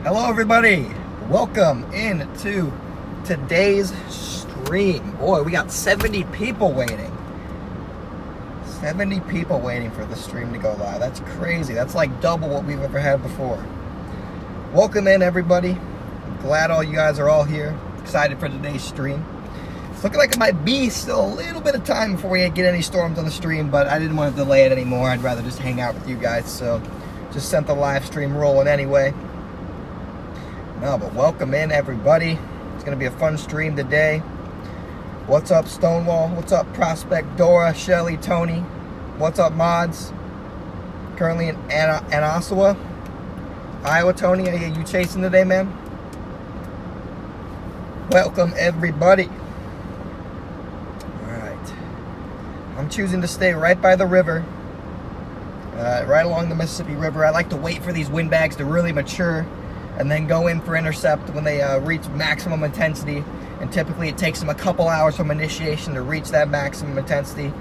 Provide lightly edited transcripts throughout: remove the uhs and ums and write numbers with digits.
Hello everybody, welcome into today's stream. Boy, we got 70 people waiting. 70 people waiting for the stream to go live. That's crazy. That's like double what we've ever had before. Welcome in everybody. I'm glad all you guys are all here. Excited for today's stream. It's looking like it might be still a little bit of time before we get any storms on the stream, but I didn't want to delay it anymore. I'd rather just hang out with you guys, so just sent the live stream rolling anyway. No, but welcome in everybody. It's going to be a fun stream today. What's up, Stonewall? What's up, Prospect, Dora, Shelly, Tony? What's up, mods? Currently in Anasawa, Iowa. Tony, are you chasing today, man? Welcome everybody. Alright. I'm choosing to stay right by the river. Right along the Mississippi River. I like to wait for these windbags to really mature and then go in for intercept when they reach maximum intensity. And typically it takes them a couple hours from initiation to reach that maximum intensity.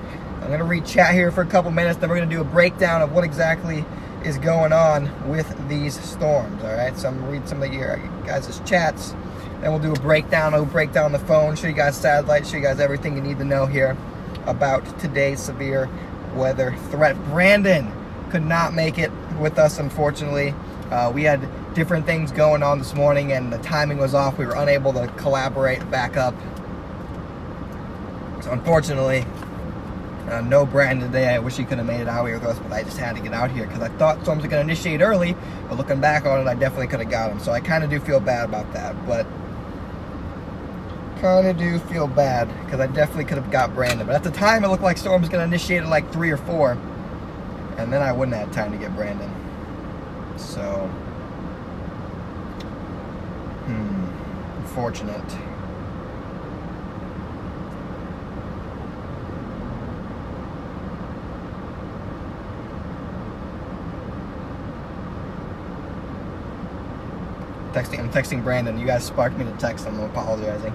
I'm going to read chat here for a couple minutes, then we're going to do a breakdown of what exactly is going on with these storms. Alright, so I'm going to read some of your guys' chats, then we'll do a breakdown. I'll break down the phone, show you guys satellite, show you guys everything you need to know here about today's severe weather threat. Brandon could not make it with us, unfortunately. We had different things going on this morning and the timing was off. We were unable to collaborate back up. So unfortunately, no Brandon today. I wish he could have made it out here with us, but I just had to get out here because I thought storms were going to initiate early, but looking back on it, I definitely could have got him. So I kind of do feel bad about that, but kind of do feel bad because I definitely could have got Brandon. But at the time, it looked like storm was going to initiate at like 3 or 4, and then I wouldn't have had time to get Brandon. So unfortunate. I'm texting Brandon. You guys sparked me to text him. I'm apologizing.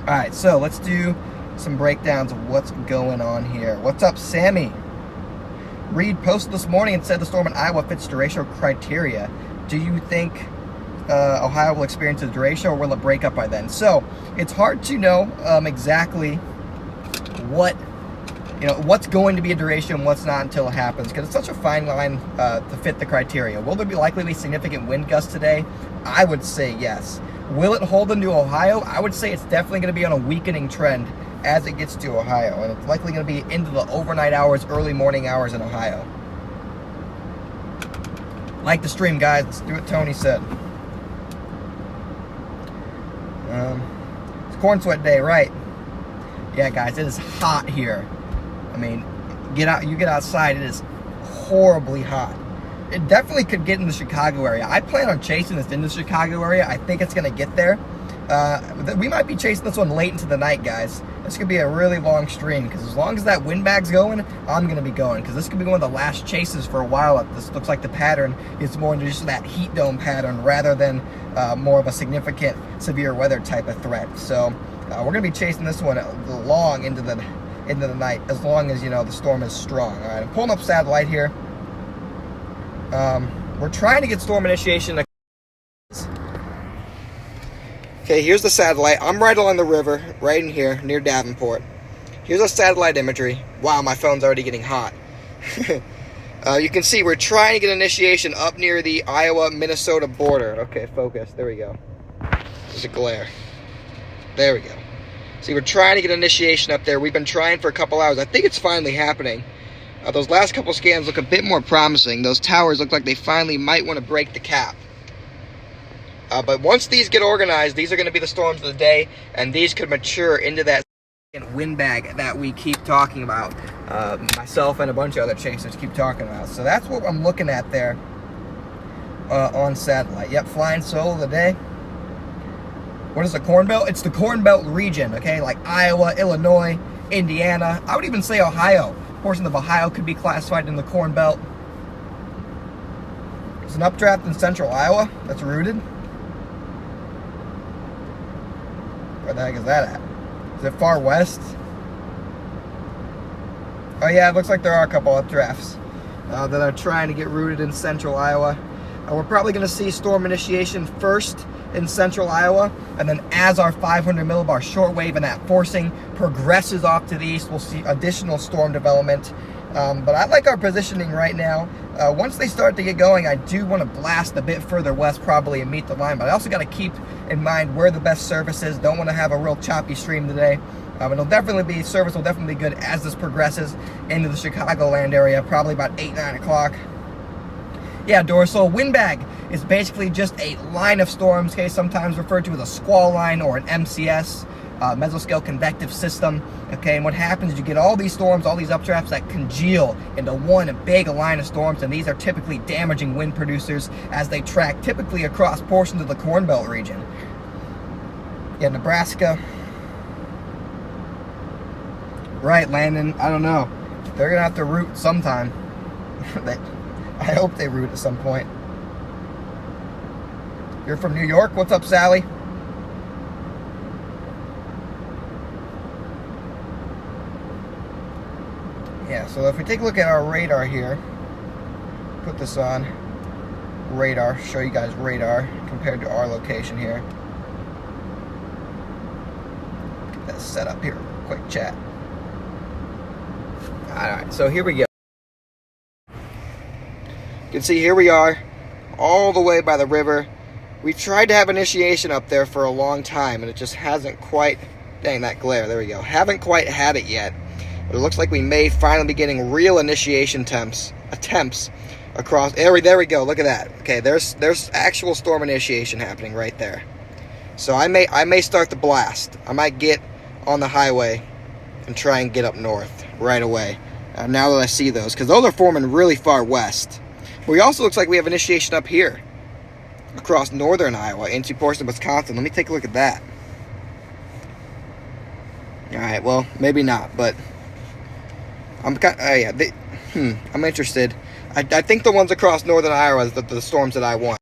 Alright, so let's do some breakdowns of what's going on here. What's up, Sammy? Reed posted this morning and said the storm in Iowa fits derecho criteria. Do you think Ohio will experience a derecho or will it break up by then? So it's hard to know exactly what's going to be a derecho and what's not until it happens, because it's such a fine line to fit the criteria. Will there be likely be significant wind gusts today? I would say yes. Will it hold into Ohio? I would say it's definitely going to be on a weakening trend as it gets to Ohio, and it's likely going to be into the overnight hours, early morning hours in Ohio. Like the stream, guys. Let's do what Tony said. It's corn sweat day, right? Yeah, guys, it is hot here. I mean, you get outside, it is horribly hot. It definitely could get in the Chicago area. I plan on chasing this in the Chicago area. I think it's going to get there. We might be chasing this one late into the night, guys. This could be a really long stream, because as long as that windbag's going, I'm going to be going, because this could be one of the last chases for a while. This looks like the pattern is more into just that heat dome pattern rather than more of a significant severe weather type of threat. So we're going to be chasing this one long into the night, as long as, the storm is strong. All right, I'm pulling up satellite here. We're trying to get storm initiation. Okay, here's the satellite. I'm right along the river, right in here, near Davenport. Here's our satellite imagery. Wow, my phone's already getting hot. You can see we're trying to get initiation up near the Iowa-Minnesota border. Okay, focus. There we go. There's a glare. There we go. See, we're trying to get initiation up there. We've been trying for a couple hours. I think it's finally happening. Those last couple scans look a bit more promising. Those towers look like they finally might want to break the cap. But once these get organized, these are going to be the storms of the day, and these could mature into that windbag that we keep talking about. Myself and a bunch of other chasers keep talking about. So that's what I'm looking at there on satellite. Yep, flying solo of the day. What is the Cornbelt? It's the Cornbelt region, okay? Like Iowa, Illinois, Indiana. I would even say Ohio. Portion of Ohio could be classified in the Cornbelt. There's an updraft in central Iowa that's rooted. Where the heck is that at? Is it far west? Oh yeah, it looks like there are a couple updrafts that are trying to get rooted in central Iowa. We're probably going to see storm initiation first in central Iowa, and then as our 500 millibar shortwave and that forcing progresses off to the east, we'll see additional storm development. But I like our positioning right now. Once they start to get going, I do want to blast a bit further west probably and meet the line, but I also got to keep in mind where the best service is. Don't want to have a real choppy stream today. Service will definitely be good as this progresses into the Chicagoland area, probably about 8, 9 o'clock. Yeah, dorsal windbag is basically just a line of storms, okay, sometimes referred to as a squall line or an MCS, mesoscale convective system, okay, and what happens is you get all these storms, all these updrafts that congeal into one big line of storms, and these are typically damaging wind producers as they track typically across portions of the Cornbelt region. Yeah, Nebraska. Right, Landon, I don't know. They're going to have to root sometime. I hope they root at some point. You're from New York? What's up, Sally? Yeah, so if we take a look at our radar here, put this on radar, show you guys radar compared to our location here. Get that set up here, quick chat. Alright, so here we go. You can see here we are, all the way by the river. We've tried to have initiation up there for a long time, and it just hasn't quite, dang, that glare, there we go. Haven't quite had it yet, but it looks like we may finally be getting real initiation attempts across, there we go, look at that. Okay, there's actual storm initiation happening right there. So I may start the blast. I might get on the highway and try and get up north right away, now that I see those, because those are forming really far west. But we also looks like we have initiation up here across northern Iowa into portion of Wisconsin. Let me take a look at that. Alright, well, maybe not, but I'm I'm interested. I think the ones across northern Iowa is the storms that I want.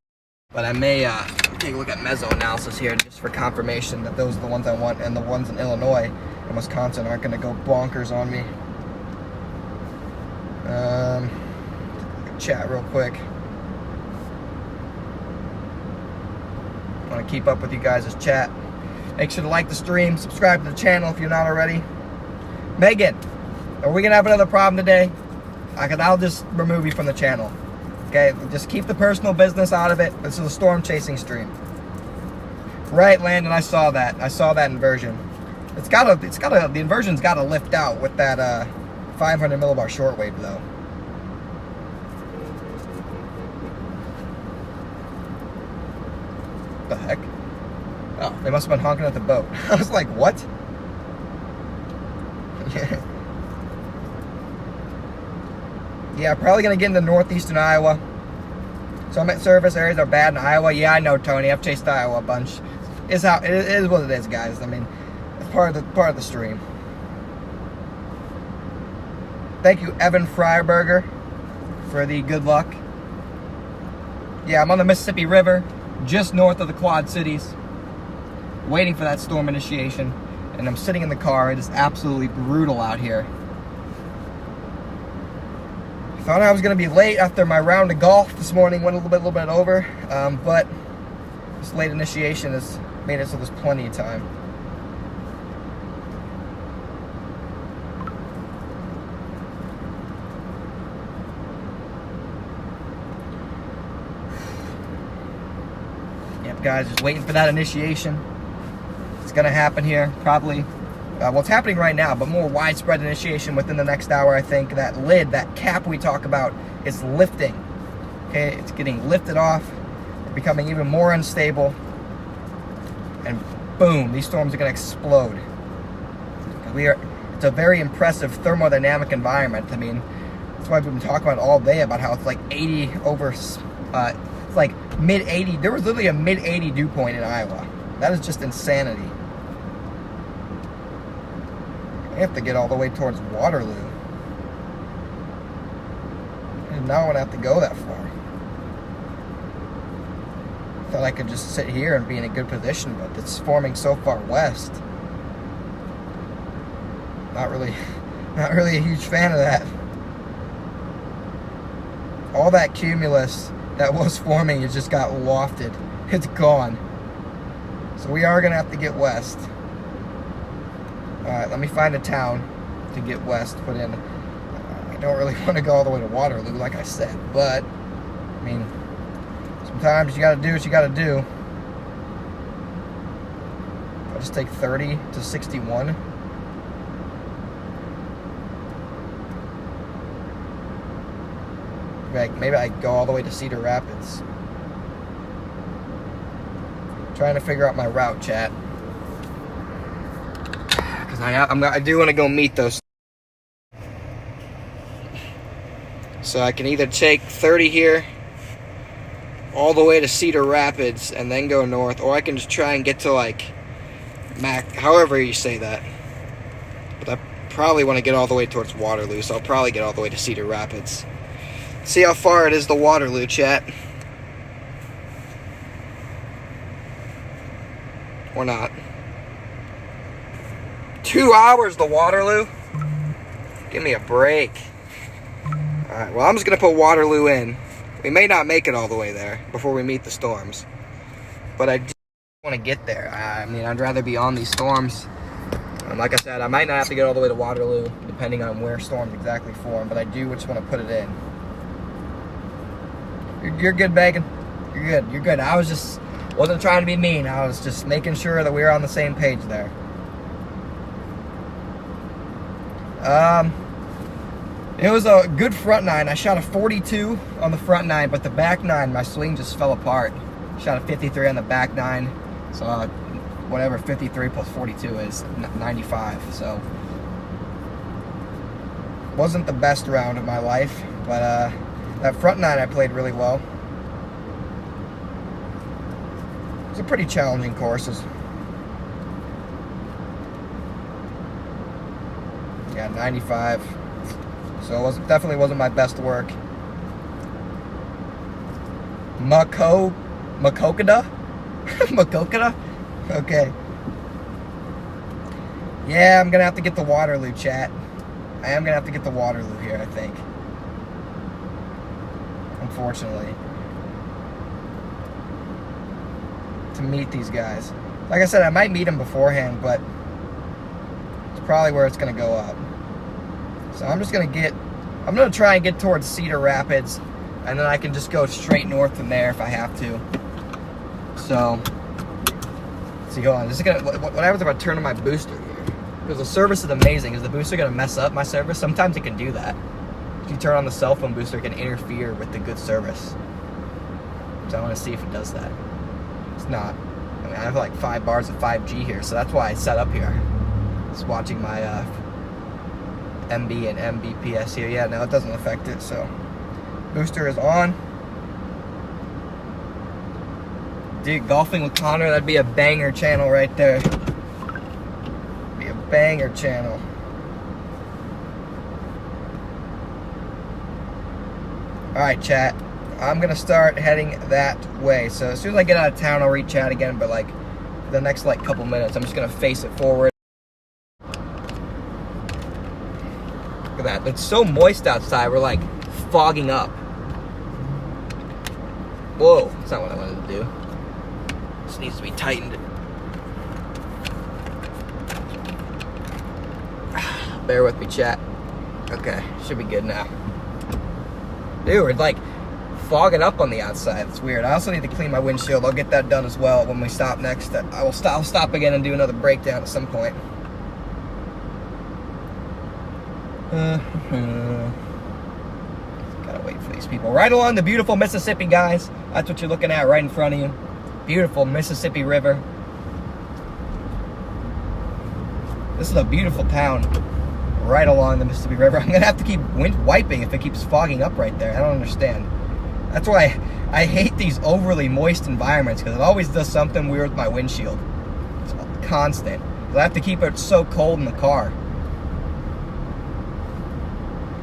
But I may take a look at meso analysis here just for confirmation that those are the ones I want, and the ones in Illinois and Wisconsin aren't going to go bonkers on me. Chat real quick. I want to keep up with you guys' chat. Make sure to like the stream, subscribe to the channel if you're not already. Megan, are we going to have another problem today? I'll just remove you from the channel. Okay, just keep the personal business out of it. This is a storm chasing stream. Right, Landon, I saw that. I saw that inversion. The inversion's got to lift out with that 500 millibar shortwave though. The heck? Oh, they must have been honking at the boat. I was like, what? Yeah, probably going to get into northeastern Iowa. Summit service areas are bad in Iowa. Yeah, I know, Tony. I've chased Iowa a bunch. It is what it is, guys. I mean, it's part of the stream. Thank you, Evan Freiberger, for the good luck. Yeah, I'm on the Mississippi River, just north of the Quad Cities, waiting for that storm initiation, and I'm sitting in the car. It is absolutely brutal out here. I thought I was going to be late after my round of golf this morning, went a little bit over, but this late initiation has made it so there's plenty of time. Yep, guys, just waiting for that initiation. It's going to happen here, probably. Well, it's happening right now, but more widespread initiation within the next hour. I think that lid, that cap we talk about, is lifting. Okay, it's getting lifted off, becoming even more unstable, and boom, these storms are going to explode. It's a very impressive thermodynamic environment. I mean, that's why we've been talking about all day about how it's like 80 over, it's like mid 80. There was literally a mid 80 dew point in Iowa. That is just insanity. I have to get all the way towards Waterloo. now I won't have to go that far. Thought I could just sit here and be in a good position, but it's forming so far west. Not really a huge fan of that. All that cumulus that was forming, it just got lofted. It's gone. So we are gonna have to get west. Alright, let me find a town to get west, put in. I don't really want to go all the way to Waterloo, like I said, but I mean, sometimes you gotta do what you gotta do. I'll just take 30 to 61. Maybe I go all the way to Cedar Rapids. Trying to figure out my route, chat. Because I do want to go meet those. So I can either take 30 here all the way to Cedar Rapids and then go north, or I can just try and get to like however you say that. But I probably want to get all the way towards Waterloo, so I'll probably get all the way to Cedar Rapids. See how far it is to Waterloo, chat. Or not. 2 hours to Waterloo? Give me a break. Alright, well, I'm just going to put Waterloo in. We may not make it all the way there before we meet the storms. But I do want to get there. I mean, I'd rather be on these storms. Like I said, I might not have to get all the way to Waterloo, depending on where storms exactly form. But I do just want to put it in. You're good, Megan. You're good. You're good. I wasn't trying to be mean. I was just making sure that we were on the same page there. It was a good front nine. I shot a 42 on the front nine, but the back nine, my swing just fell apart. Shot a 53 on the back nine. So whatever 53 plus 42 is, 95. So wasn't the best round of my life, but that front nine I played really well. It's a pretty challenging course. Yeah, 95. So it definitely wasn't my best work. Makokada? Makokada? Okay. Yeah, I'm gonna have to get the Waterloo, chat. I am gonna have to get the Waterloo here, I think. Unfortunately. To meet these guys. Like I said, I might meet them beforehand, but it's probably where it's going to go up. So I'm going to try and get towards Cedar Rapids, and then I can just go straight north from there if I have to. So, let's see, hold on. What happens if I turn on my booster here? Because the service is amazing. Is the booster going to mess up my service? Sometimes it can do that. If you turn on the cell phone booster, it can interfere with the good service. So I want to see if it does that. It's not. I mean, I have like 5 bars of 5G here, so that's why I set up here. Just watching my MB and Mbps here. Yeah, no, it doesn't affect it, so. Booster is on. Dude, Golfing with Connor, that'd be a banger channel right there. Be a banger channel. Alright, chat. I'm going to start heading that way. So as soon as I get out of town, I'll reach out again. But like for the next like couple minutes, I'm just going to face it forward. Look at that. It's so moist outside. We're like fogging up. Whoa. That's not what I wanted to do. This needs to be tightened. Bear with me, chat. Okay. Should be good now. Dude, we're like fogging up on the outside. It's weird. I also need to clean my windshield. I'll get that done as well when we stop next. I'll stop again and do another breakdown at some point. Gotta wait for these people. Right along the beautiful Mississippi, guys. That's what you're looking at right in front of you. Beautiful Mississippi River. This is a beautiful town right along the Mississippi River. I'm gonna have to keep wiping if it keeps fogging up right there. I don't understand. That's why I hate these overly moist environments, because it always does something weird with my windshield. It's constant. I have to keep it so cold in the car.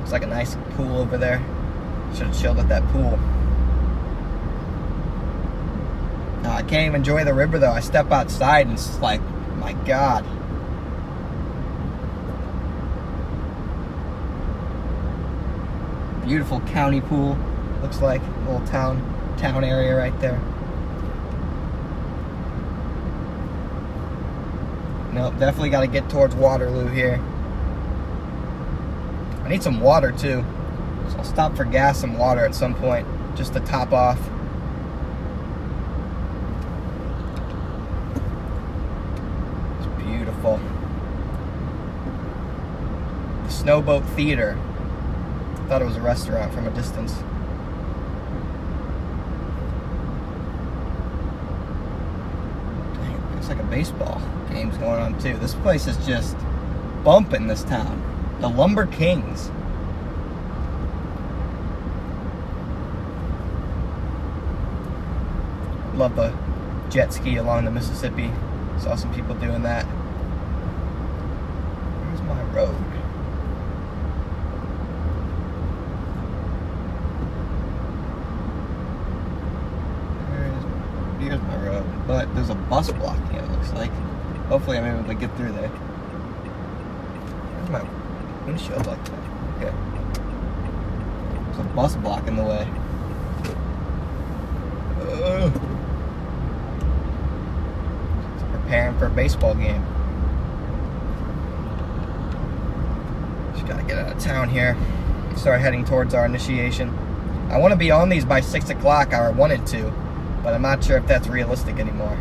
It's like a nice pool over there. Should have chilled at that pool. No, I can't even enjoy the river though. I step outside and it's like, my God. Beautiful county pool. Looks like a little town area right there. Nope, definitely got to get towards Waterloo here. I need some water too, so I'll stop for gas and water at some point, just to top off. It's beautiful. The Snowboat Theater. I thought it was a restaurant from a distance. Dang, looks like a baseball game's going on too. This place is just bumping, this town. The Lumber Kings. Love the jet ski along the Mississippi. Saw some people doing that. Where's my road? Here's my road. But there's a bus blocking it, looks like. Hopefully I'm able to get through there. Where's my windshield like that? Okay. There's a bus blocking the way. Preparing for a baseball game. Just gotta get out of town here. Start heading towards our initiation. I want to be on these by 6 o'clock. I wanted to, but I'm not sure if that's realistic anymore.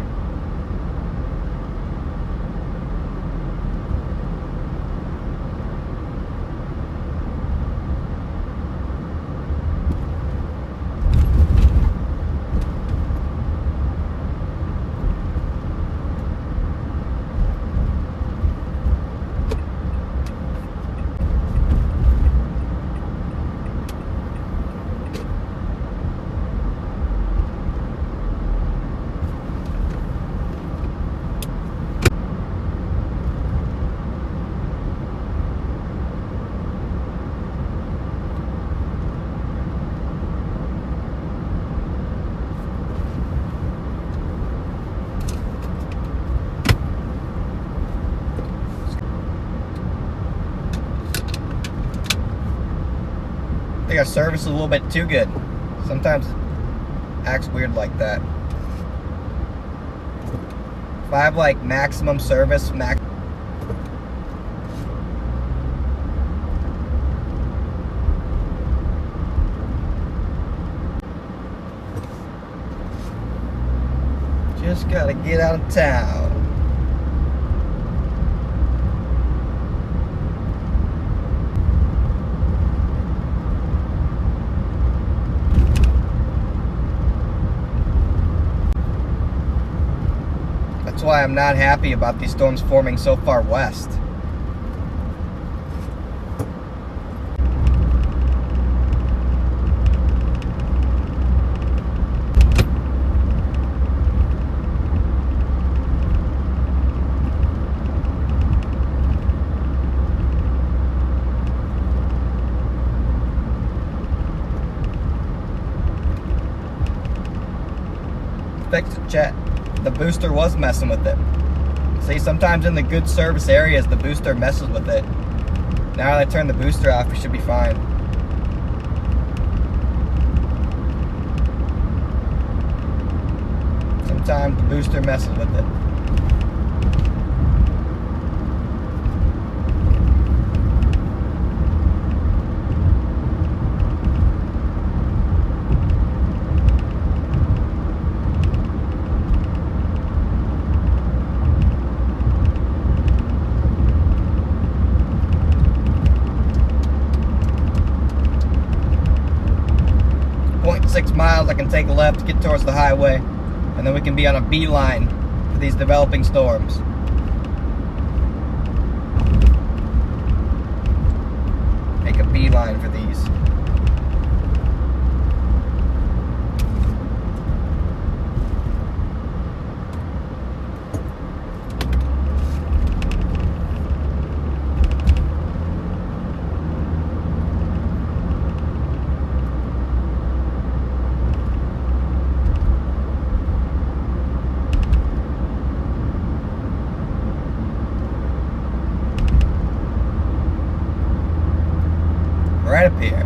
I think our service is a little bit too good. Sometimes it acts weird like that. If I have like maximum service, just gotta get out of town. That's why I'm not happy about these storms forming so far west. Fixed it, chat. The booster was messing with it. See, sometimes in the good service areas, the booster messes with it. Now that I turn the booster off, it should be fine. Sometimes the booster messes with it. Miles, I can take a left, get towards the highway, and then we can be on a beeline for these developing storms. Make a beeline for these. right up here.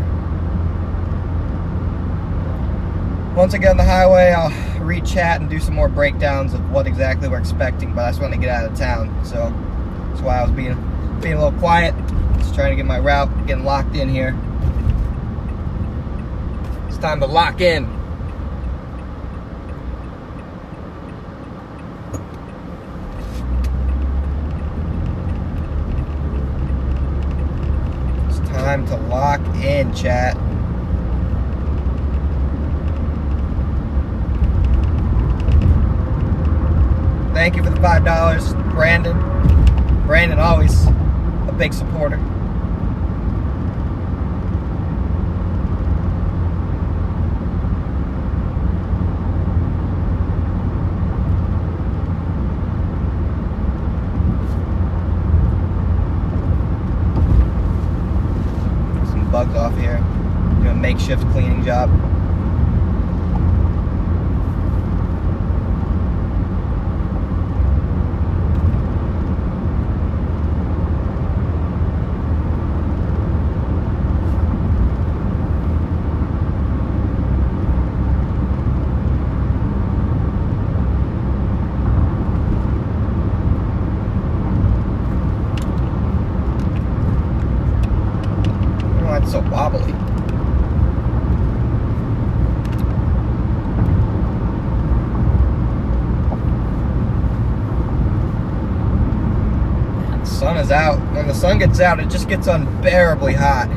Once I get on the highway, I'll read chat and do some more breakdowns of what exactly we're expecting, but I just want to get out of town, so that's why I was being a little quiet, just trying to get my route, getting locked in here. It's time to lock in. It's time to lock in, chat. Thank you for the $5, Brandon. Brandon, always a big supporter. Some bugs off here. Doing a makeshift cleaning job. So wobbly. The sun is out. When the sun gets out, it just gets unbearably hot.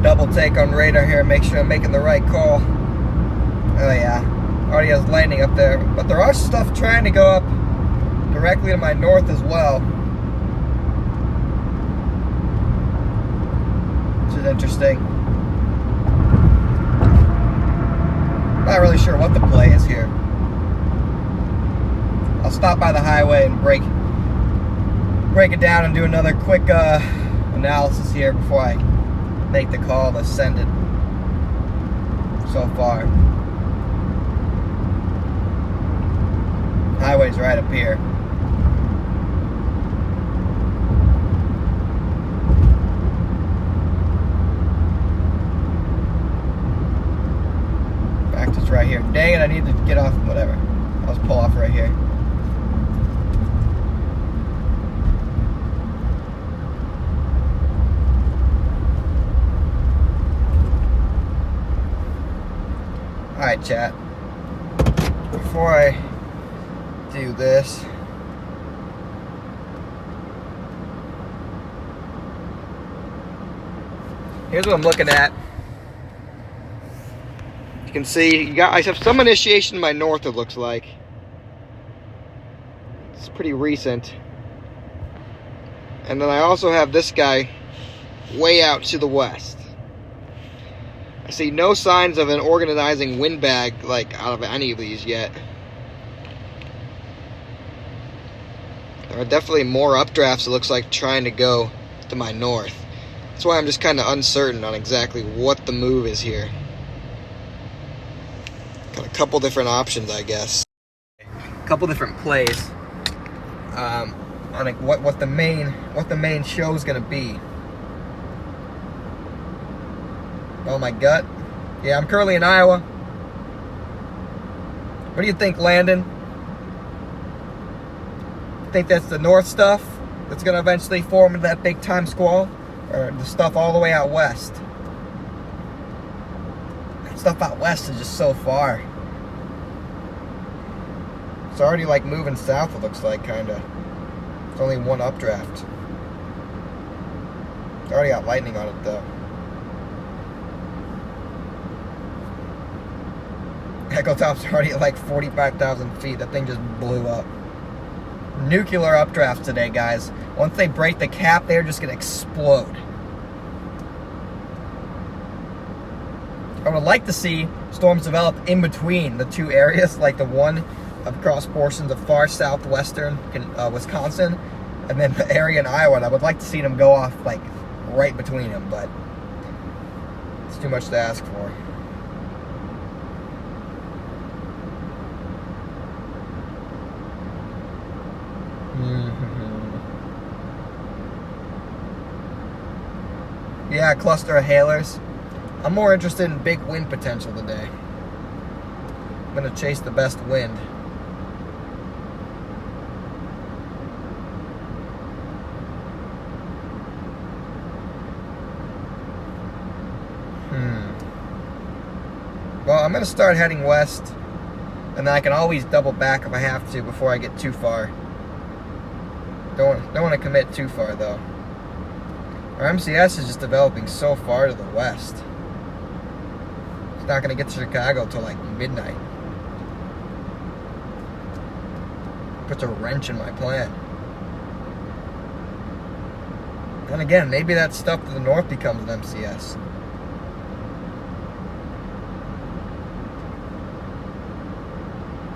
Double take on radar here, make sure I'm making the right call. Oh yeah, already has lightning up there, but there are stuff trying to go up directly to my north as well, which is interesting. Not really sure what the play is here. I'll stop by the highway and break it down and do another quick analysis here before I make the call to send it so far. Highway's right up here. In fact, it's right here. Dang it, I need to get off, whatever. I'll just pull off right here. Alright, chat. Before I do this, here's what I'm looking at. You can see I have some initiation in my north, it looks like. It's pretty recent. And then I also have this guy way out to the west. I see no signs of an organizing windbag like out of any of these yet. There are definitely more updrafts, it looks like, trying to go to my north. That's why I'm just kind of uncertain on exactly what the move is here. Got a couple different options, I guess. A couple different plays on what the main show is going to be. Oh, my gut. Yeah, I'm currently in Iowa. What do you think, Landon? Think that's the north stuff that's going to eventually form into that big time squall? Or the stuff all the way out west? That stuff out west is just so far. It's already like moving south, it looks like, kind of. It's only one updraft. It's already got lightning on it, though. Echo Top's already at like 45,000 feet. That thing just blew up. Nuclear updrafts today, guys. Once they break the cap, they're just going to explode. I would like to see storms develop in between the two areas, like the one across portions of far southwestern Wisconsin, and then the area in Iowa. And I would like to see them go off like right between them, but it's too much to ask for. Yeah, a cluster of hailers. I'm more interested in big wind potential today. I'm going to chase the best wind. Well, I'm going to start heading west, and then I can always double back if I have to before I get too far. Don't want to commit too far, though. Our MCS is just developing so far to the west. It's not going to get to Chicago till like midnight. Puts a wrench in my plan. And again, maybe that stuff to the north becomes an MCS.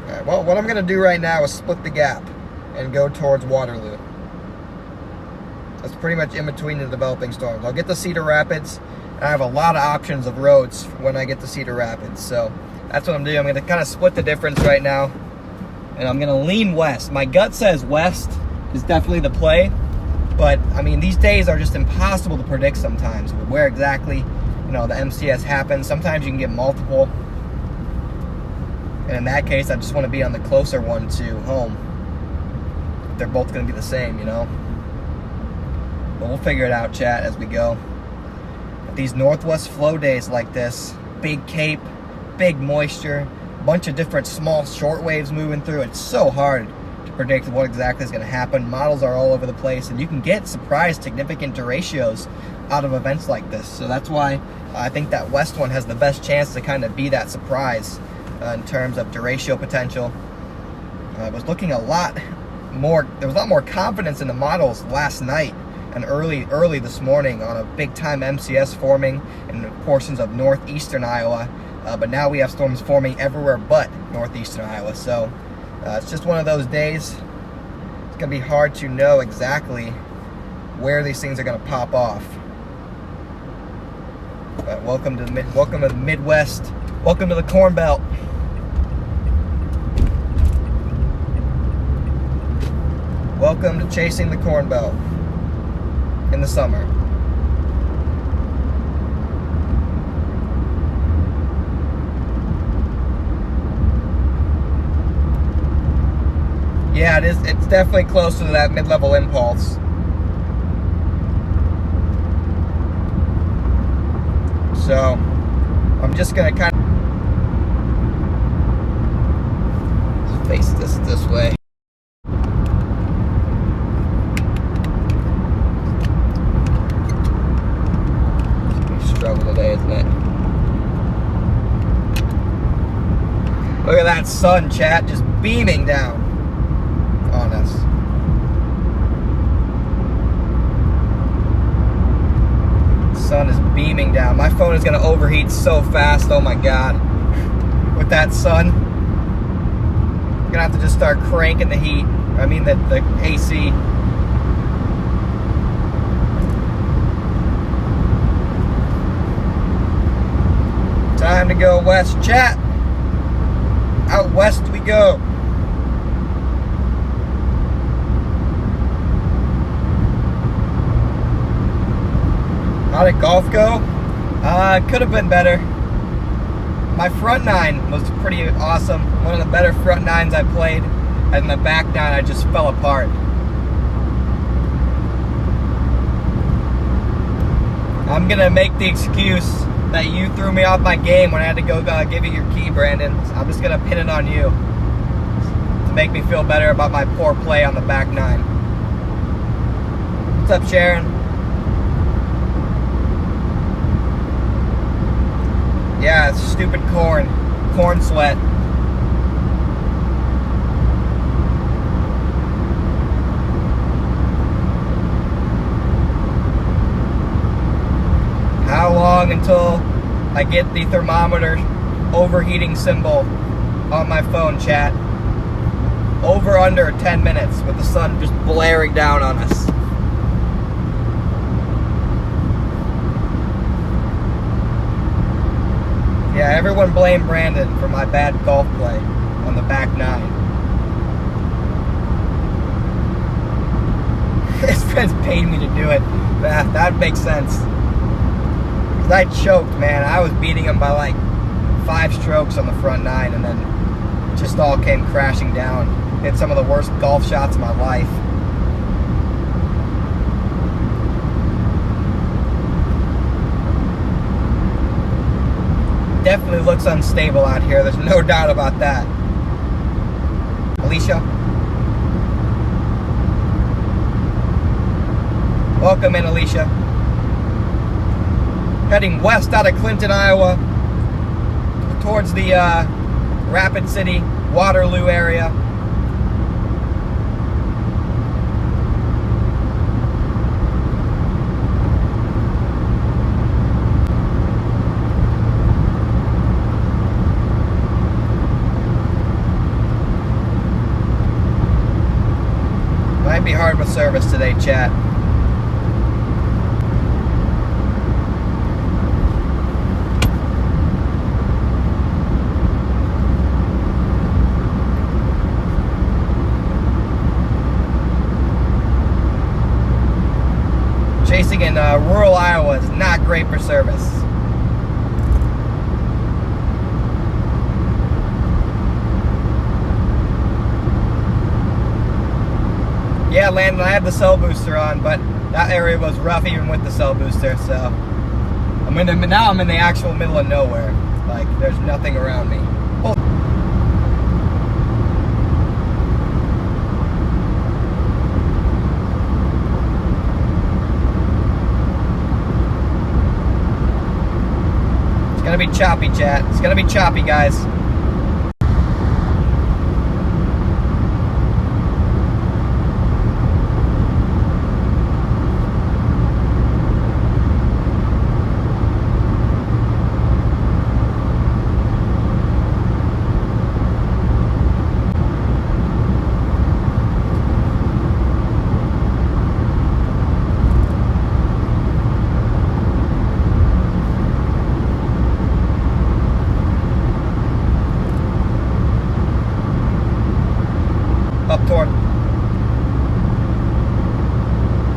Alright, well, what I'm going to do right now is split the gap and go towards Waterloo. That's pretty much in between the developing storms. I'll get to Cedar Rapids, and I have a lot of options of roads when I get to Cedar Rapids. So that's what I'm doing. I'm going to kind of split the difference right now, and I'm going to lean west. My gut says west is definitely the play, but I mean, these days are just impossible to predict sometimes where exactly, you know, the MCS happens. Sometimes you can get multiple, and in that case, I just want to be on the closer one to home. They're both going to be the same, you know. But we'll figure it out, chat, as we go. These northwest flow days like this, big cape, big moisture, bunch of different small short waves moving through. It's so hard to predict what exactly is going to happen. Models are all over the place, and you can get surprise significant deratios out of events like this. So that's why I think that west one has the best chance to kind of be that surprise in terms of deratio potential. I was looking a lot more, there was a lot more confidence in the models last night and early this morning on a big time MCS forming in portions of northeastern Iowa, but now we have storms forming everywhere but northeastern Iowa. So it's just one of those days. It's gonna be hard to know exactly where these things are gonna pop off. But welcome to the Midwest. Welcome to the Cornbelt. Welcome to chasing the Cornbelt in the summer. Yeah, it is. It's definitely close to that mid-level impulse. So I'm just gonna kind of face this way. Today, isn't it? Look at that sun, chat, just beaming down on us. The sun is beaming down. My phone is going to overheat so fast. Oh my god. With that sun, I'm going to have to just start cranking the heat. I mean the AC. Time to go west, chat. Out west we go. How did golf go? Could have been better. My front nine was pretty awesome. One of the better front nines I played. And the back nine, I just fell apart. I'm gonna make the excuse that you threw me off my game when I had to go give you your key, Brandon. So I'm just gonna pin it on you to make me feel better about my poor play on the back nine. What's up, Sharon? Yeah, it's stupid corn sweat. How long until I get the thermometer overheating symbol on my phone, chat? over under 10 minutes with the sun just blaring down on us. Yeah, everyone blame Brandon for my bad golf play on the back nine. His friends paid me to do it. That makes sense. Because I choked, man. I was beating him by like 5 strokes on the front nine, and then it just all came crashing down. Hit some of the worst golf shots of my life. Definitely looks unstable out here. There's no doubt about that. Alicia? Welcome in, Alicia. Heading west out of Clinton, Iowa, towards the Rapid City, Waterloo area. Might be hard with service today, chat. Chasing in rural Iowa is not great for service. Yeah, Landon, I had the cell booster on, but that area was rough even with the cell booster, so now I'm in the actual middle of nowhere. Like, there's nothing around me. It's gonna be choppy, chat. It's gonna be choppy, guys.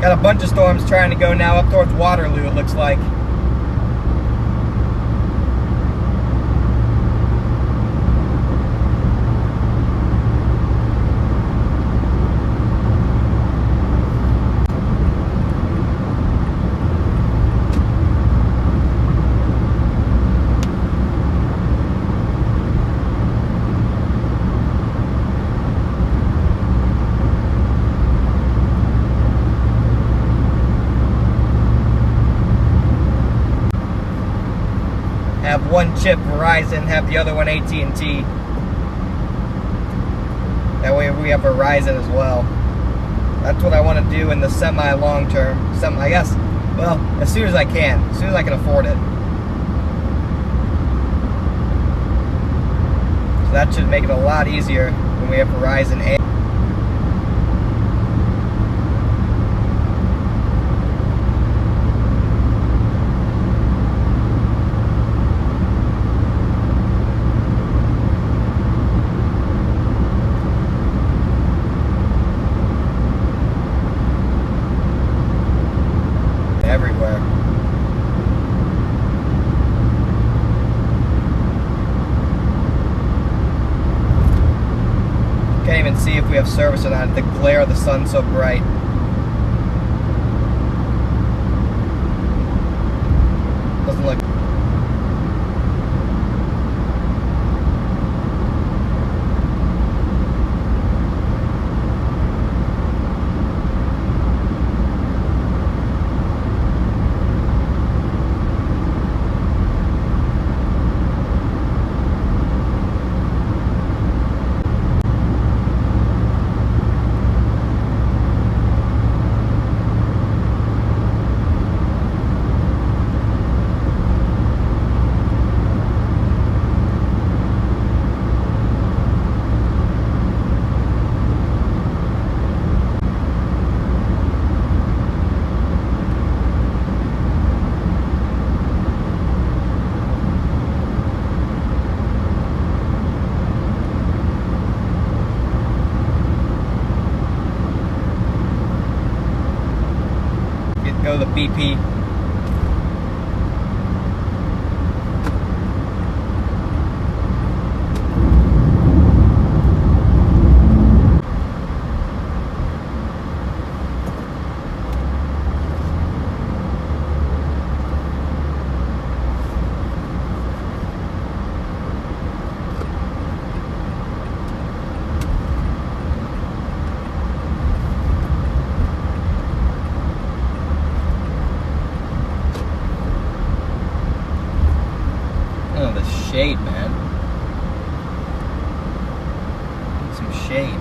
Got a bunch of storms trying to go now up towards Waterloo, it looks like. Have one chip Verizon, have the other one AT&T. That way we have Verizon as well. That's what I want to do in the semi-long term. I guess, well, as soon as I can. As soon as I can afford it. So that should make it a lot easier when we have Verizon and everywhere. Can't even see if we have service or not. The glare of the sun's so bright. Doesn't look. go to the BP. Oh, the shade, man. Need some shade.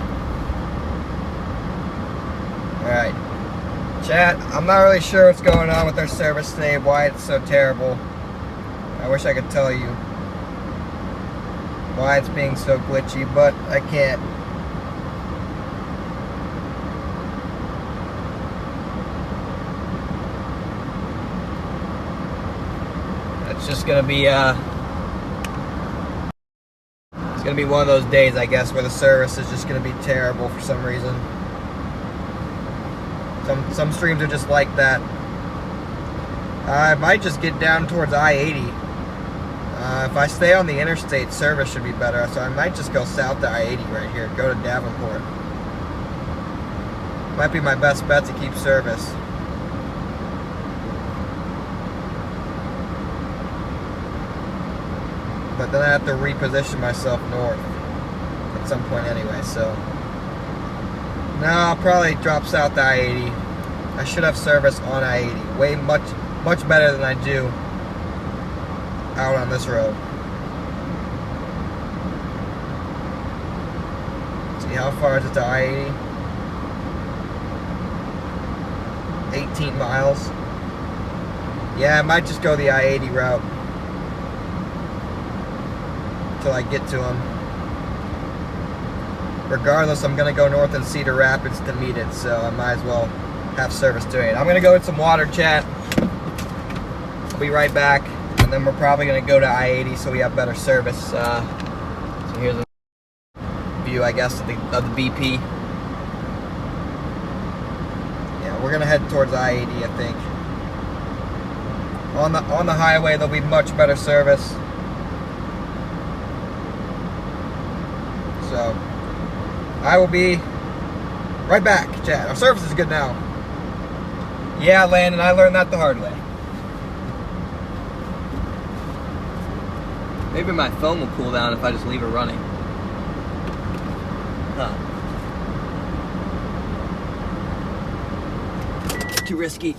Alright. Chat, I'm not really sure what's going on with their service today, why it's so terrible. I wish I could tell you why it's being so glitchy, but I can't. It's just gonna be it's gonna be one of those days, I guess, where the service is just gonna be terrible for some reason. Some streams are just like that. I might just get down towards I-80. If I stay on the interstate, service should be better, so I might just go south to I-80 right here, go to Davenport. Might be my best bet to keep service. But then I have to reposition myself north at some point anyway, so. No, I'll probably drop south to I-80. I should have service on I-80. Way much better than I do out on this road. See, how far is it to I-80? 18 miles. Yeah, I might just go the I-80 route until I get to them. Regardless, I'm going to go north in Cedar Rapids to meet it, so I might as well have service doing it. I'm going to go get some water, chat. I'll be right back, and then we're probably going to go to I-80 so we have better service. So here's a view, I guess, of the BP. Yeah, we're going to head towards I-80, I think. On the highway, there'll be much better service. So I will be right back, chat. Our service is good now. Yeah, Landon, I learned that the hard way. Maybe my phone will cool down if I just leave it running. Huh. Too risky.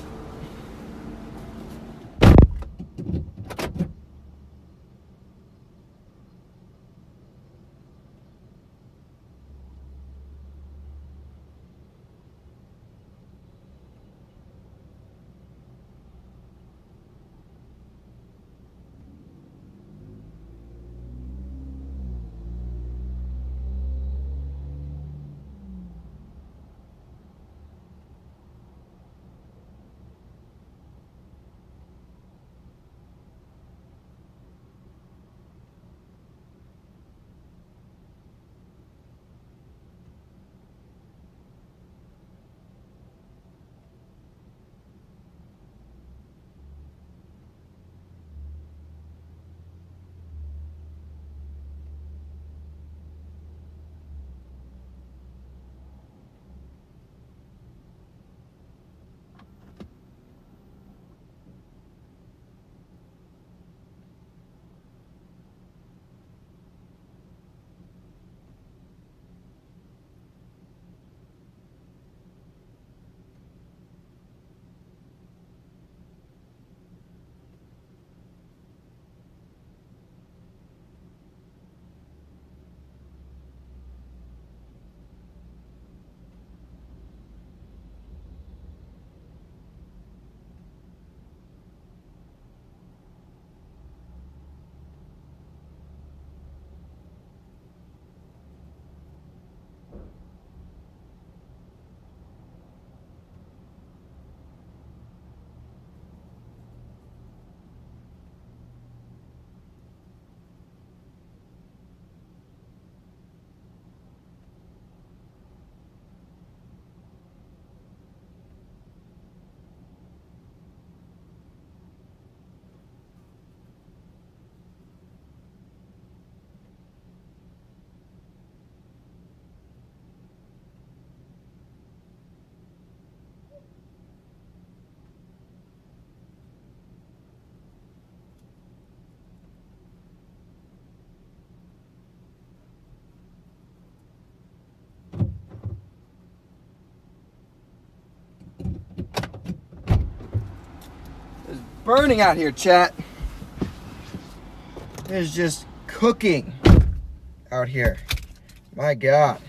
burning out here, chat. It is just cooking out here. My God.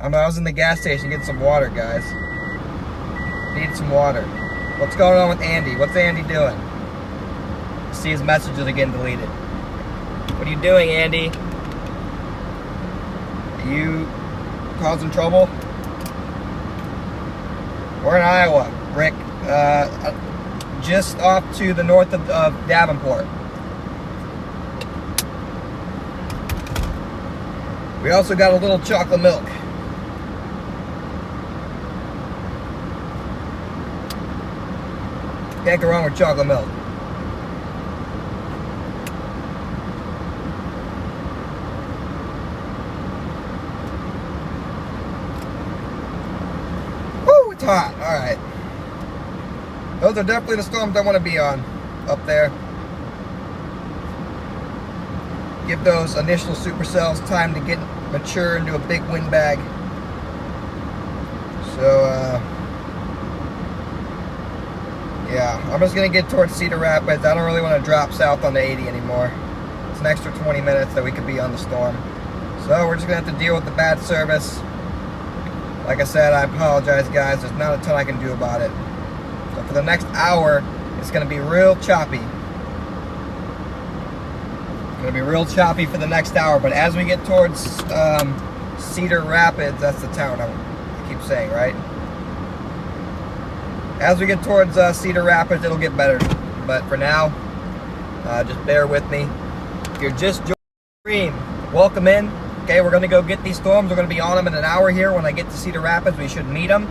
I was in the gas station getting some water, guys. Need some water. What's going on with Andy? What's Andy doing? See, his messages are getting deleted. What are you doing, Andy? Are you causing trouble? We're in Iowa, Rick. Just off to the north of Davenport. We also got a little chocolate milk. Can't go wrong with chocolate milk. Woo, it's hot. All right. Those are definitely the storms I want to be on up there. Give those initial supercells time to get mature into a big wind bag. So, yeah, I'm just going to get towards Cedar Rapids. I don't really want to drop south on the 80 anymore. It's an extra 20 minutes that we could be on the storm. So we're just going to have to deal with the bad service. Like I said, I apologize, guys. There's not a ton I can do about it. So for the next hour, it's going to be real choppy. It's going to be real choppy for the next hour. But as we get towards Cedar Rapids, that's the town I keep saying, right? As we get towards Cedar Rapids, it'll get better. But for now, just bear with me. If you're just joining the stream, welcome in. Okay, we're going to go get these storms. We're going to be on them in an hour here. When I get to Cedar Rapids, we should meet them.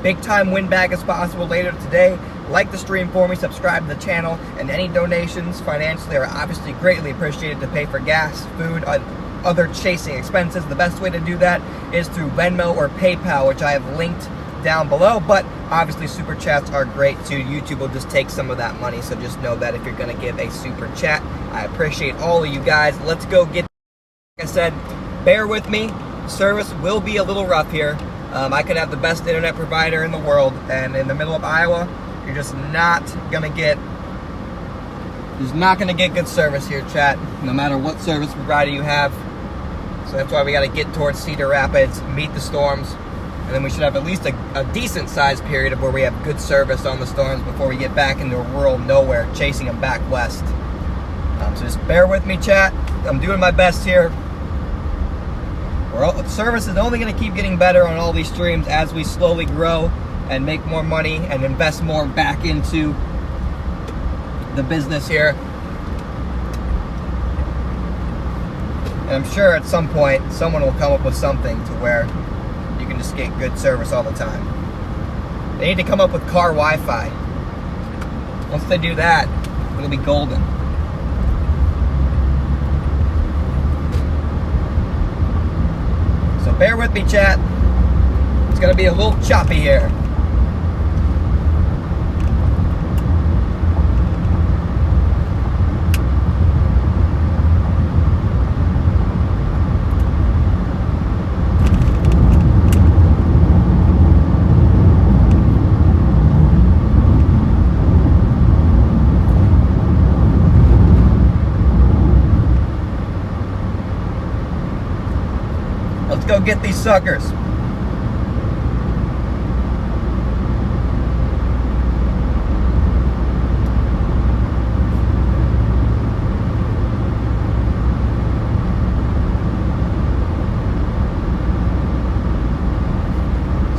Big time wind bag is possible later today. Like the stream for me, subscribe to the channel, and any donations financially are obviously greatly appreciated to pay for gas, food, and other chasing expenses. The best way to do that is through Venmo or PayPal, which I have linked down below, but obviously super chats are great too. YouTube will just take some of that money, so just know that if you're going to give a super chat, I appreciate all of you guys. Let's go get, like I said, bear with me. Service will be a little rough here. I could have the best internet provider in the world, and in the middle of Iowa, you're just not gonna get good service here, chat, no matter what service provider you have. So that's why we gotta get towards Cedar Rapids, meet the storms, and then we should have at least a decent sized period of where we have good service on the storms before we get back into rural nowhere, chasing them back west. So just bear with me, chat. I'm doing my best here. Service is only going to keep getting better on all these streams as we slowly grow and make more money and invest more back into the business here. And I'm sure at some point someone will come up with something to where you can just get good service all the time. They need to come up with car Wi-Fi. Once they do that, it'll be golden. So bear with me, chat. It's going to be a little choppy here. Let's go get these suckers.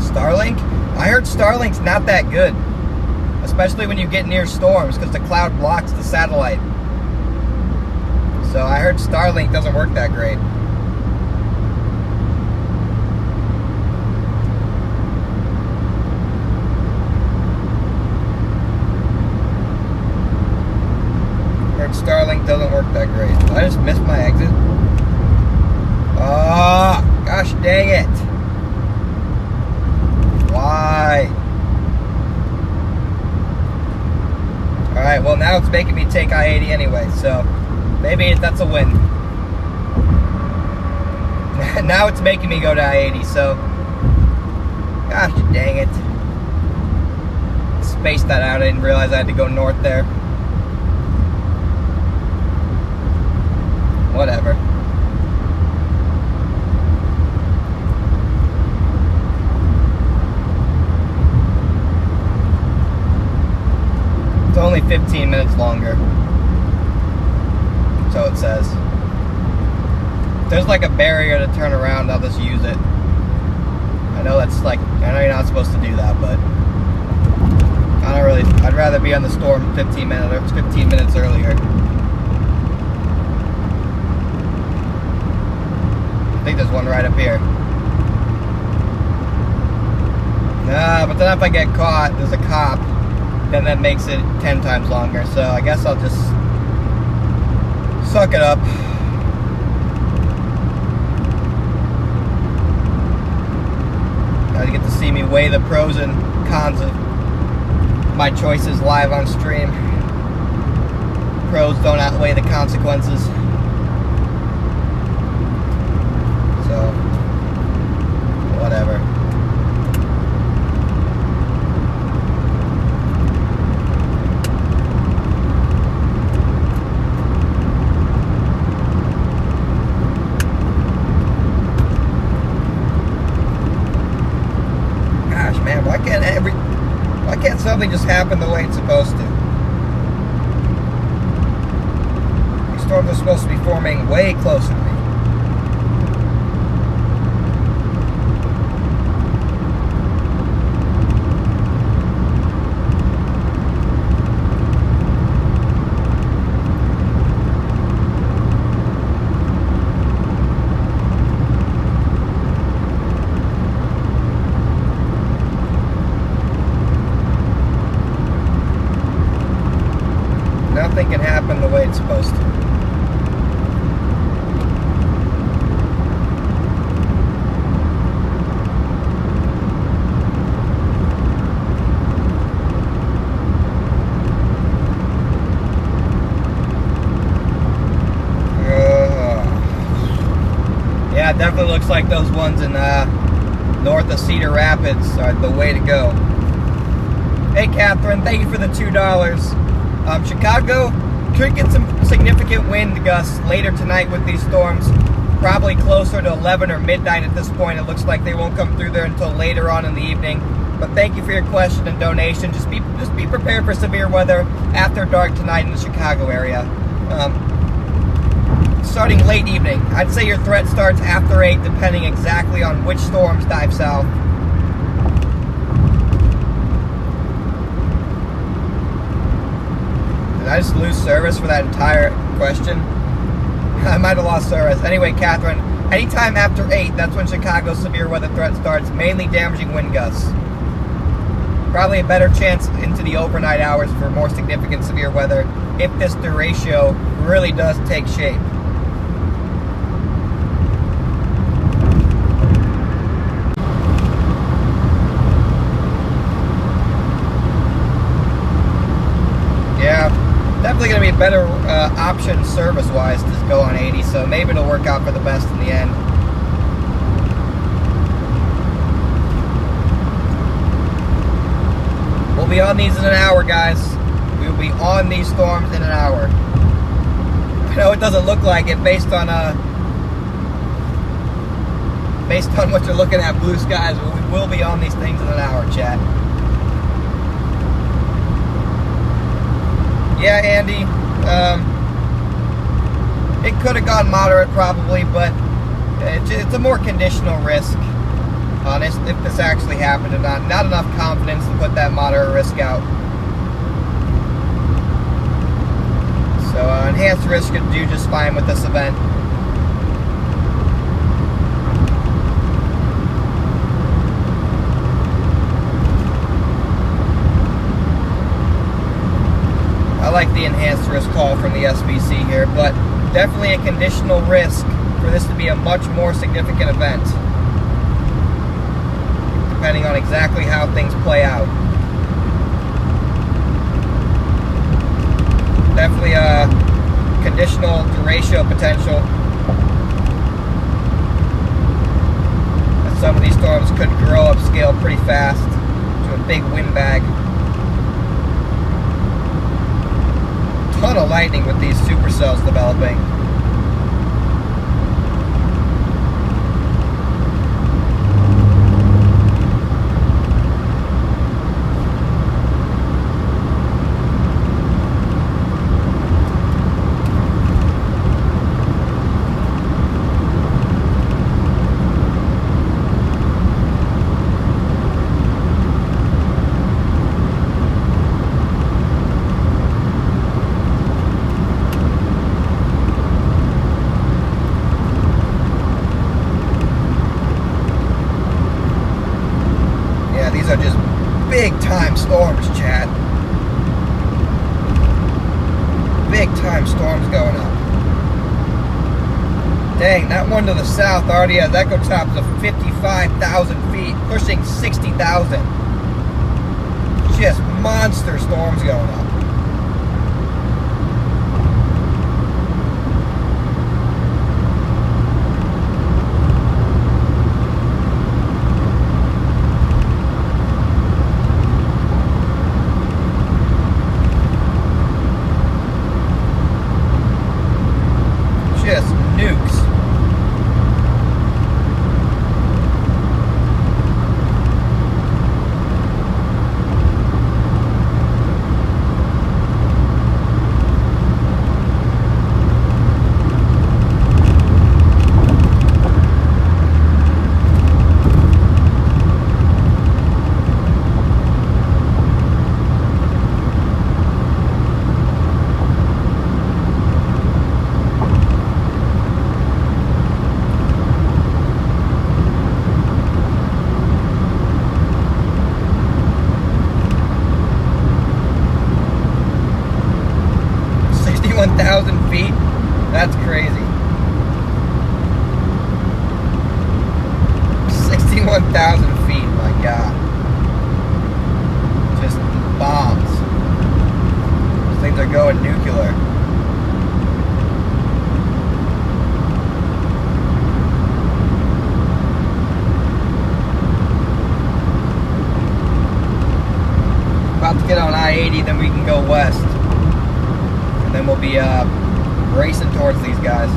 Starlink? I heard Starlink's not that good, especially when you get near storms because the cloud blocks the satellite. So I heard Starlink doesn't work that great. Starlink doesn't work that great. I just missed my exit. Ah, oh, gosh dang it. Why? Alright, well now it's making me take I-80 anyway, so maybe that's a win. Now it's making me go to I-80, so gosh dang it. spaced that out. I didn't realize I had to go north there. Whatever. It's only 15 minutes longer. So it says. If there's like a barrier to turn around, I'll just use it. I know you're not supposed to do that, but I'd rather be on the storm 15 minutes earlier. I think there's one right up here. Nah, but then if I get caught, there's a cop, then that makes it 10 times longer. So I guess I'll just suck it up. Now you get to see me weigh the pros and cons of my choices live on stream. Pros don't outweigh the consequences. So, whatever. Gosh, man, why can't something just happen the way it's supposed to? These storms are supposed to be forming way closer to me. Nothing can happen the way it's supposed to. Yeah, it definitely looks like those ones in north of Cedar Rapids are the way to go. Hey, Catherine, thank you for the $2. Chicago could get some significant wind gusts later tonight with these storms. Probably closer to 11 or midnight at this point. It looks like they won't come through there until later on in the evening. But thank you for your question and donation. Just be prepared for severe weather after dark tonight in the Chicago area. Starting late evening. I'd say your threat starts after 8, depending exactly on which storms dive south. Did I just lose service for that entire question? I might have lost service. Anyway, Catherine, anytime after 8, that's when Chicago's severe weather threat starts, mainly damaging wind gusts. Probably a better chance into the overnight hours for more significant severe weather if this derecho really does take shape. Yeah, definitely going to be a better option service-wise to go on 80, so maybe it'll work out for the best in the end. We'll be on these in an hour, guys. We will be on these storms in an hour. I know it doesn't look like it based on what you're looking at, blue skies, but we will be on these things in an hour, chat. Yeah, Andy, it could have gone moderate probably, but it's a more conditional risk on if this actually happened or not. Not enough confidence to put that moderate risk out. So enhanced risk could do just fine with this event. I like the enhanced risk call from the SBC here, but definitely a conditional risk for this to be a much more significant event, depending on exactly how things play out. Definitely a conditional derecho potential. And some of these storms could grow upscale pretty fast to a big wind bag. ton of lightning with these supercells developing. These are just big time storms, Chad. Big time storms going up. Dang, that one to the south already has echo tops of 55,000 feet, pushing 60,000. Just monster storms going up. Just nukes. That's crazy. 61,000 feet, my God. Just bombs. Those things are going nuclear. About to get on I-80, then we can go west. And then we'll be racing towards these guys.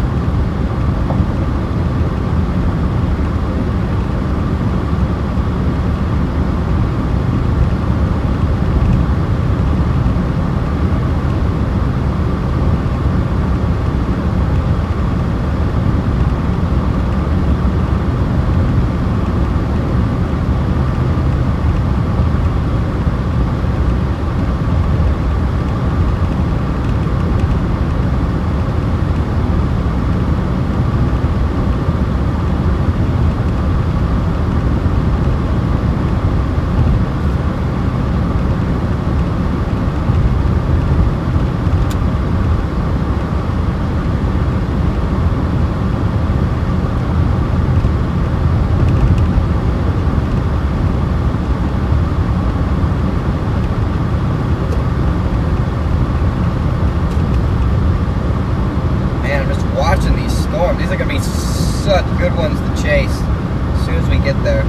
These are going to be such good ones to chase as soon as we get there.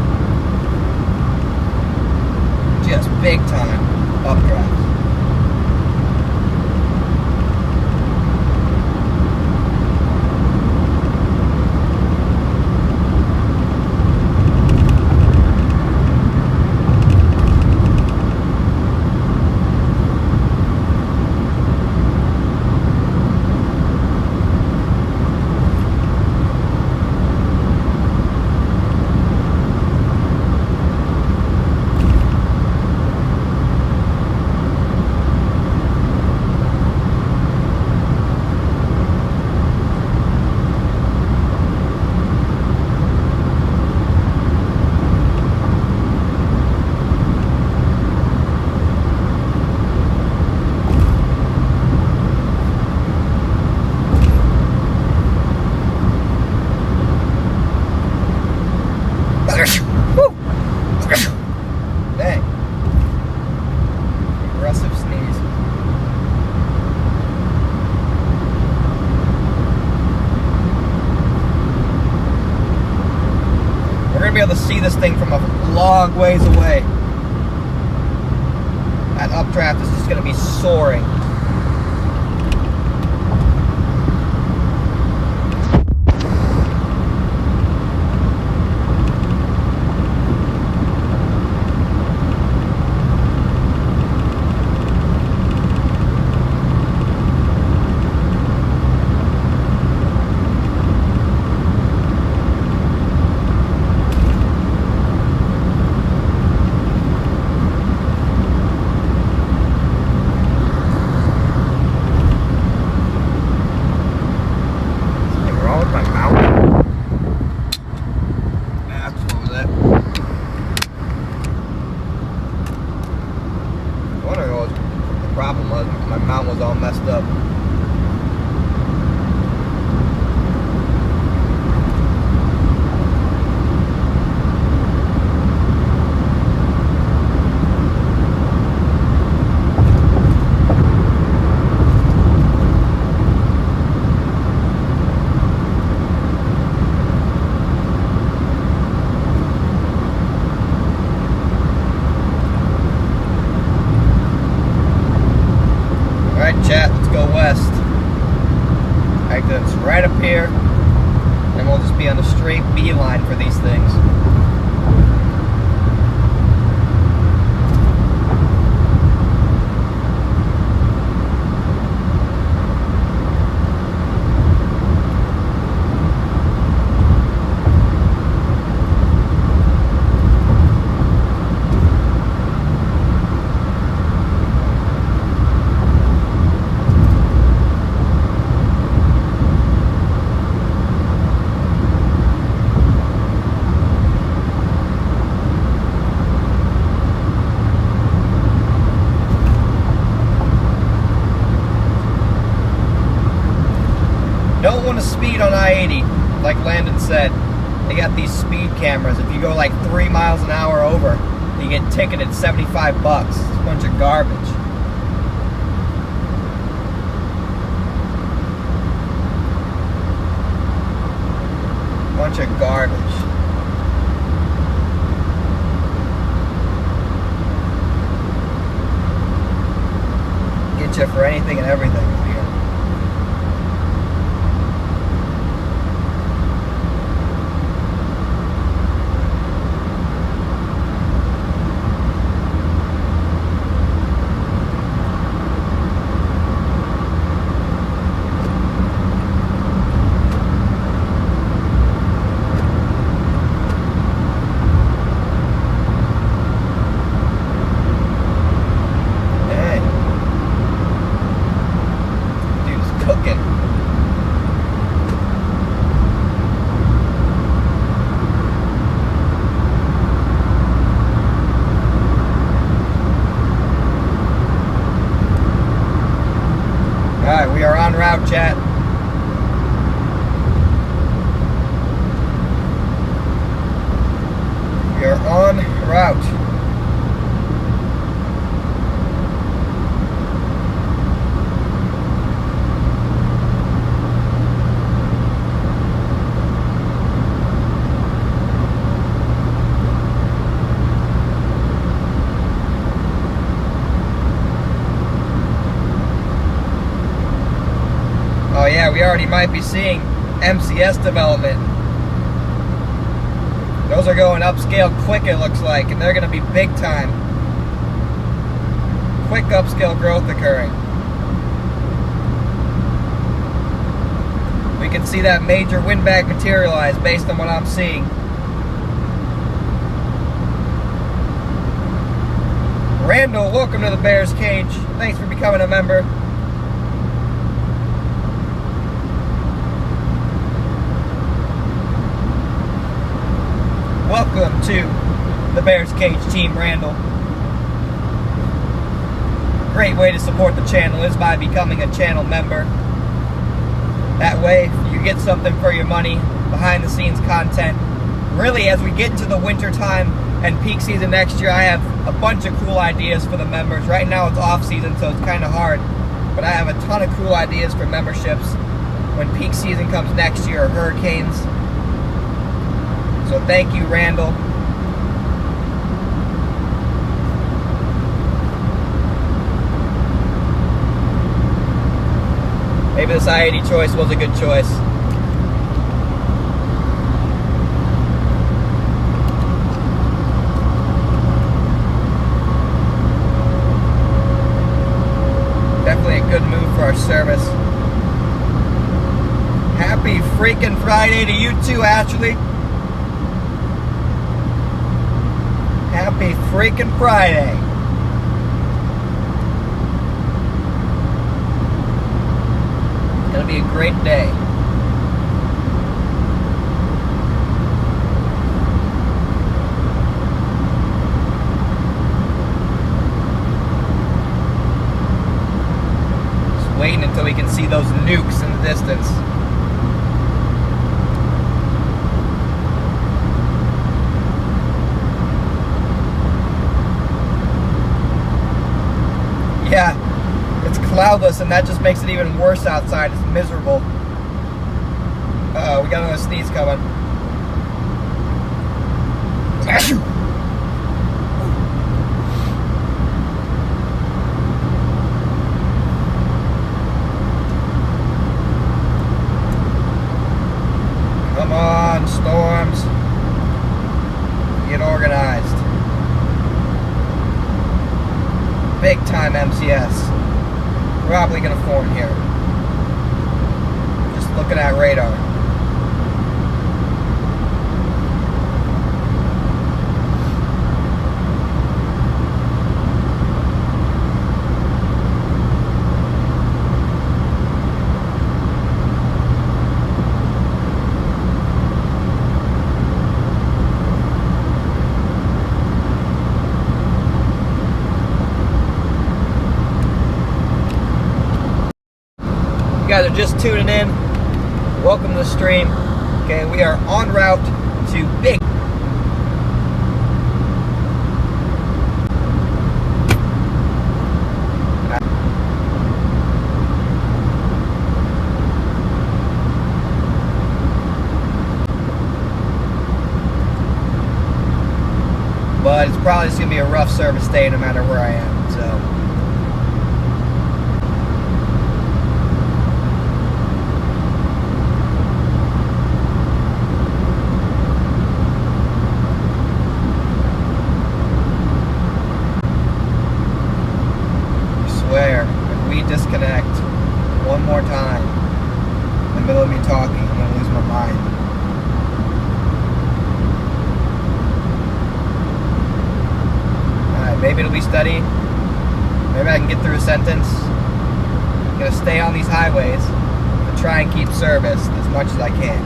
Just big time updrafts. Dang. Aggressive sneeze. We're going to be able to see this thing from a long ways away. That updraft is just going to be soaring. was all messed up. Chat, let's go west. Exit's right up here, and we'll just be on a straight beeline for these things. Don't want to speed on I-80, like Landon said. They got these speed cameras. If you go like 3 miles an hour over, you get ticketed $75. It's a bunch of garbage. Bunch of garbage. Get you for anything and everything out here. Alright, we are on route, chat. We are on route. Oh yeah, we already might be seeing MCS development. Those are going upscale quick, it looks like, and they're going to be big time. Quick upscale growth occurring. We can see that major windbag materialize based on what I'm seeing. Randall, welcome to the Bears Cage. Thanks for becoming a member. Welcome to the Bears Cage team, Randall. Great way to support the channel is by becoming a channel member. That way, you get something for your money, behind the scenes content. Really, as we get into the winter time and peak season next year, I have a bunch of cool ideas for the members. Right now it's off season, so it's kind of hard, but I have a ton of cool ideas for memberships when peak season comes next year, or hurricanes. So thank you, Randall. Maybe this I-80 choice was a good choice. Definitely a good move for our service. Happy freaking Friday to you too, Ashley. Happy freaking Friday. It's gonna be a great day. can see those nukes in the distance. Yeah, it's cloudless, and that just makes it even worse outside. It's miserable. We got another sneeze coming. Come on, storms. Get organized. Big time MCS. Probably gonna form here. Just looking at radar. You guys are just tuning in. Welcome to the stream. Okay, we are en route to Big. But it's probably just gonna be a rough service day no matter where I am. So. Disconnect one more time in the middle of me talking, I'm going to lose my mind. Alright, maybe it'll be steady. Maybe I can get through a sentence. I'm going to stay on these highways and try and keep service as much as I can.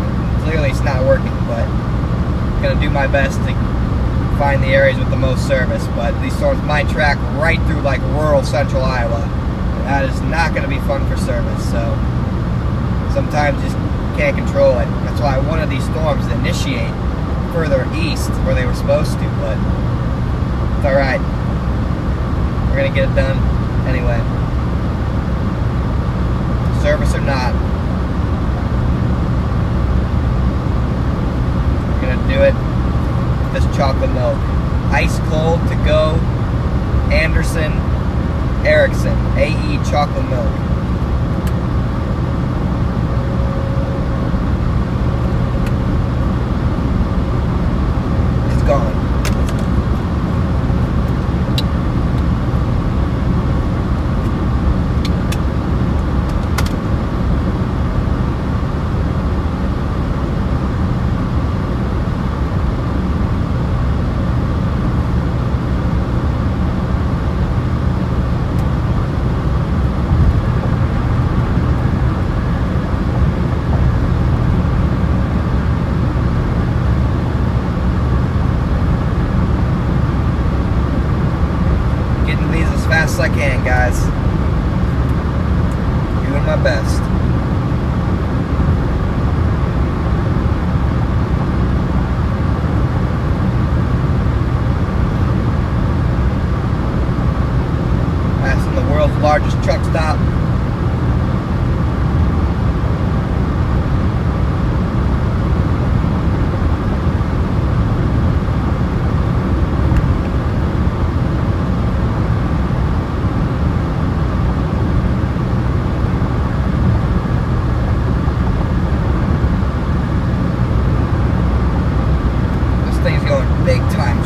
Clearly it's not working, but I'm going to do my best to find the areas with the most service. But these storms might track right through like rural central Iowa. That is not going to be fun for service, so sometimes you just can't control it. That's why I wanted these storms to initiate further east where they were supposed to, but it's alright. We're going to get it done anyway. Service or not. We're going to do it with this chocolate milk. Ice cold to go. Anderson Erickson, AE chocolate milk. It's gone. As I can, guys. Doing my best. Passing the world's largest truck stop.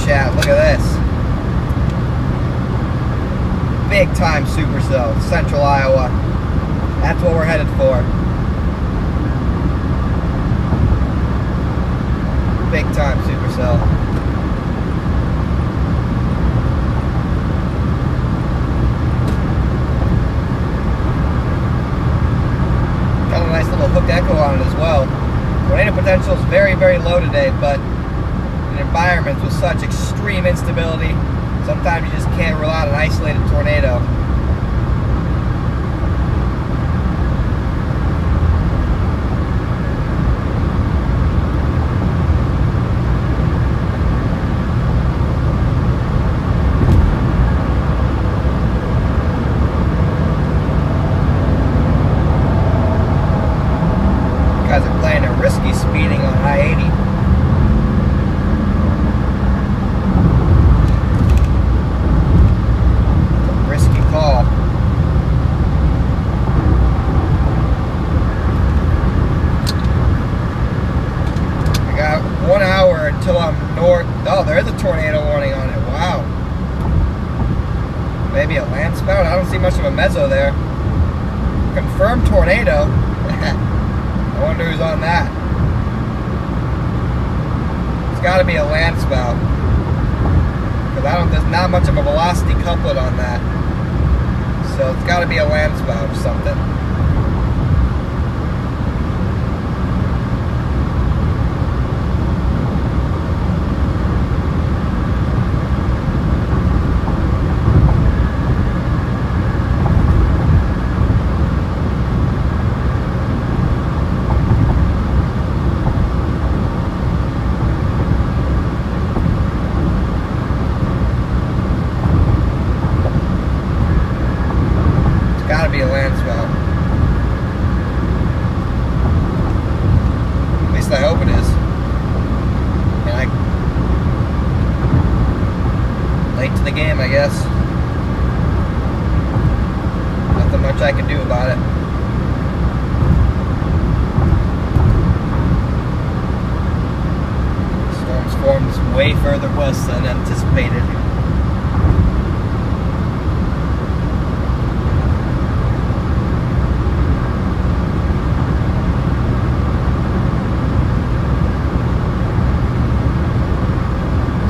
Chat, look at this. Big time supercell, central Iowa. That's what we're headed for. Big time supercell. Got a nice little hook echo on it as well. Tornado potential is very, very low today, but environments with such extreme instability, sometimes you just can't rely on an isolated tornado. Oh, there is a tornado warning on it. Wow. Maybe a land spout? I don't see much of a mezzo there. Confirmed tornado. I wonder who's on that. It's got to be a land spout. Because there's not much of a velocity couplet on that. So it's got to be a land spout or something. Gotta be a land spout. At least I hope it is. Late to the game, I guess. Nothing much I can do about it. Storm's formed way further west than anticipated.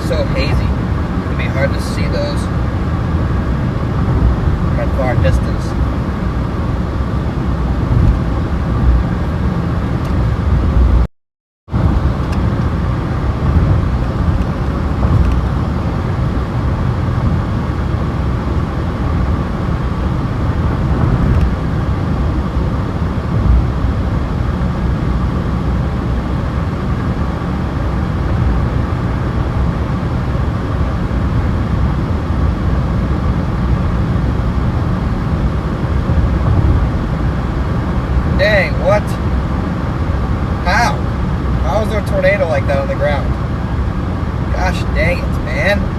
So hazy. It'd be hard to see those from a far distance. Dang, what? How? How is there a tornado like that on the ground? Gosh dang it, man.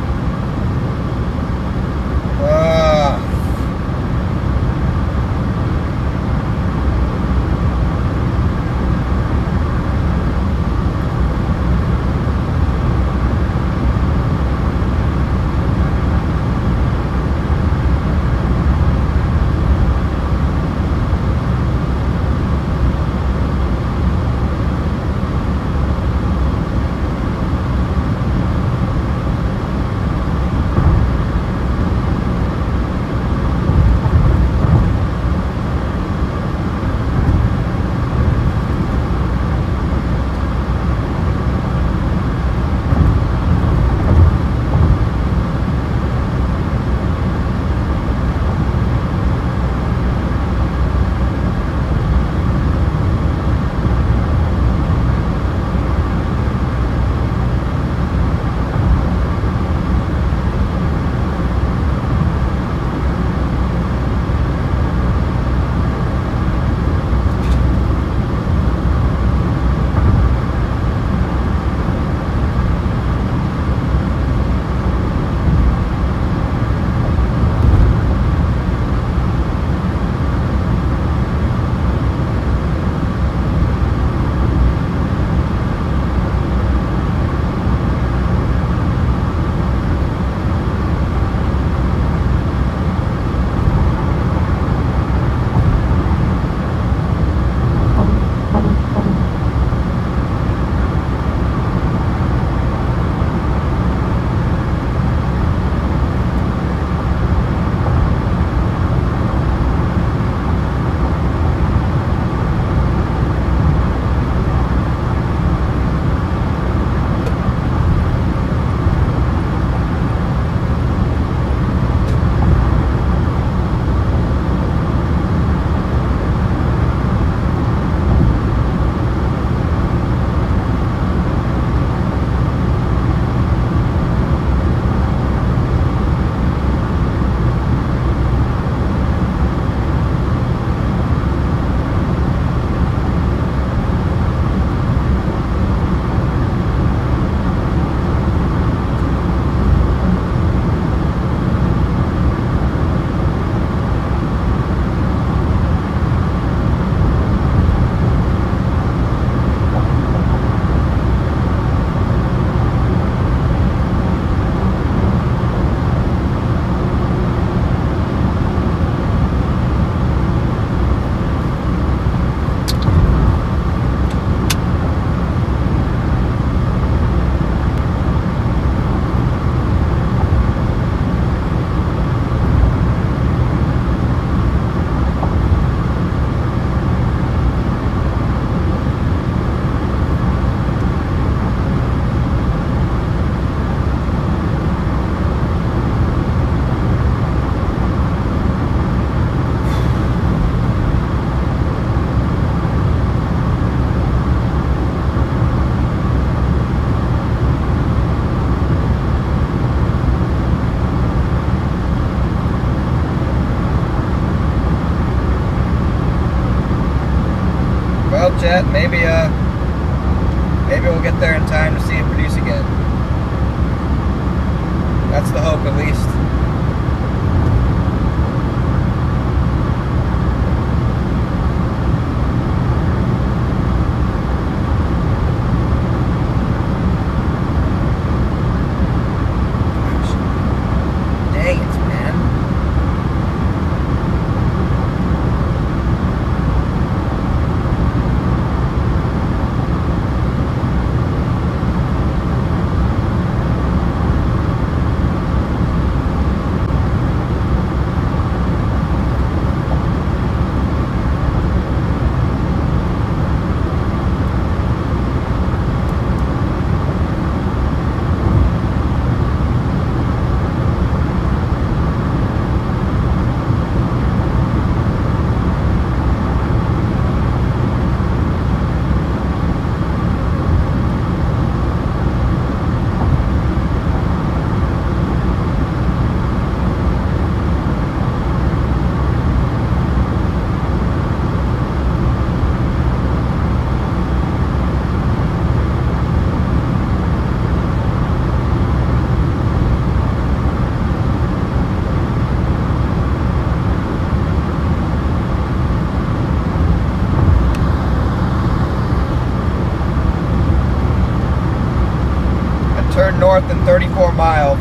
yet. Maybe we'll get there in time to see it produce again. That's the hope, at least. Dang it, man. Turn north in 34 miles.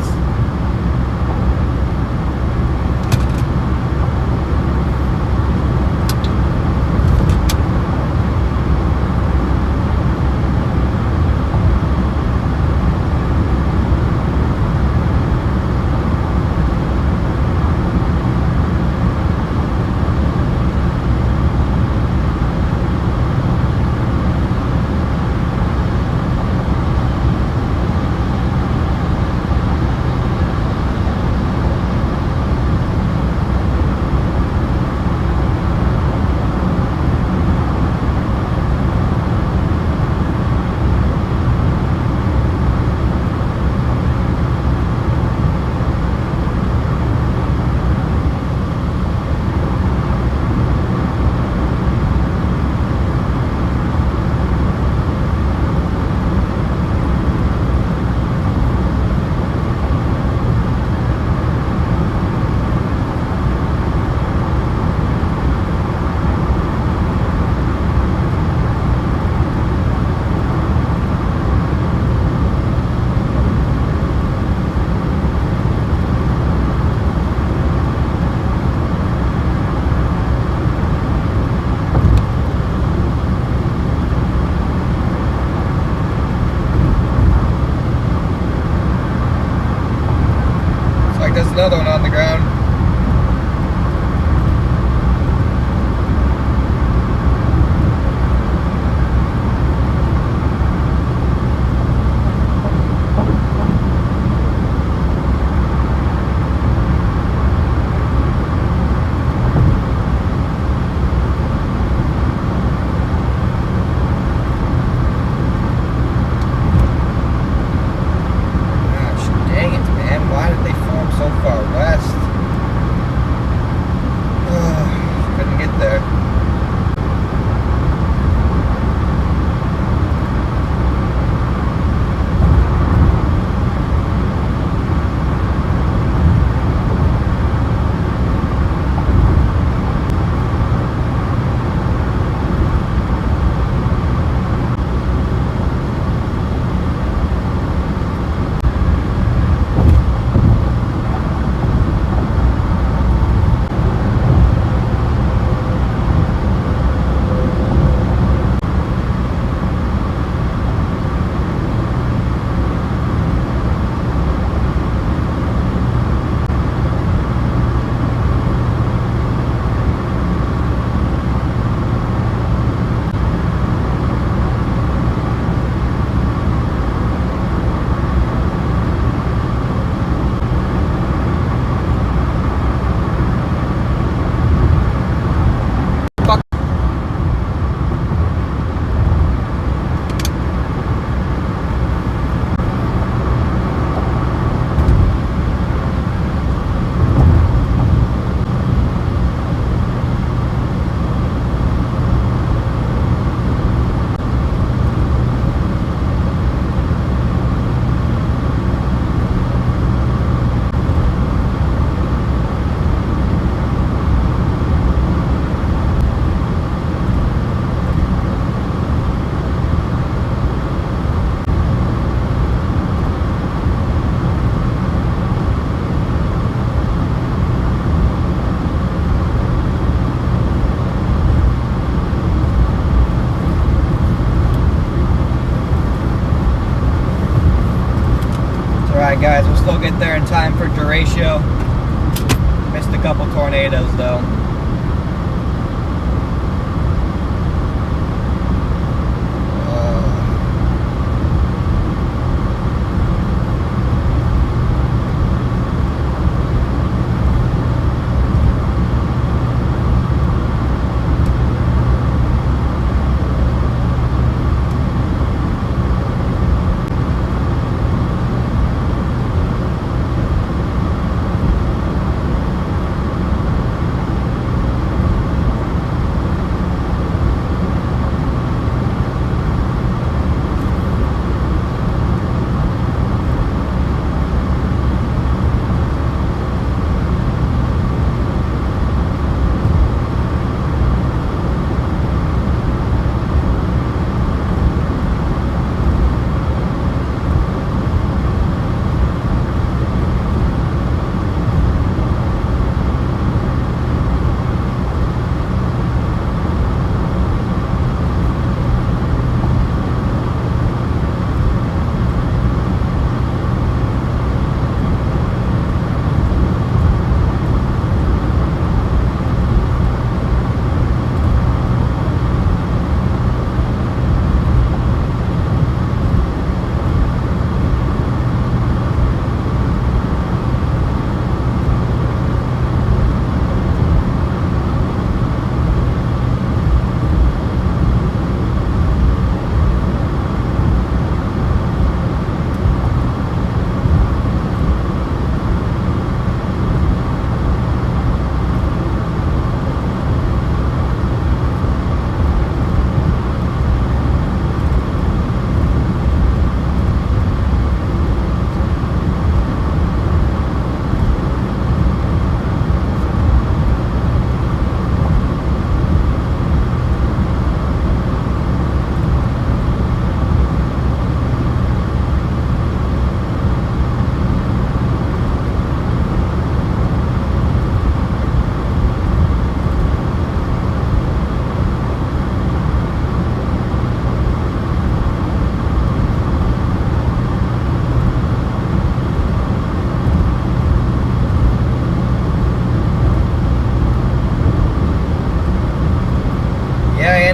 There's another one on the ground. Gosh, dang it, man. Why did they form so far west? they'll get there in time for derecho. Missed a couple tornadoes though.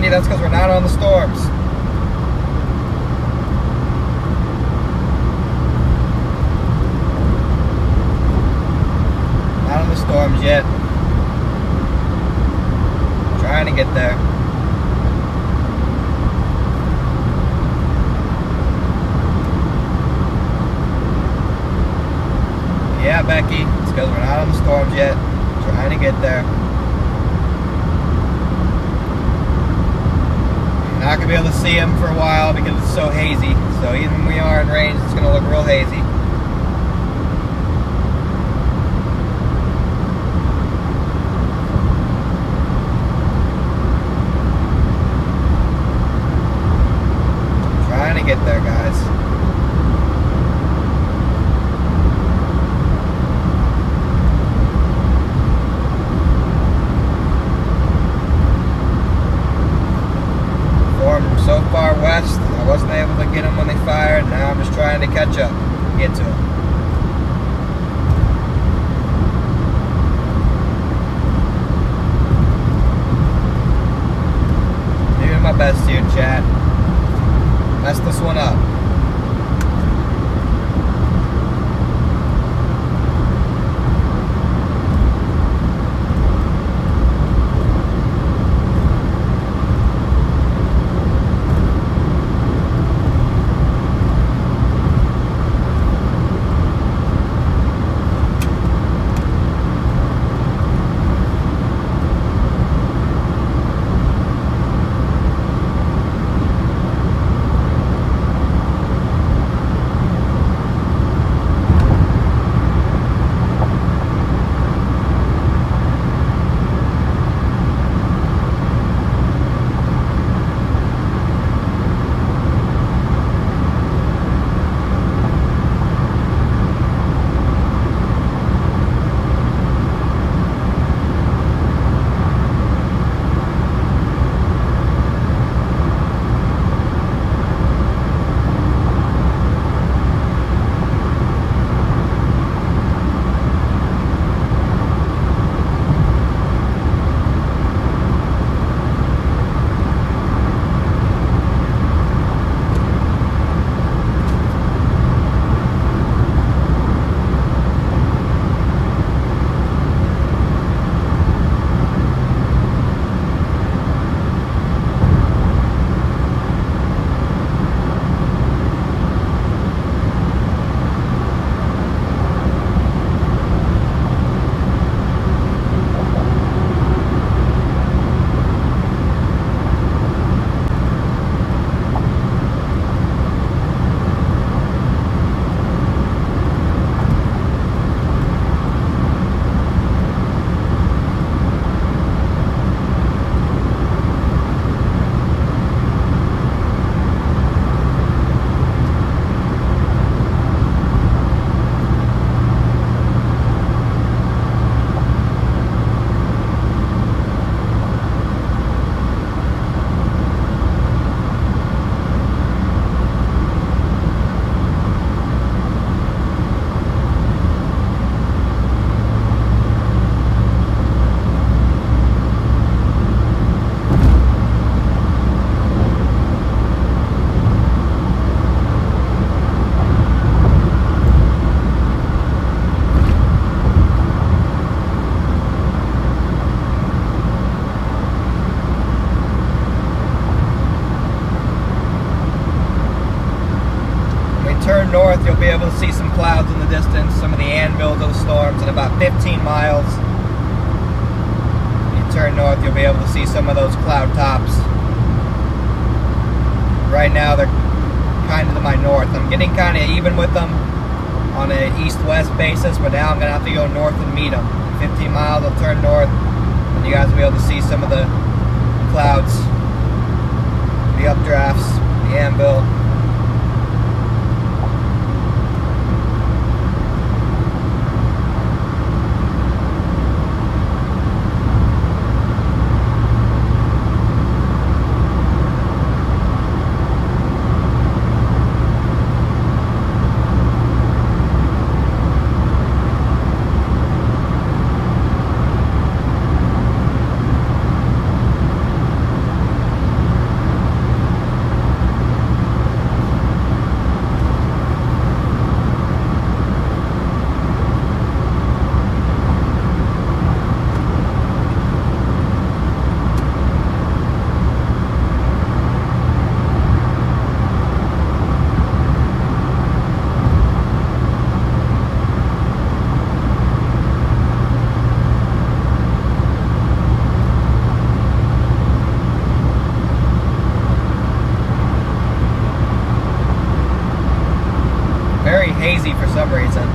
That's because we're not on the storms. Not on the storms yet. Trying to get there. Yeah, Becky, it's because we're not on the storms yet. Trying to get there. Not going to be able to see them for a while because it's so hazy. So even when we are in range, it's going to look real hazy. Trying to get there, guys. So far west, I wasn't able to get them when they fired. Now I'm just trying to catch up, get those are the storms. In about 15 miles, you turn north, you'll be able to see some of those cloud tops. Right now they're kind of to my north. I'm getting kind of even with them on a east-west basis, but now I'm going to have to go north and meet them. 15 miles, I'll turn north, and you guys will be able to see some of the clouds, the updrafts, the anvil. Very hazy for some reason.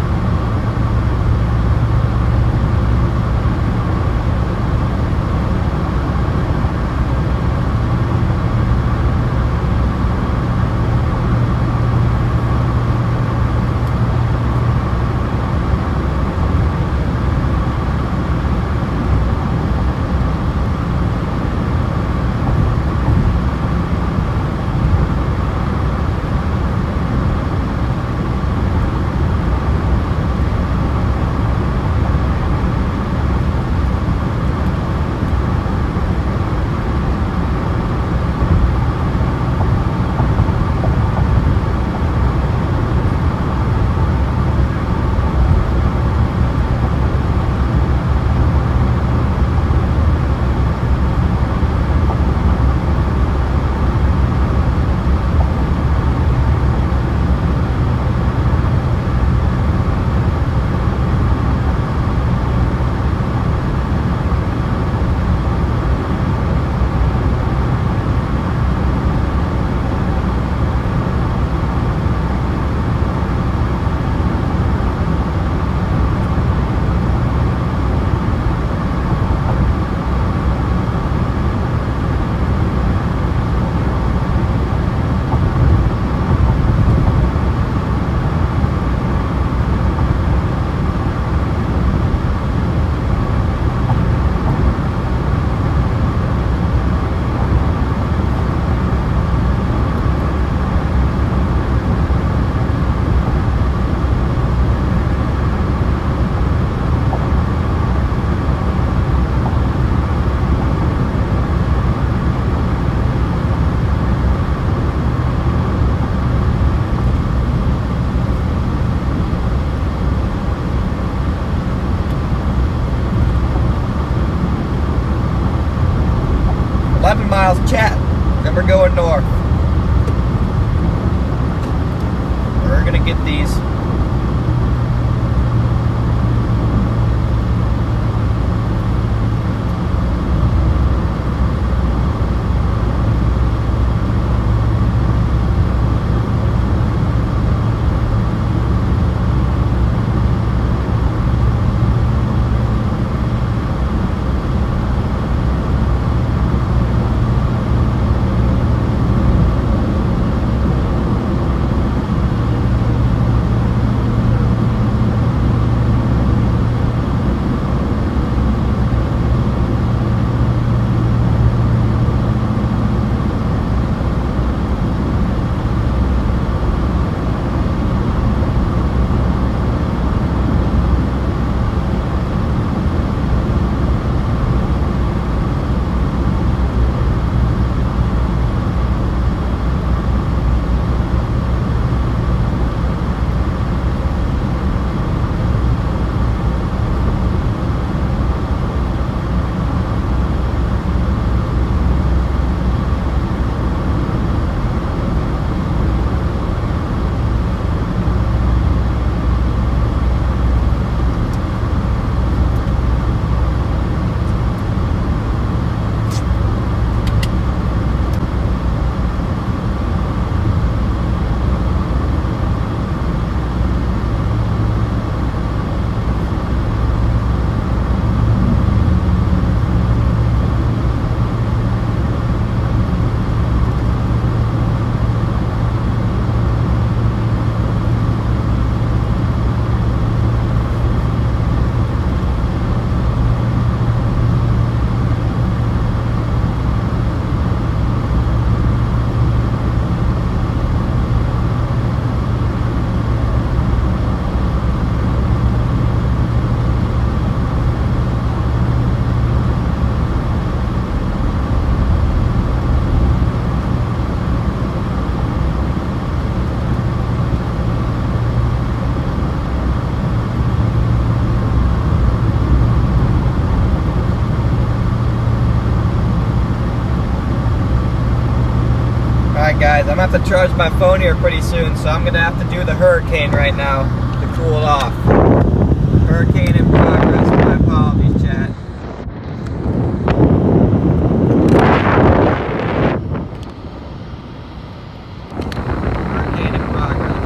Chat, then we're going north. We're gonna get these. gonna have to charge my phone here pretty soon, so I'm gonna have to do the hurricane right now to cool it off. Hurricane in progress. My apologies, chat. Hurricane in progress.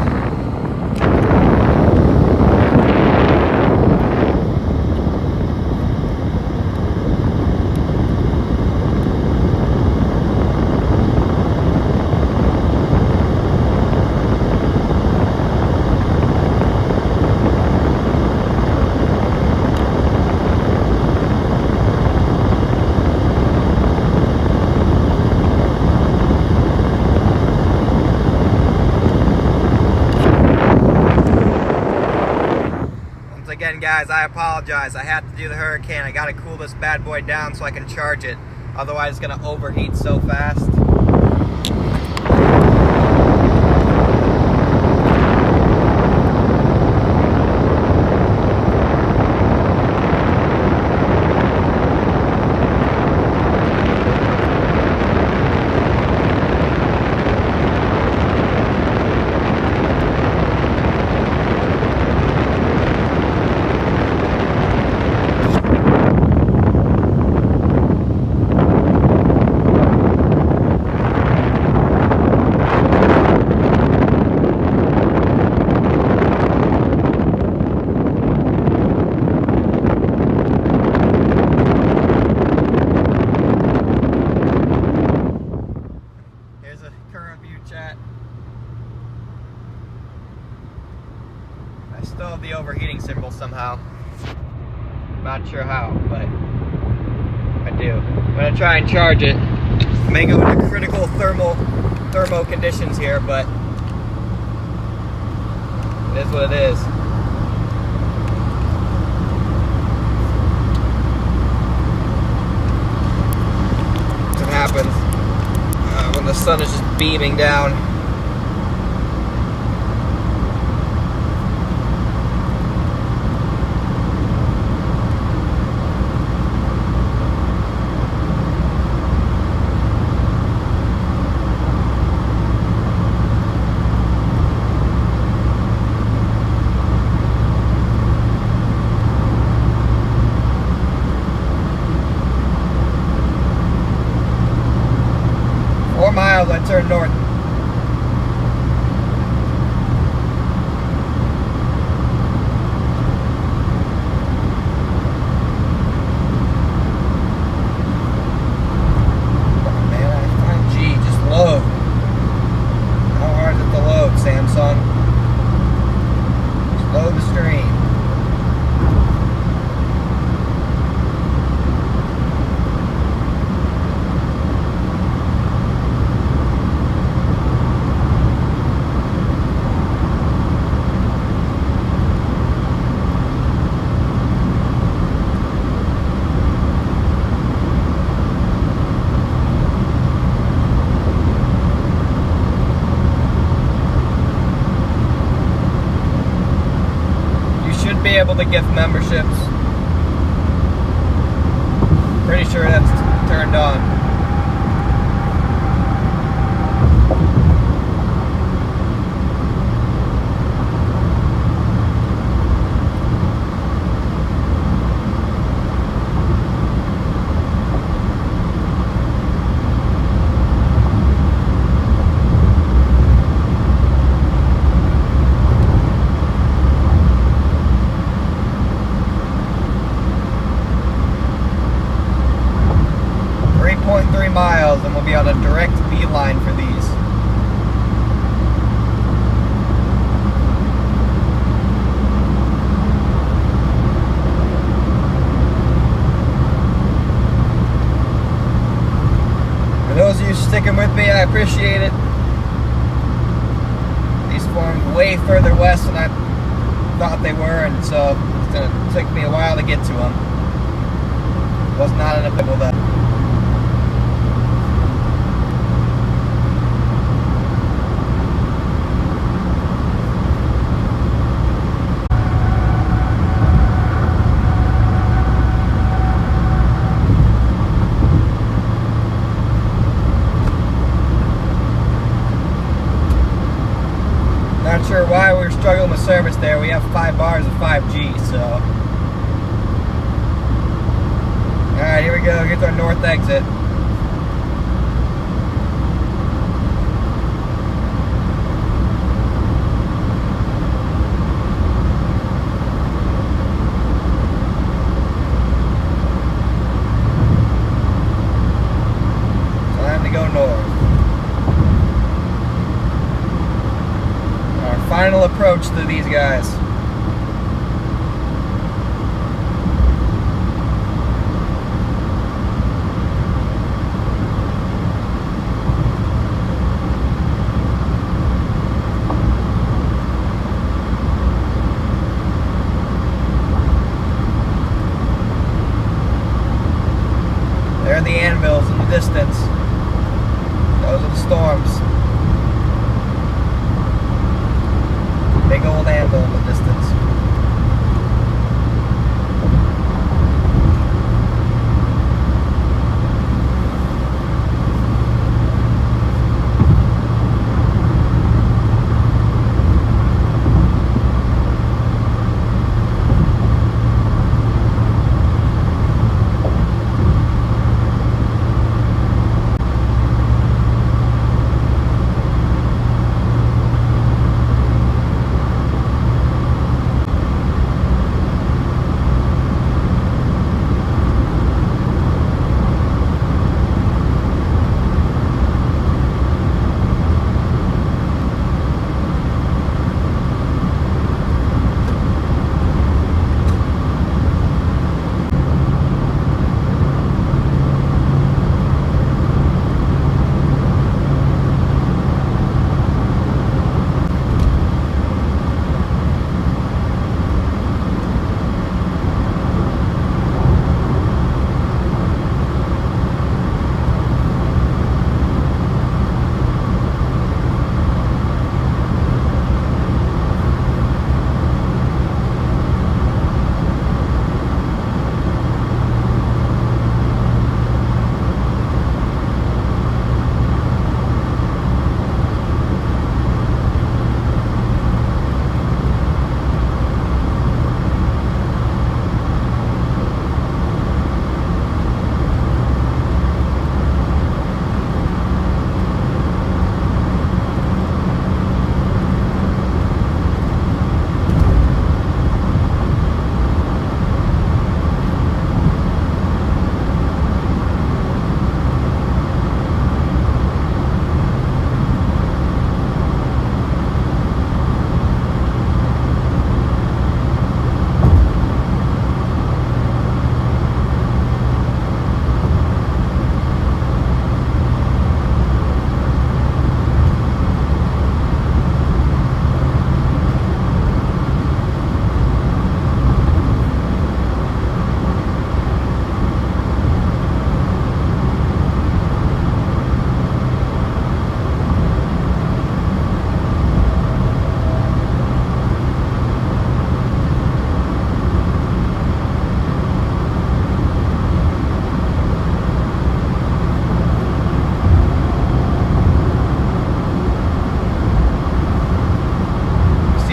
'Cause again, guys, I apologize. I had to do the hurricane. I gotta cool this bad boy down so I can charge it. Otherwise, it's gonna overheat so fast. 'Somehow. Not sure how, but I do. I'm gonna try and charge it. May go into critical thermo conditions here, but it is what it is. It happens when the sun is just beaming down. I turn north. Able to gift memberships. Pretty sure that's turned on. Miles, and we'll be on a direct beeline for these. For those of you sticking with me, I appreciate it. These formed way further west than I thought they were, and so it's going to take me a while to get to them. Was not in a pickle that. 5G, so. Alright, here we go. Here's our north exit. Time to go north. Our final approach to these guys. There are the anvils in the distance. Those are the storms. Big old anvil in the distance.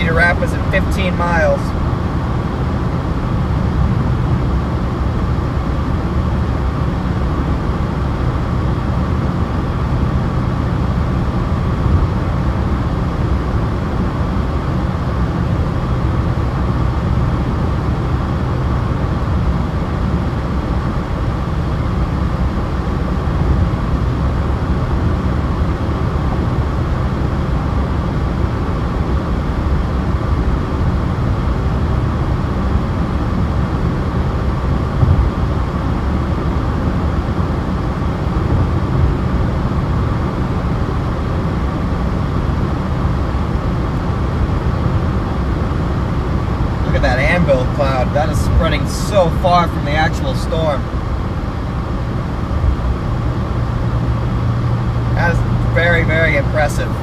Cedar Rapids at 15 miles. That anvil cloud, that is spreading so far from the actual storm. That is very, very impressive.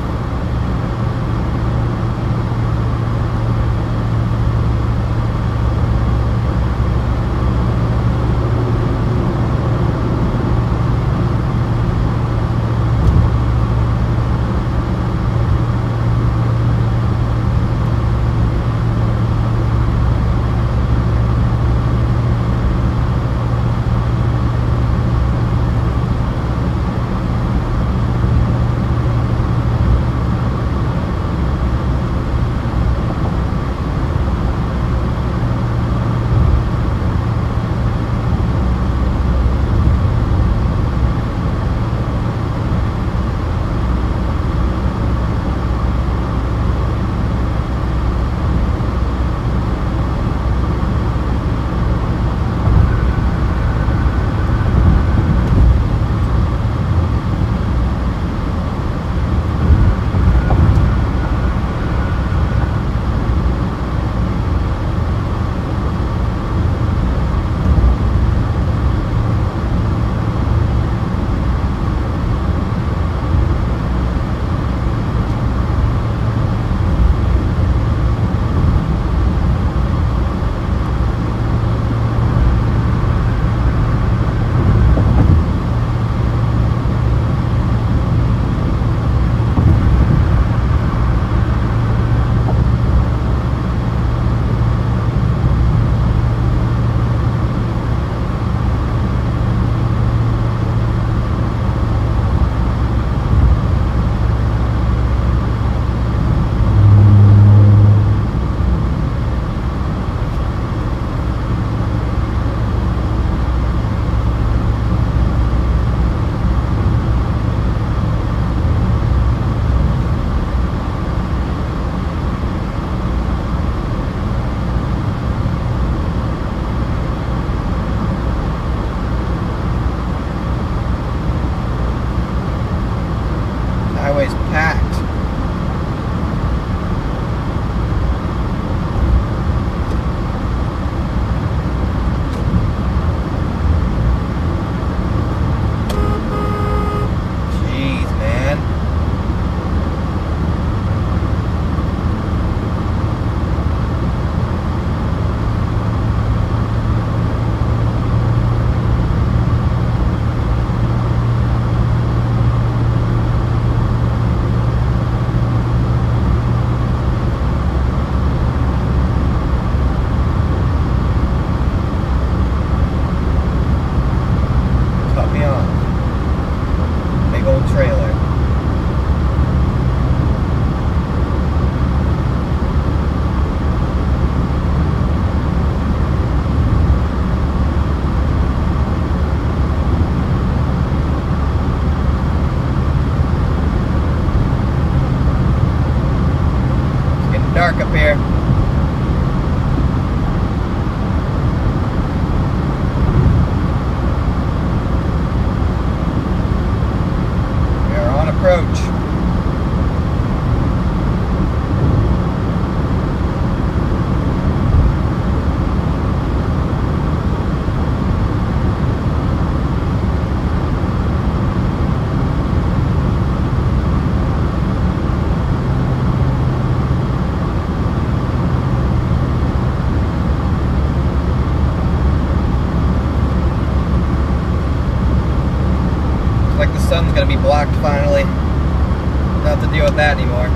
locked finally. Don't have to deal with that anymore.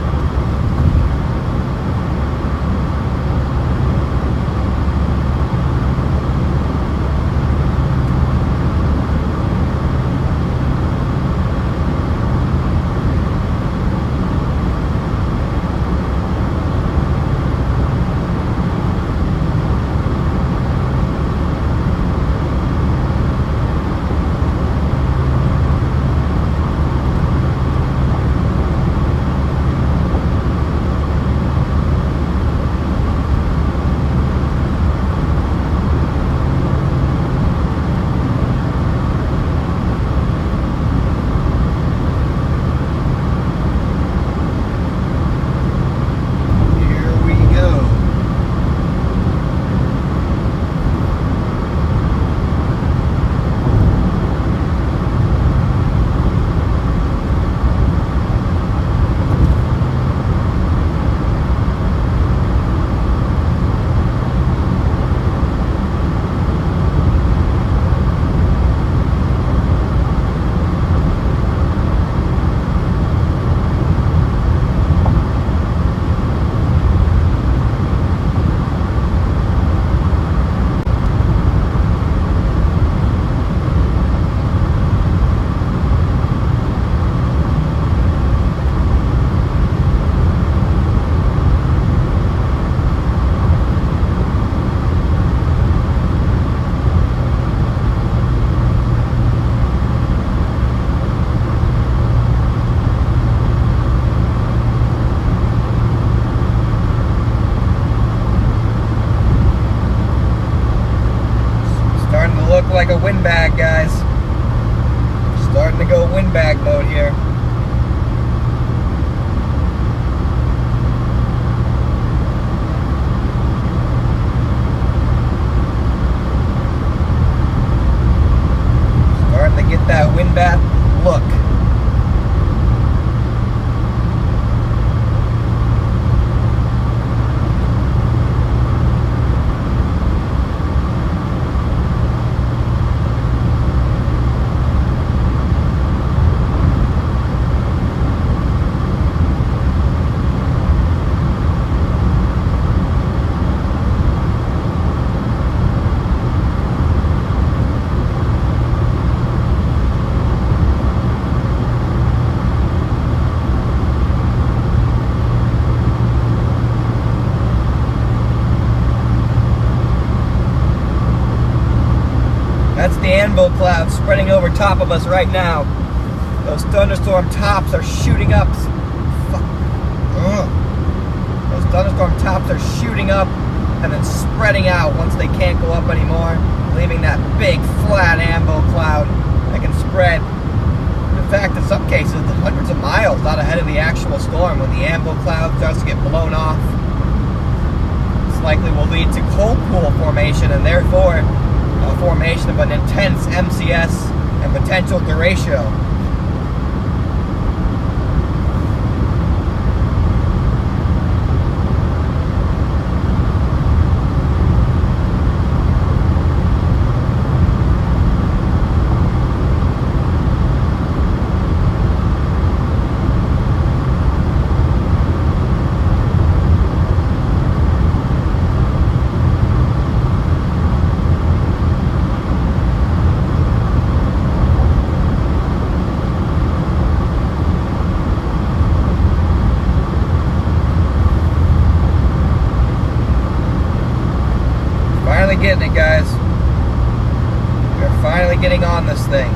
Like a windbag, guys. Starting to go windbag mode here. Starting to get that windbag look. That's the anvil cloud spreading over top of us right now. Those thunderstorm tops are shooting up. Those thunderstorm tops are shooting up and then spreading out once they can't go up anymore, leaving that big flat anvil cloud that can spread. In fact, in some cases, hundreds of miles out ahead of the actual storm. When the anvil cloud starts to get blown off, this likely will lead to cold pool formation and therefore formation of an intense MCS and potential derecho. Getting it, guys. We're finally getting on this thing.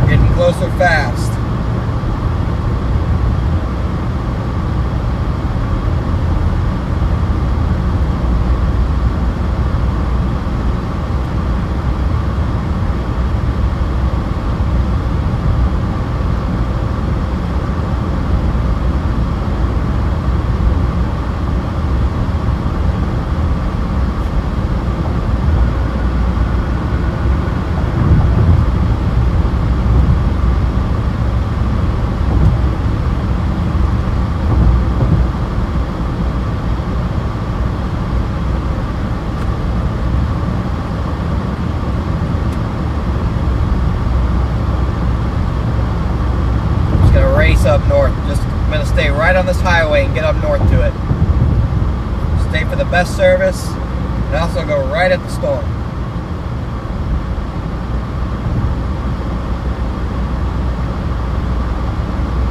Getting closer fast. stay right on this highway and get up north to it. Stay for the best service and also go right at the storm.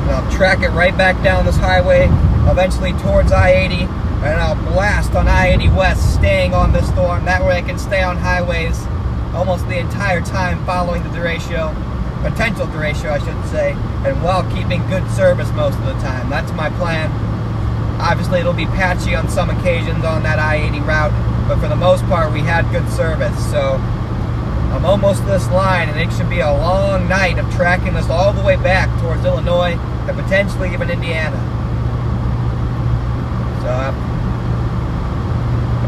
And I'll track it right back down this highway, eventually towards I-80, and I'll blast on I-80 West, staying on this storm. That way I can stay on highways almost the entire time following the derecho, potential derecho I should say, and while keeping good service most of the time. That's my plan. Obviously it'll be patchy on some occasions on that I-80 route, but for the most part we had good service. So I'm almost to this line, and it should be a long night of tracking this all the way back towards Illinois and potentially even Indiana. So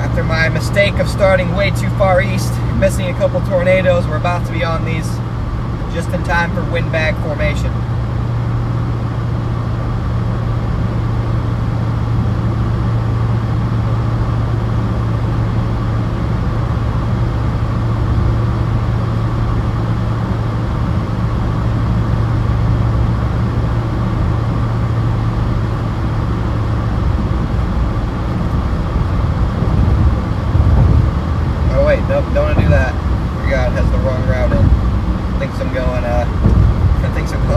after my mistake of starting way too far east, missing a couple tornadoes, we're about to be on these just in time for windbag formation. Nope, don't want to do that. God has the wrong route in. Thinks I'm going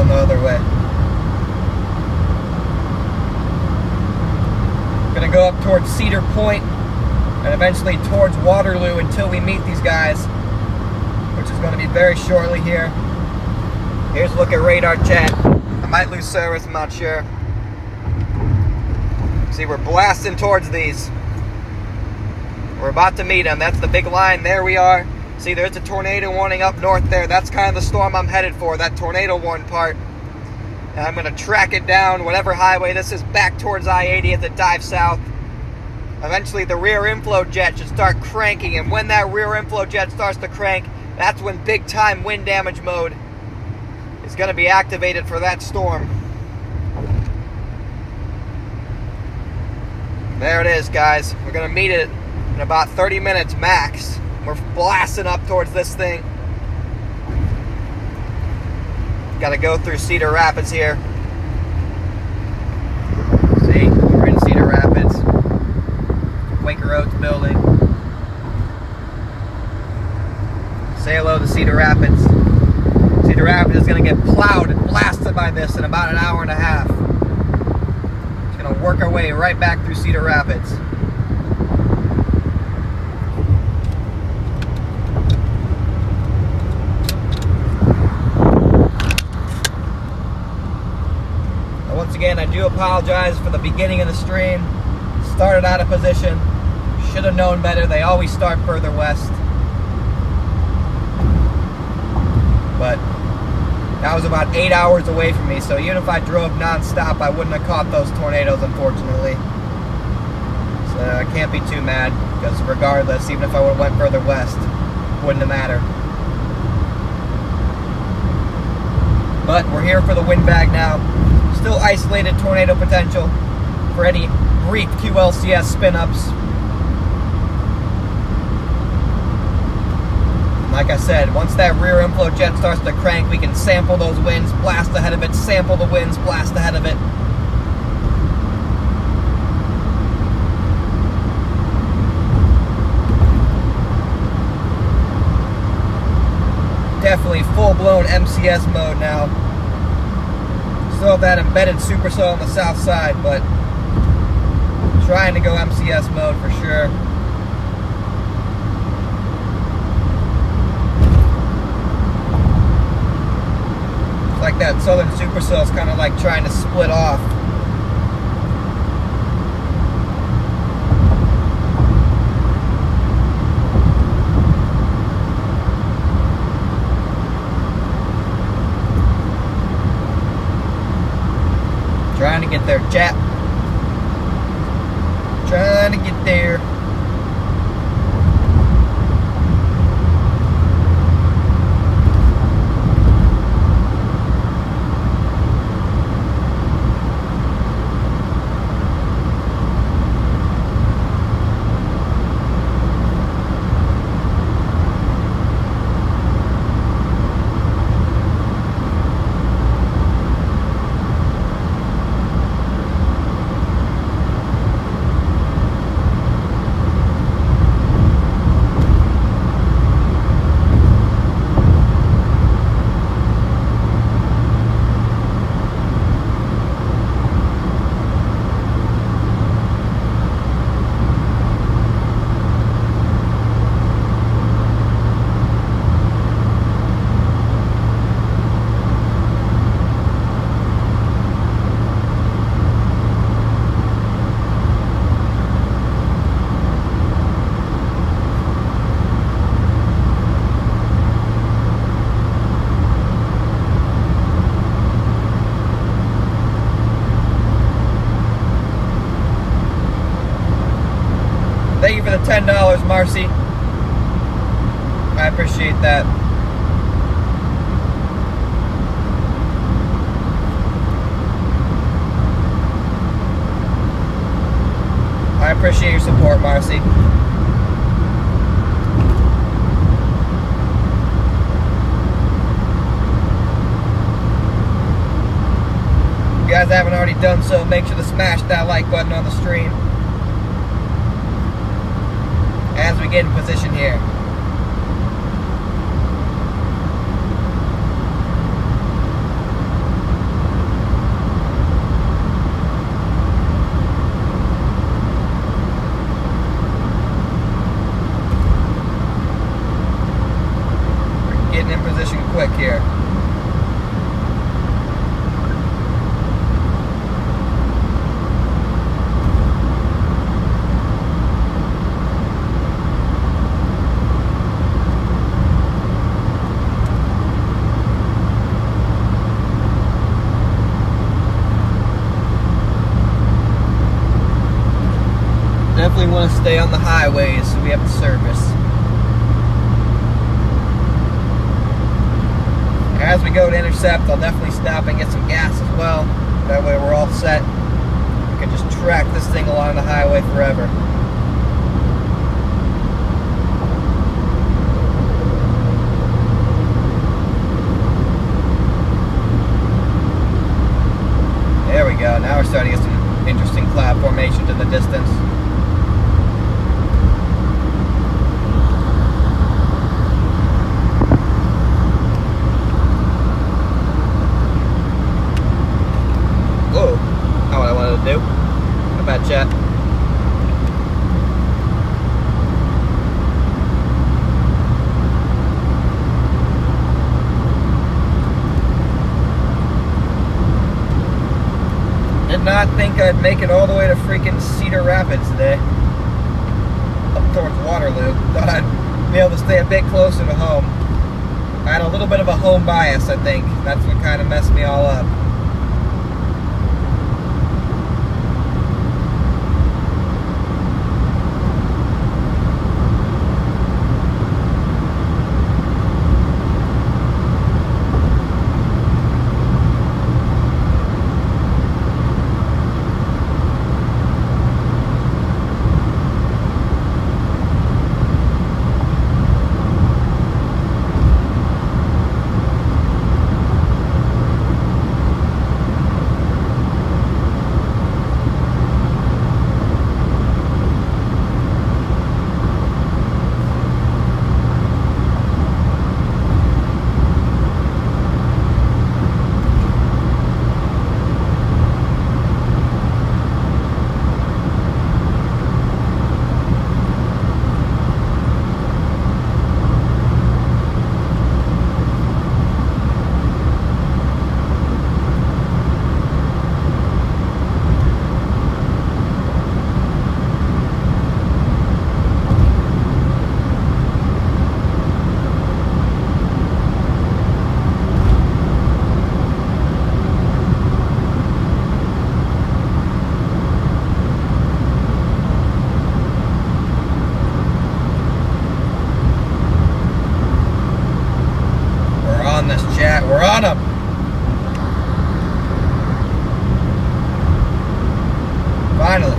the other way. I'm gonna go up towards Cedar Point and eventually towards Waterloo until we meet these guys, which is going to be very shortly here. Here's a look at radar chat. I might lose service, I'm not sure. See, we're blasting towards these. We're about to meet them. That's the big line. There we are. See, there's a tornado warning up north there. That's kind of the storm I'm headed for, that tornado warning part. And I'm going to track it down, whatever highway this is, back towards I-80 as it dives south. Eventually, the rear inflow jet should start cranking, and when that rear inflow jet starts to crank, that's when big-time wind damage mode is going to be activated for that storm. There it is, guys. We're going to meet it in about 30 minutes max. We're blasting up towards this thing. Got to go through Cedar Rapids here. See, we're in Cedar Rapids. Quaker Oats building. Say hello to Cedar Rapids. Cedar Rapids is going to get plowed and blasted by this in about an hour and a half. It's going to work our way right back through Cedar Rapids. Once again, I do apologize for the beginning of the stream. Started out of position. Should have known better. They always start further west. But that was about 8 hours away from me, so even if I drove non-stop, I wouldn't have caught those tornadoes, unfortunately. So I can't be too mad, because regardless, even if I would have went further west, it wouldn't have mattered. But we're here for the windbag now. Still isolated tornado potential for any brief QLCS spin-ups. Like I said, once that rear inflow jet starts to crank, we can sample those winds, blast ahead of it, sample the winds, blast ahead of it. Definitely full-blown MCS mode now. Still have that embedded supercell on the south side, but trying to go MCS mode for sure. It's like that southern supercell is kind of like trying to split off. Trying to get there, chap. Trying to get there. Marcy. I appreciate that. I appreciate your support, Marcy. If you guys haven't already done so, make sure to smash that like button on the stream as we get in position here. Getting in position quick here. Definitely want to stay on the highways so we have the service. As we go to intercept, I'll definitely stop and get some gas as well. That way we're all set. We can just track this thing along the highway forever. There we go. Now we're starting to get some interesting cloud formations in the distance. Do. Not bad, chat. Did not think I'd make it all the way to freaking Cedar Rapids today. Up towards Waterloo. Thought I'd be able to stay a bit closer to home. I had a little bit of a home bias, I think. That's what kind of messed me all up. We're on them. Finally.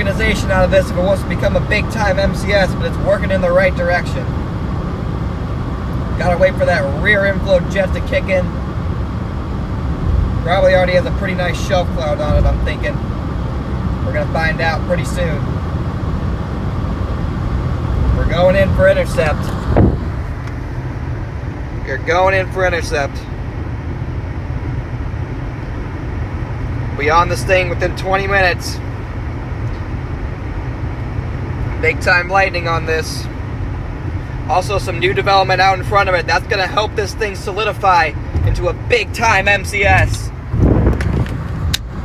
organization out of this if it wants to become a big time MCS, but it's working in the right direction. Gotta wait for that rear inflow jet to kick in. Probably already has a pretty nice shelf cloud on it, I'm thinking. We're gonna find out pretty soon. We're going in for intercept. You're going in for intercept. Be on this thing within 20 minutes. Big time lightning on this. Also some new development out in front of it. That's going to help this thing solidify into a big time MCS.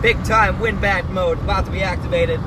Big time windbag mode about to be activated.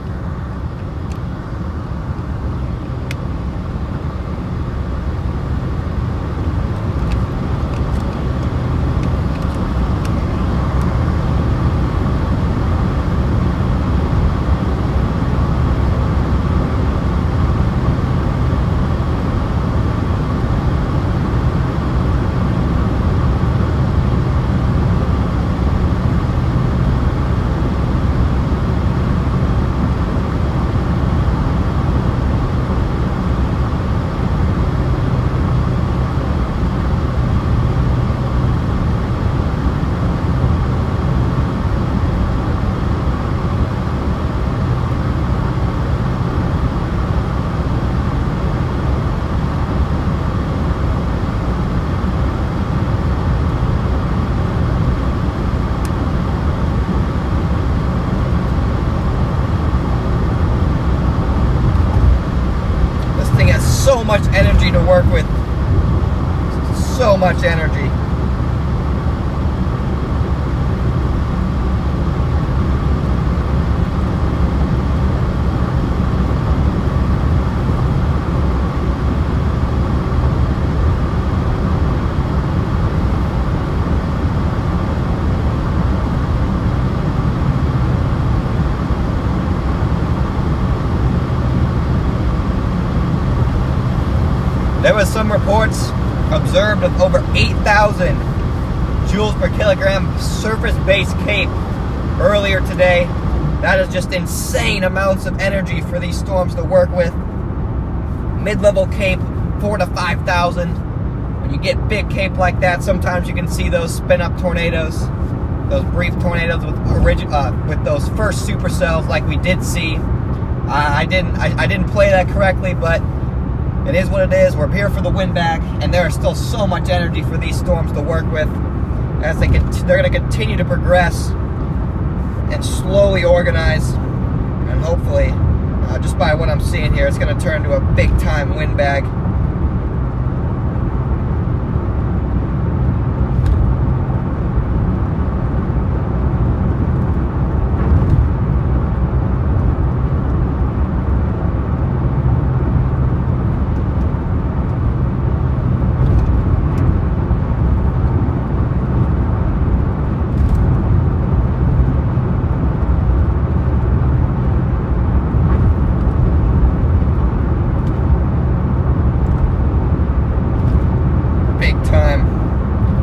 So much energy to work with. So much energy. There was some reports observed of over 8,000 joules per kilogram surface-based cape earlier today. That is just insane amounts of energy for these storms to work with. Mid-level cape, 4,000 to 5,000. When you get big cape like that, sometimes you can see those spin-up tornadoes, those brief tornadoes with those first supercells like we did see. I didn't play that correctly, but it is what it is. We're here for the windbag, and there is still so much energy for these storms to work with as they're going to continue to progress and slowly organize, and hopefully, just by what I'm seeing here, it's going to turn to a big-time windbag.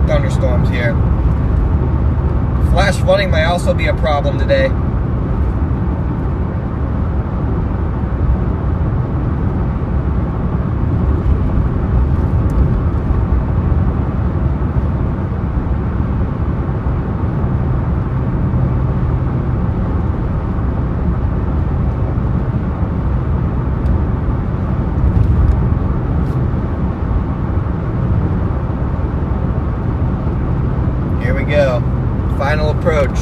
Thunderstorms here. Flash flooding may also be a problem today. Here we go. Final approach.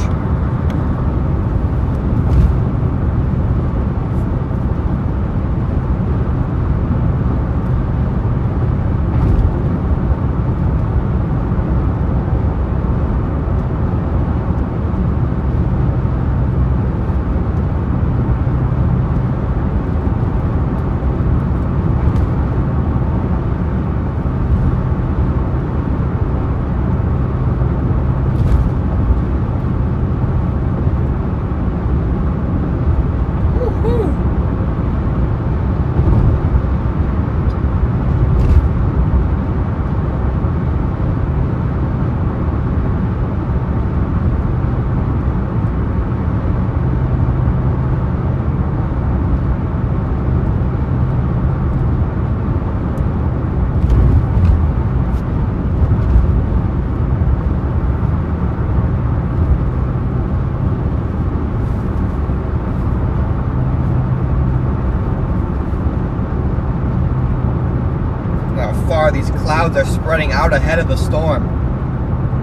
far these clouds are spreading out ahead of the storm.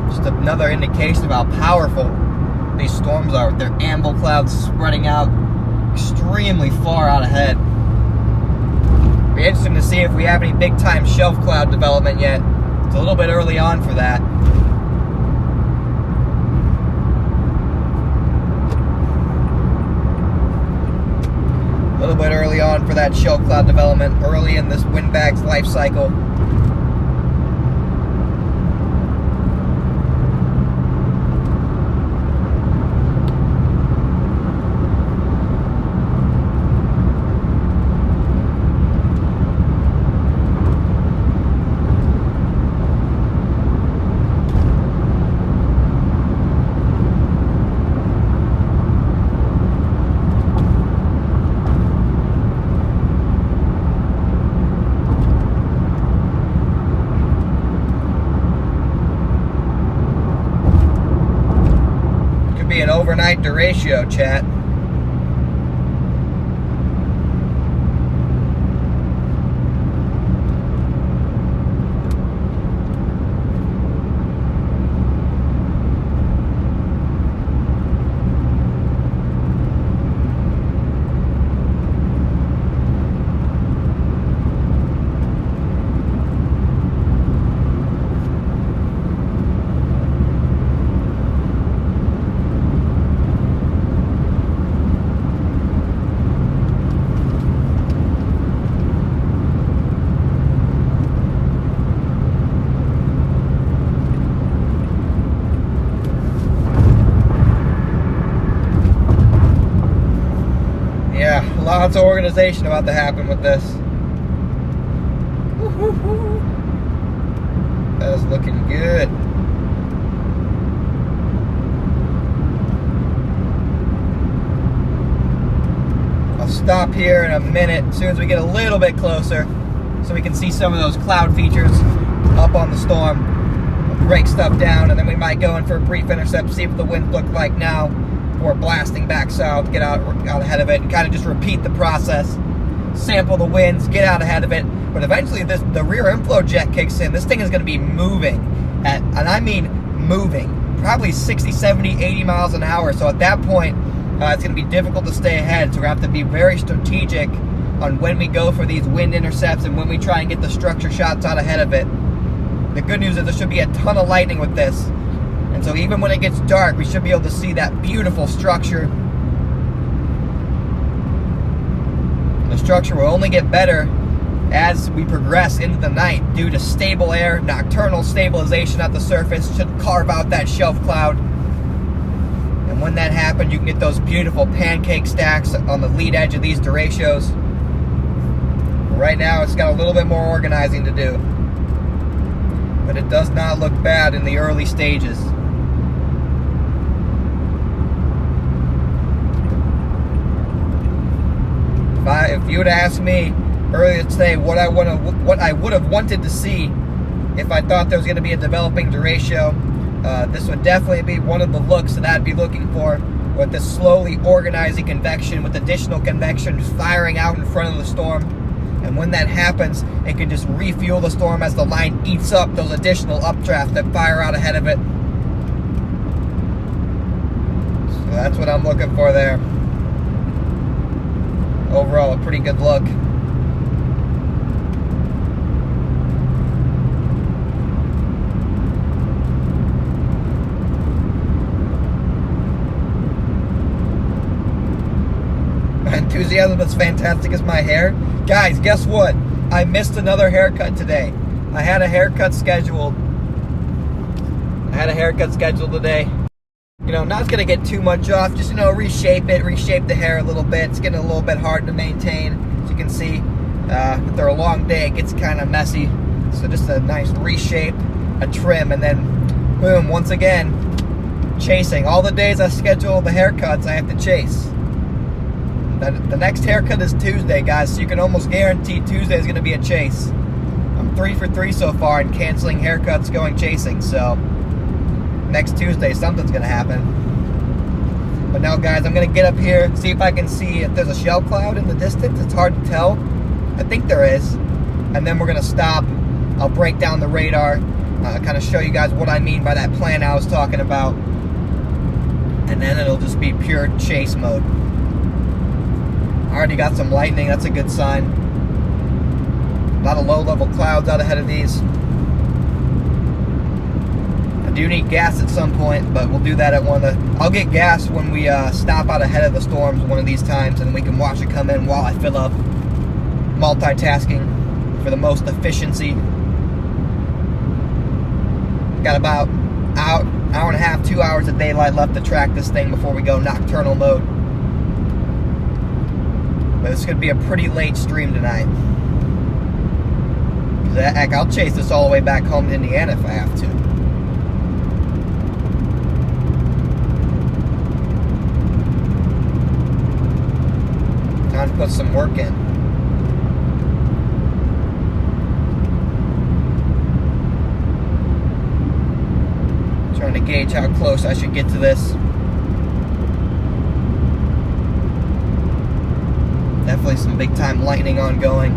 Just another indication of how powerful these storms are, with their anvil clouds spreading out extremely far out ahead. It'll be interesting to see if we have any big time shelf cloud development yet. It's a little bit early on for that. A little bit early on for that shelf cloud development, early in this windbag's life cycle. An overnight derecho, chat. Lots of organization about to happen with this. That is looking good. I'll stop here in a minute as soon as we get a little bit closer so we can see some of those cloud features up on the storm. We'll break stuff down, and then we might go in for a brief intercept, see what the winds look like now. We're blasting back south, get out ahead of it, and kind of just repeat the process. Sample the winds, get out ahead of it. But eventually the rear inflow jet kicks in. This thing is going to be moving, and I mean moving, probably 60, 70, 80 miles an hour. So at that point, it's going to be difficult to stay ahead. So we're going to have to be very strategic on when we go for these wind intercepts and when we try and get the structure shots out ahead of it. The good news is there should be a ton of lightning with this. And so even when it gets dark, we should be able to see that beautiful structure. The structure will only get better as we progress into the night due to stable air, nocturnal stabilization at the surface should carve out that shelf cloud. And when that happens, you can get those beautiful pancake stacks on the lead edge of these derechos. Right now, it's got a little bit more organizing to do. But it does not look bad in the early stages. If you would ask me earlier today what I would have wanted to see if I thought there was going to be a developing derecho, this would definitely be one of the looks that I'd be looking for, with this slowly organizing convection with additional convection firing out in front of the storm. And when that happens, it can just refuel the storm as the line eats up those additional updrafts that fire out ahead of it. So that's what I'm looking for there. Overall, a pretty good look. My enthusiasm is fantastic as my hair. Guys, guess what? I missed another haircut today. I had a haircut scheduled. Today. You know, not gonna get too much off, just, you know, reshape the hair a little bit. It's getting a little bit hard to maintain, as you can see. After a long day, it gets kind of messy. So just a nice reshape, a trim, and then boom, once again, chasing. All the days I schedule the haircuts, I have to chase. The next haircut is Tuesday, guys, so you can almost guarantee Tuesday is gonna be a chase. I'm 3 for 3 so far in canceling haircuts, going chasing, so next Tuesday, something's going to happen. But now, guys, I'm going to get up here, see if I can see if there's a shell cloud in the distance. It's hard to tell. I think there is. And then we're going to stop, I'll break down the radar, kind of show you guys what I mean by that plan I was talking about, and then it'll just be pure chase mode. I already got some lightning, that's a good sign. A lot of low-level clouds out ahead of these. I do need gas at some point, but we'll do that at one of the... I'll get gas when we stop out ahead of the storms one of these times, and we can watch it come in while I fill up. Multitasking for the most efficiency. Got about hour and a half, 2 hours of daylight left to track this thing before we go nocturnal mode. But it's going to be a pretty late stream tonight. Heck, I'll chase this all the way back home to Indiana if I have to. Time to put some work in. Trying to gauge how close I should get to this. Definitely some big time lightning ongoing.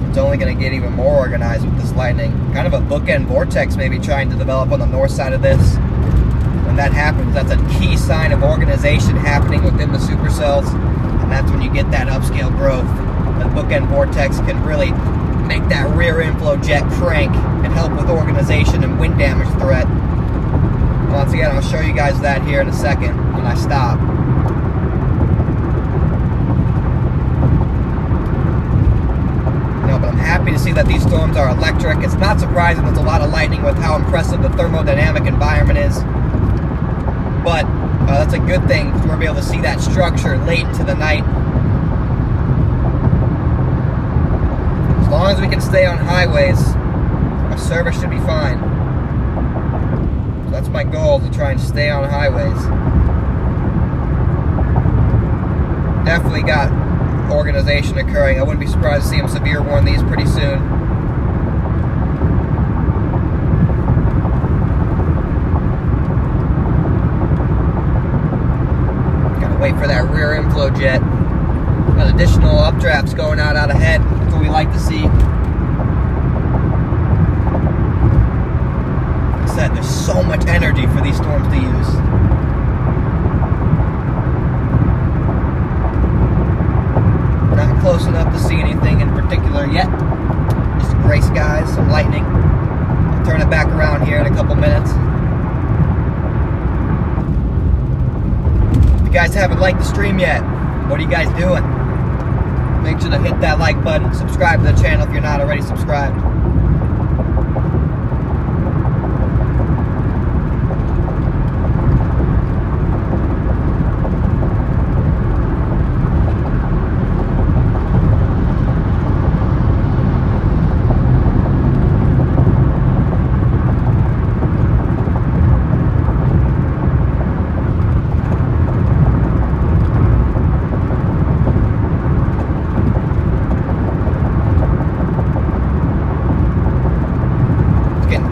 It's only going to get even more organized with this lightning. Kind of a bookend vortex maybe trying to develop on the north side of this. When that happens, that's a key sign of organization happening within the supercells. And that's when you get that upscale growth. The bookend vortex can really make that rear inflow jet crank and help with organization and wind damage threat. Once again, I'll show you guys that here in a second when I stop. But I'm happy to see that these storms are electric. It's not surprising there's a lot of lightning with how impressive the thermodynamic environment is. But that's a good thing because we're going to be able to see that structure late into the night. As long as we can stay on highways, our service should be fine. So that's my goal, to try and stay on highways. Definitely got organization occurring. I wouldn't be surprised to see them severe warn these pretty soon. Gotta wait for that rear inflow jet. Got additional updrafts going out ahead. That's what we like to see. Like I said, there's so much energy for these storms to use. Not close enough to see anything in particular yet. Just gray skies, some lightning. I'll turn it back around here in a couple minutes. If you guys haven't liked the stream yet, what are you guys doing? Make sure to hit that like button. Subscribe to the channel if you're not already subscribed.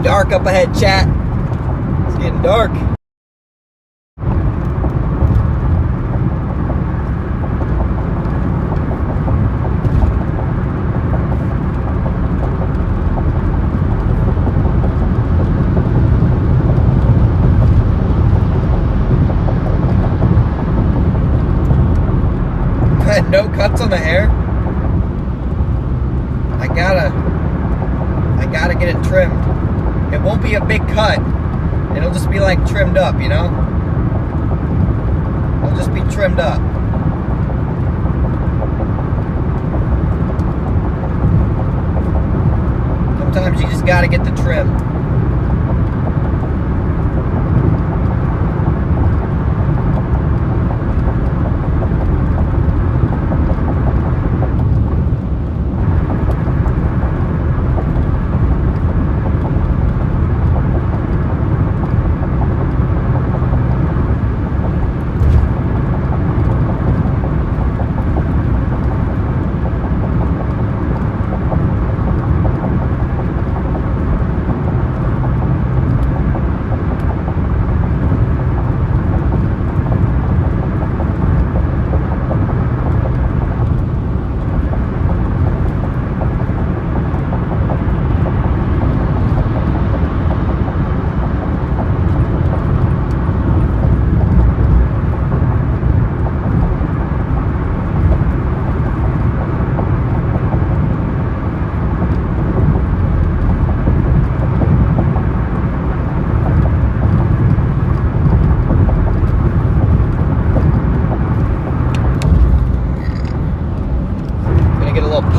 Dark up ahead, chat. It's getting dark. No cuts on the hair. I gotta get it trimmed. It won't be a big cut. It'll just be like trimmed up, you know? It'll just be trimmed up. Sometimes you just gotta get the trim.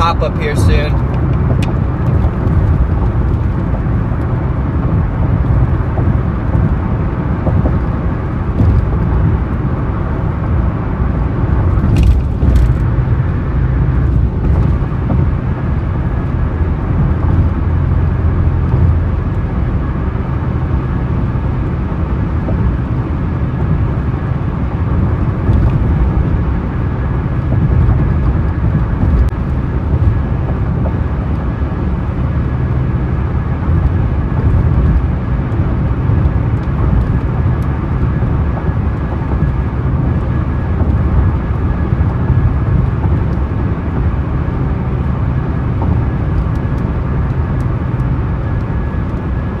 pop up here soon.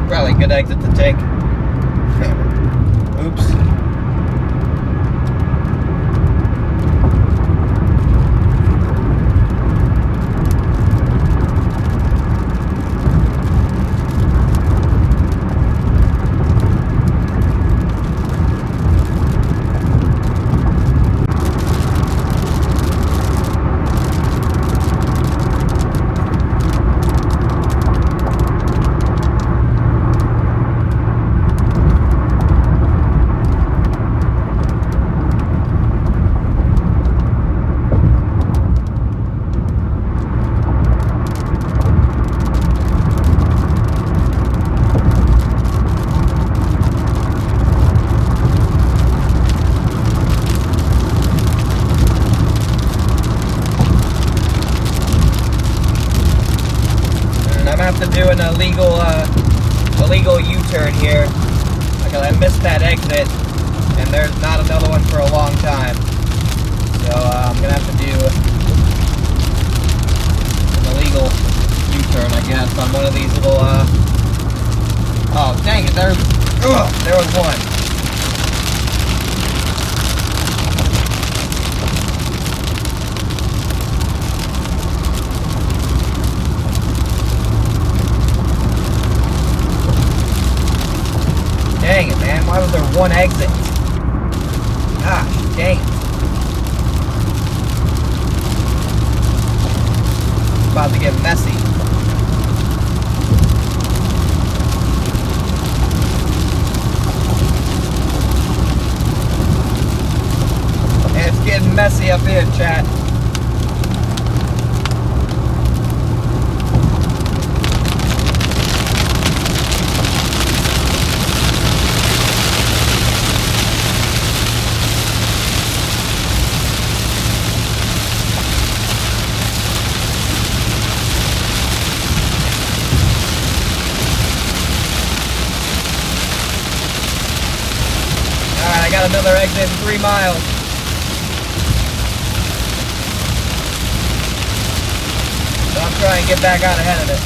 Probably a good exit to take. Oops. To do an illegal U-turn here because I missed that exit and there's not another one for a long time, so I'm gonna have to do an illegal U-turn, I guess, on one of these little oh dang it, there was one. Dang it, man. Why was there one exit? Gosh, dang it. It's about to get messy. And it's getting messy up here, chat. I got another exit in 3 miles. So I'm trying to get back out ahead of it.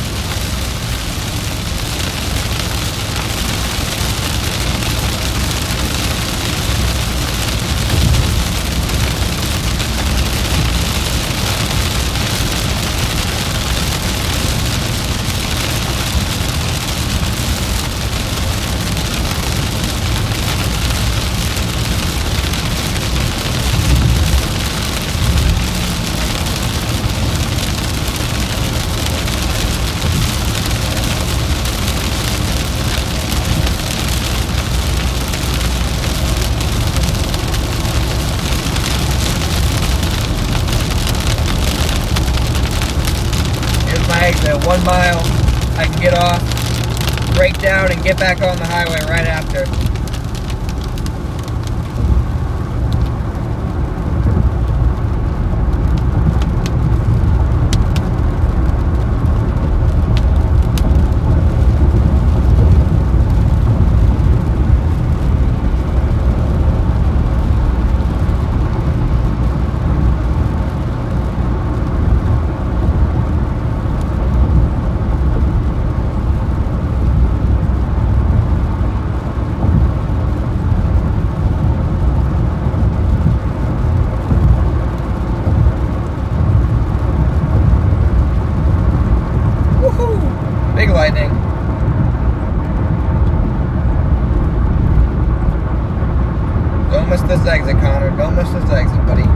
Exit 1 mile, I can get off, break down, and get back on the highway right after. Lightning. Don't miss this exit, Connor. Don't miss this exit, buddy.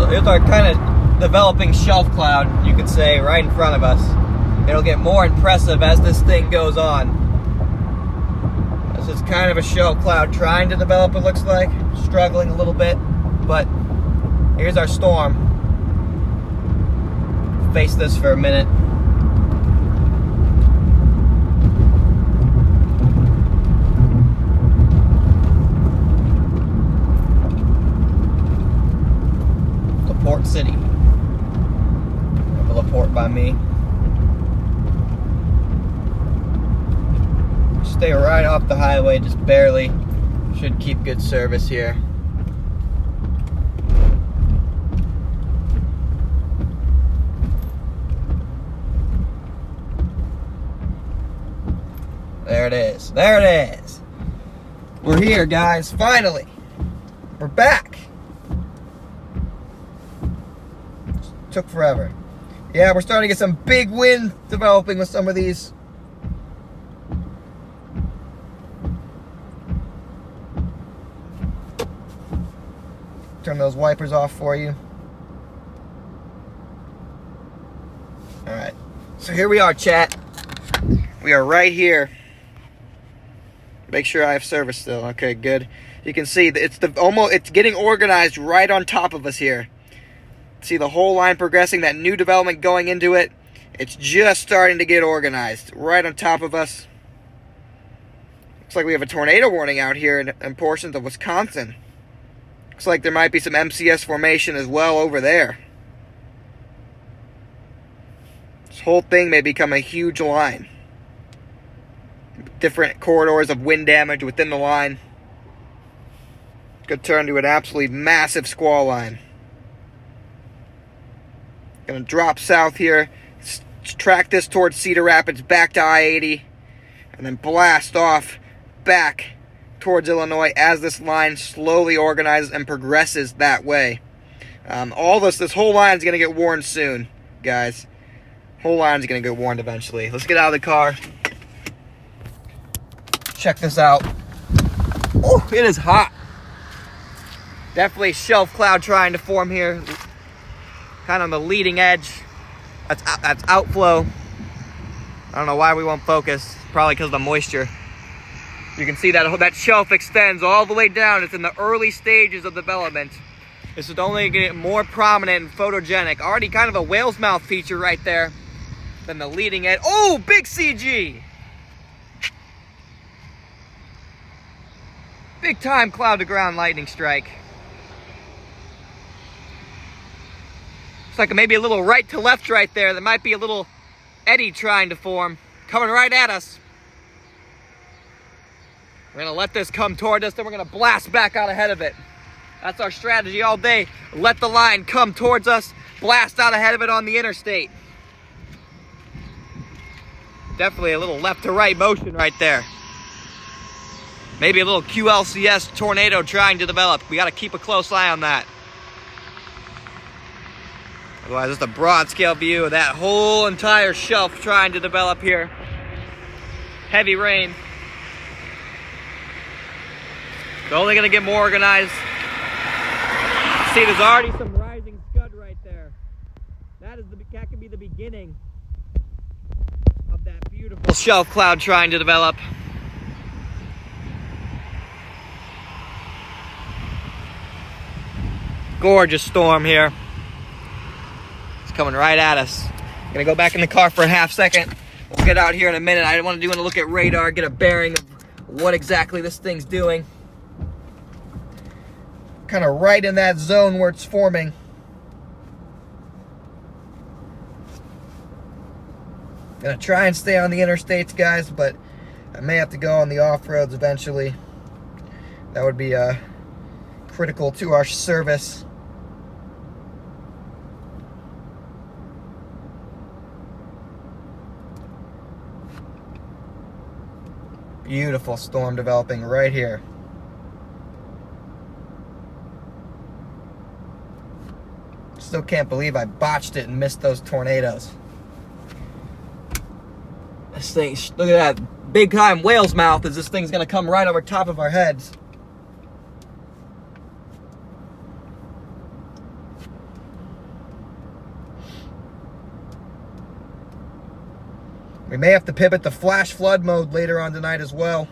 here's our kind of developing shelf cloud, you could say, right in front of us. It'll get more impressive as this thing goes on. This is kind of a shelf cloud trying to develop, it looks like. Struggling a little bit, but here's our storm. Face this for a minute. Port City. A port by me. Stay right off the highway, just barely. Should keep good service here. There it is. There it is. We're here, guys. Finally. We're back. Took forever. Yeah, we're starting to get some big wind developing with some of these. Turn those wipers off for you. Alright. So here we are, chat. We are right here. Make sure I have service still. Okay, good. You can see that it's getting organized right on top of us here. See the whole line progressing, that new development going into it. It's just starting to get organized right on top of us. Looks like we have a tornado warning out here in portions of Wisconsin. Looks like there might be some MCS formation as well over there. This whole thing may become a huge line. Different corridors of wind damage within the line. Could turn to an absolutely massive squall line. Gonna drop south here, track this towards Cedar Rapids, back to I-80, and then blast off back towards Illinois as this line slowly organizes and progresses that way. This whole line is gonna get warned soon, guys. Whole line's gonna get warned eventually. Let's get out of the car. Check this out. Oh, it is hot. Definitely shelf cloud trying to form here. Kind of on the leading edge. That's outflow. I don't know why we won't focus. Probably because of the moisture. You can see that shelf extends all the way down. It's in the early stages of development. This is only going to get more prominent and photogenic. Already kind of a whale's mouth feature right there. Then the leading edge. Oh, big CG! Big time cloud to ground lightning strike. Looks like maybe a little right to left right there. There might be a little eddy trying to form. Coming right at us. We're going to let this come toward us, then we're going to blast back out ahead of it. That's our strategy all day. Let the line come towards us, blast out ahead of it on the interstate. Definitely a little left to right motion right there. Maybe a little QLCS tornado trying to develop. We got to keep a close eye on that. Otherwise, just a broad scale view of that whole entire shelf trying to develop here. Heavy rain. It's only going to get more organized. See, there's already some rising scud right there. That could be the beginning of that beautiful shelf cloud trying to develop. Gorgeous storm here. It's coming right at us. Gonna go back in the car for a half second. We'll get out here in a minute. I want to look at radar, get a bearing of what exactly this thing's doing. Kind of right in that zone where it's forming. Gonna try and stay on the interstates, guys, but I may have to go on the off-roads eventually. That would be critical to our service. Beautiful storm developing right here. Still can't believe I botched it and missed those tornadoes. This thing, look at that big time whale's mouth as this thing's gonna come right over top of our heads. We may have to pivot to flash flood mode later on tonight as well.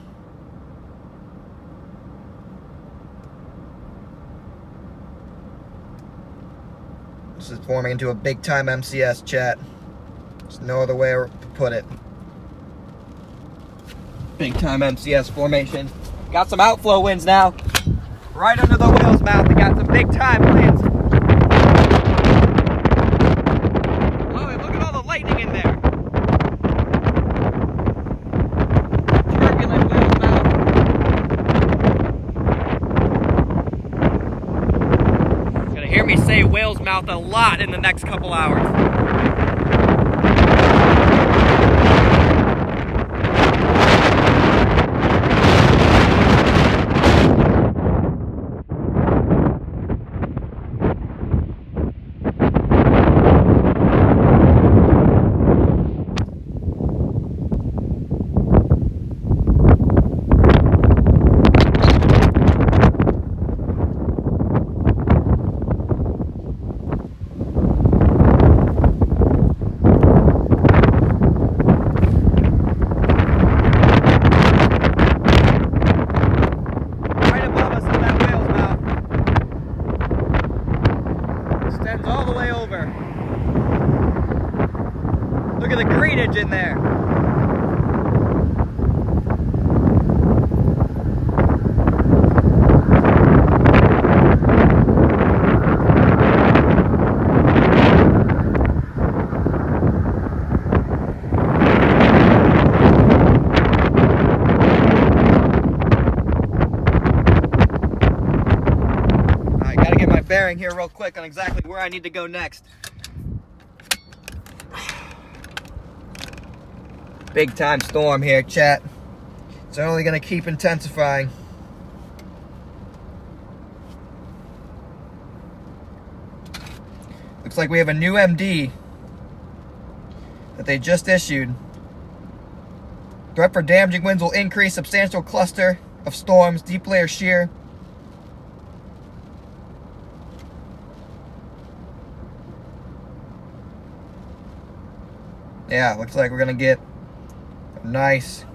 This is forming into a big time MCS, chat. There's no other way to put it. Big time MCS formation. Got some outflow winds now. Right under the whale's mouth. We got some big time winds. Oh, and look at all the lightning in there. Turbulent whale's mouth. You're gonna hear me say whale's mouth a lot in the next couple hours. In there. I gotta get my bearing here real quick on exactly where I need to go next. Big time storm here, chat. It's only gonna keep intensifying. Looks like we have a new MD that they just issued. Threat for damaging winds will increase. Substantial cluster of storms, deep layer shear. Yeah, looks like we're gonna get nice.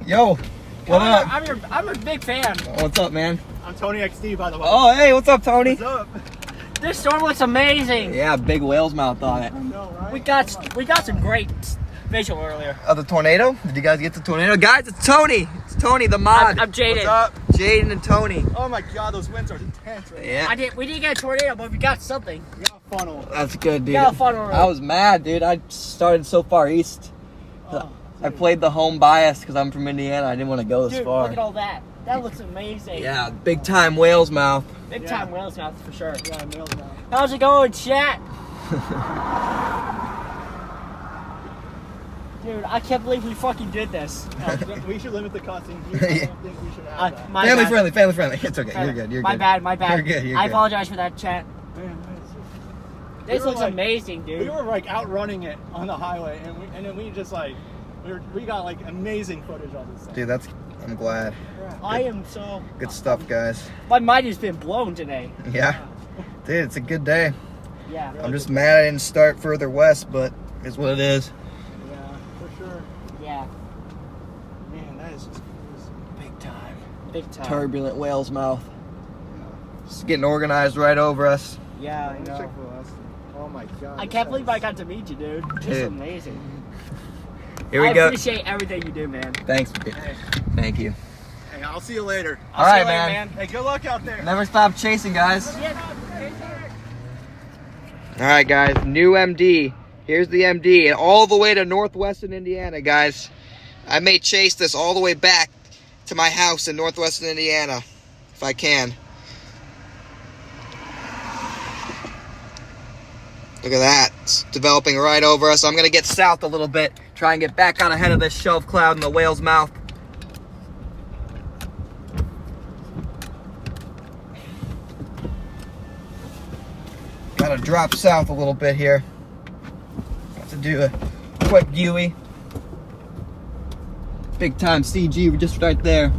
Yo, what up? I'm a big fan. What's up, man? I'm Tony XD, by the way. Oh, hey, what's up, Tony? What's up? This storm looks amazing. Yeah, big whale's mouth on it. I know, right? We got some great visual earlier. The tornado? Did you guys get the tornado? Guys, it's Tony. It's Tony, the mod. I'm Jaden. What's up? Jaden and Tony. Oh my god, those winds are intense right Yeah. We didn't get a tornado, but we got something. now. We got a funnel. That's good, dude. Yeah, funnel. I was mad, dude. I started so far east. Oh, I played the home bias because I'm from Indiana. I didn't want to go this Dude, far. look at all that. That looks amazing. Yeah, big time whale's mouth. Big time whale's mouth for sure. Yeah, nailed now. How's it going, chat? Dude, I can't believe we fucking did this. We should limit the cussing. I don't think we should have that. My Family bad. friendly, family friendly. It's okay. You're good. You're My good. bad, my bad. You're good. You're I good. apologize for that, chat. Man, This were looks like- amazing, dude. we were like outrunning it on the highway, and then we just like we got like amazing footage on this thing. Dude, I'm glad. I am so... Good stuff, guys. My mind has been blown today. Yeah. Dude, it's a good day. Yeah. I'm just mad I didn't start further west, but it's what it is. Yeah, for sure. Yeah. Man, that is just Big time. Big time. Turbulent whale's mouth. It's getting organized right over us. Yeah, I Check know. for us. Oh my god. I can't believe I got to meet you, dude. This is Dude. amazing. Here we I go. appreciate everything you do, man. Thanks. Dude. Thank you. Hey, I'll see you later. All I'll right, see you later, man. Hey, good luck out there. Never stop chasing, guys. Yeah. All right, guys. New MD. Here's the MD, and all the way to northwestern Indiana, guys. I may chase this all the way back to my house in northwestern Indiana, if I can. Look at that. It's developing right over us. I'm going to get south a little bit, try and get back out ahead of this shelf cloud in the whale's mouth. Gotta drop south a little bit here. Have to do a quick Huey. Big time CG, we're just right there.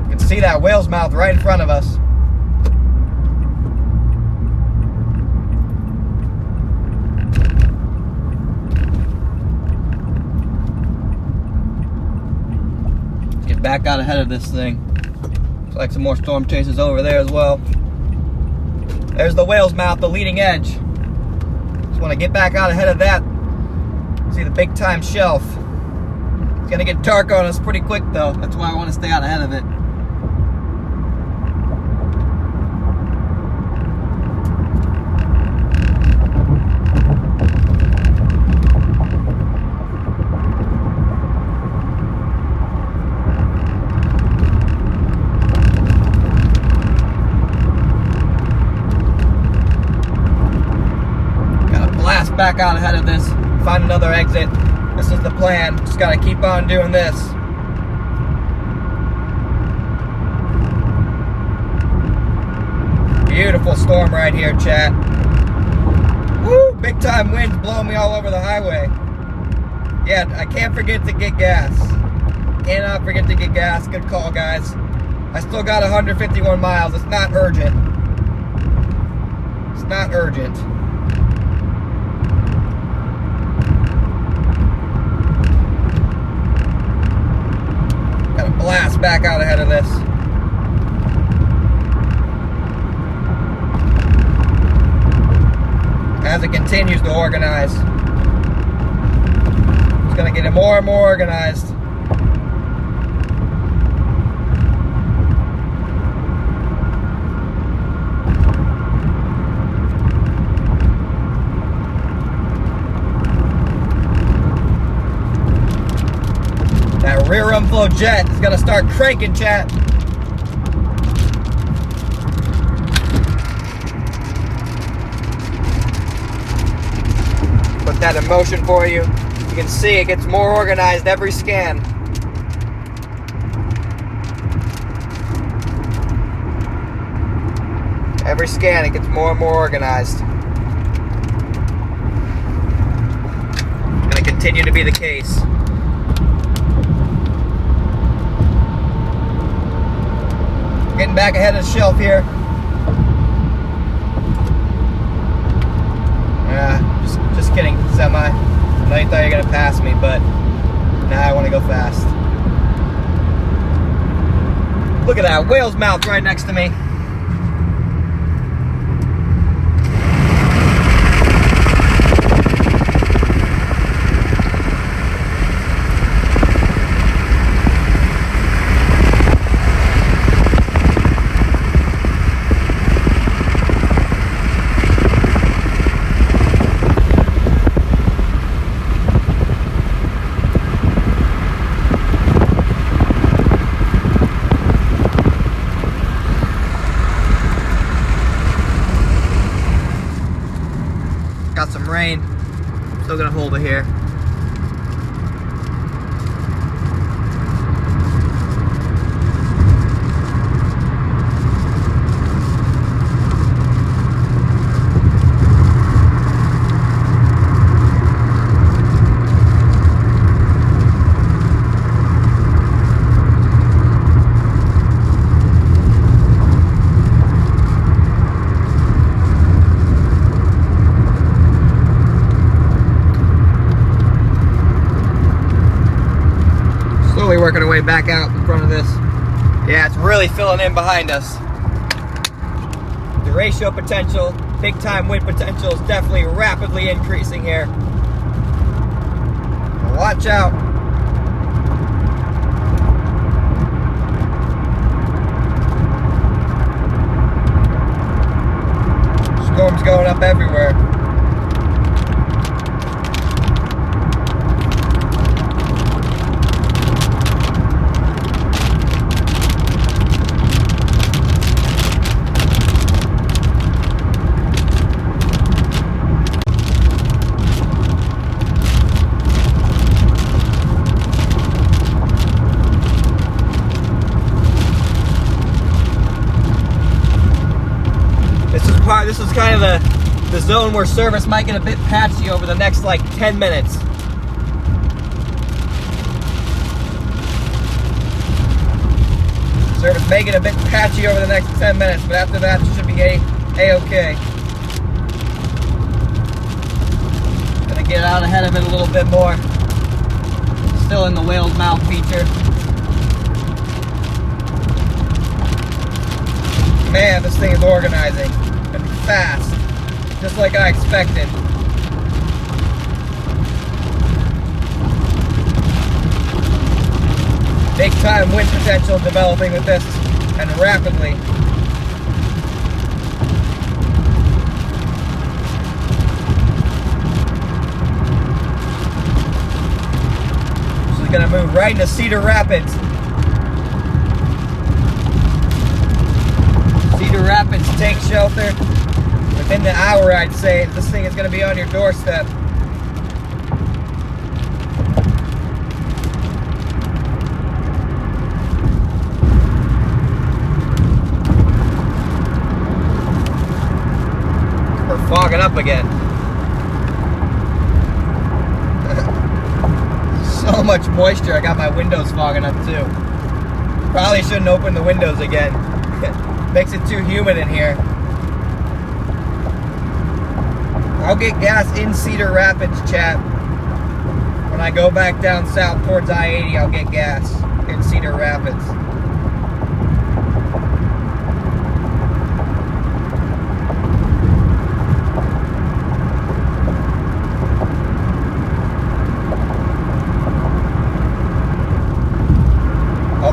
You can see see that whale's mouth right in front of us. Let's get back out ahead of this thing. Looks like some more storm chasers over there as well. There's the whale's mouth, the leading edge. Just want to get back out ahead of that. See the big time shelf. It's gonna get dark on us pretty quick though. That's why I want to stay out ahead of it. Back out ahead of this, find another exit. This is the plan. Just gotta keep on doing this. Beautiful storm right here, chat. Woo! Big time winds blowing me all over the highway. Yeah, I can't forget to get gas. Cannot forget to get gas. Good call, guys. I still got 151 miles. It's not urgent. It's not urgent. Blast back out ahead of this. As it continues to organize, it's going to get more and more organized. Rear flow jet is gonna start cranking, chat. Put that in motion for you. You can see it gets more organized every scan. Every scan it gets more and more organized. Gonna continue to be the case. Getting back ahead of the shelf here. Just kidding, semi. I know you thought you were gonna pass me, but now I want to go fast. Look at that whale's mouth right next to me. Got some rain. Still gonna hold it here. Working our way back out in front of this. Yeah, it's really filling in behind us. The ratio potential, big time wind potential is definitely rapidly increasing here. Watch out. Storm's going up everywhere. This is kind of the zone where service might get a bit patchy over the next like 10 minutes. Surface may get a bit patchy over the next 10 minutes, but after that, it should be a-okay. Gonna get out ahead of it a little bit more. Still in the whale's mouth feature. Man, this thing is organizing and fast, just like I expected. Big time wind potential developing with this, and rapidly. This is gonna move right into Cedar Rapids. Cedar Rapids, take shelter. Within the hour, I'd say, this thing is gonna be on your doorstep. Fogging up again. So much moisture, I got my windows fogging up too. Probably shouldn't open the windows again. Makes it too humid in here. I'll get gas in Cedar Rapids, chat. When I go back down south towards I-80, I'll get gas in Cedar Rapids.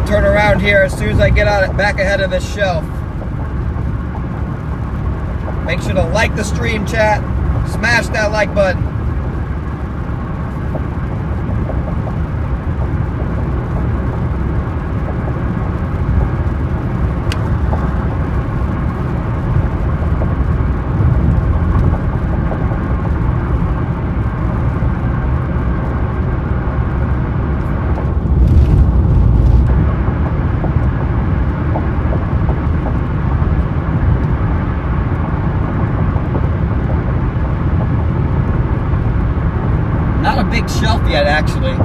Turn around here as soon as I get out back ahead of this shelf. Make sure to like the stream, chat. Smash that like button. Big shelf yet, actually. A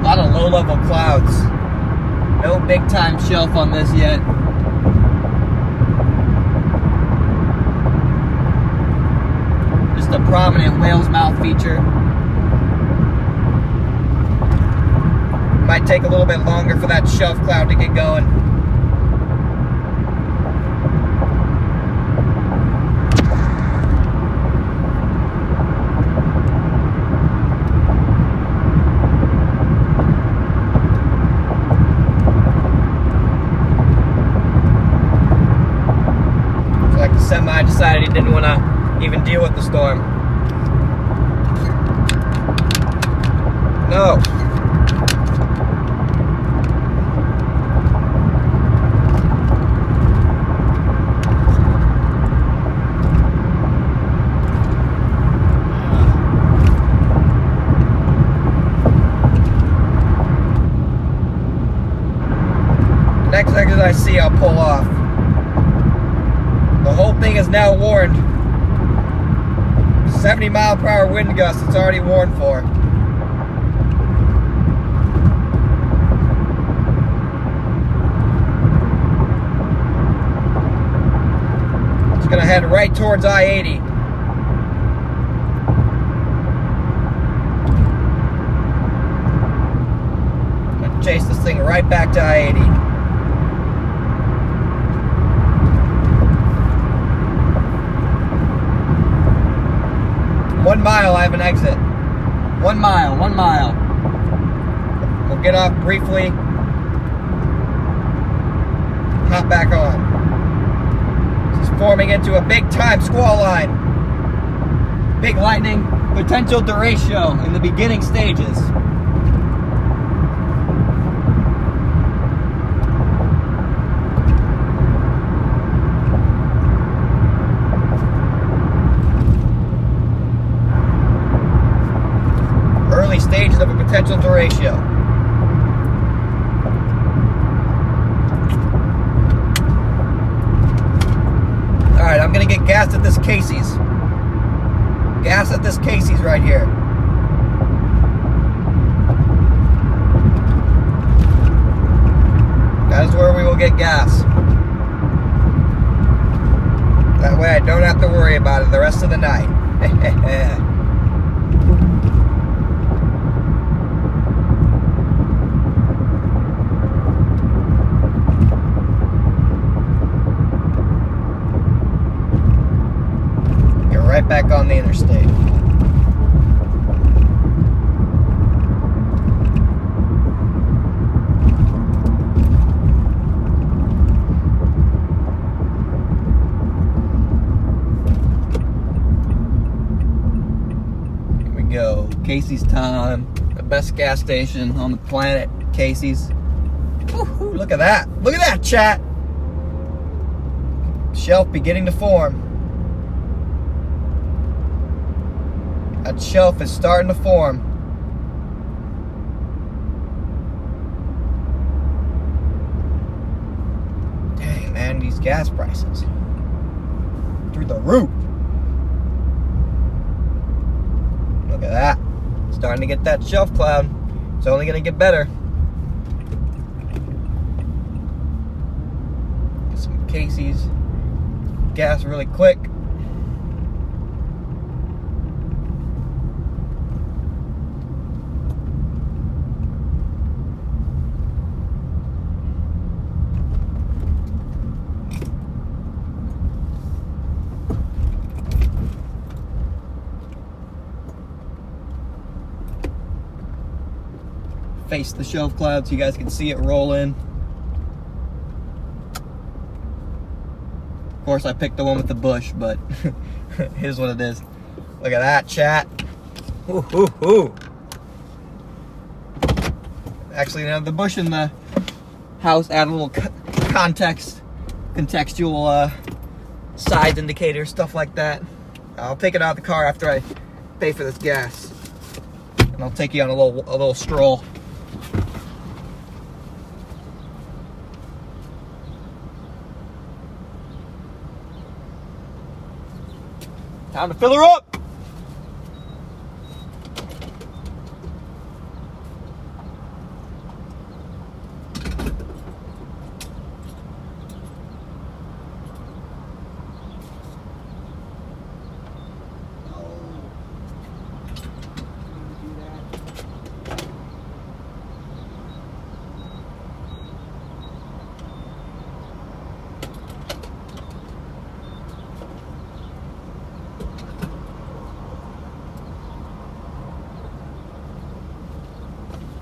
lot of low-level clouds. No big-time shelf on this yet. Just a prominent whale's mouth feature. Might take a little bit longer for that shelf cloud to get going. Semi decided he didn't want to even deal with the storm. No. Next exit I see, I'll pull off. The whole thing is now warned. 70-mile-per-hour wind gusts, it's already warned for. It's gonna head right towards I-80. I'm gonna chase this thing right back to I-80. 1 mile, I have an exit. 1 mile, 1 mile. We'll get off briefly. Hop back on. This is forming into a big time squall line. Big lightning, potential derecho in the beginning stages. Stages of a potential derecho. Alright, I'm gonna get gas at this Casey's. Gas at this Casey's right here. That is where we will get gas. That way I don't have to worry about it the rest of the night. Get right back on the interstate. Go. Casey's time. The best gas station on the planet. Casey's. Woo-hoo, look at that. Look at that, chat. Shelf beginning to form. That shelf is starting to form. Dang, man, these gas prices. Through the roof. Look at that. Starting to get that shelf cloud. It's only going to get better. Get some Casey's gas really quick. Face the shelf cloud so you guys can see it roll in. Of course, I picked the one with the bush, but here's what it is. Look at that, chat. Ooh, ooh, ooh. Actually, you know, the bush in the house add a little contextual size indicator, stuff like that. I'll take it out of the car after I pay for this gas, and I'll take you on a little stroll. Time to fill her up.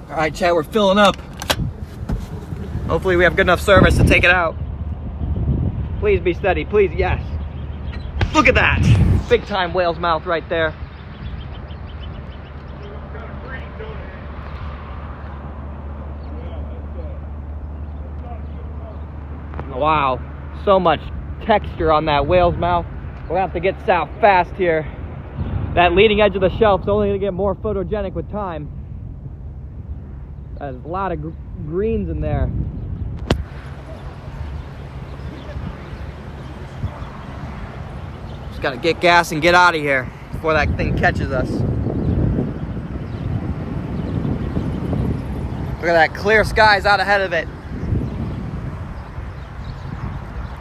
All right, chat, we're filling up. Hopefully we have good enough service to take it out. Please be steady, please, yes. Look at that. Big time whale's mouth right there. Wow, so much texture on that whale's mouth. We're gonna have to get south fast here. That leading edge of the shelf's only gonna get more photogenic with time. There's a lot of greens in there. Just gotta get gas and get out of here before that thing catches us. Look at that, clear skies out ahead of it.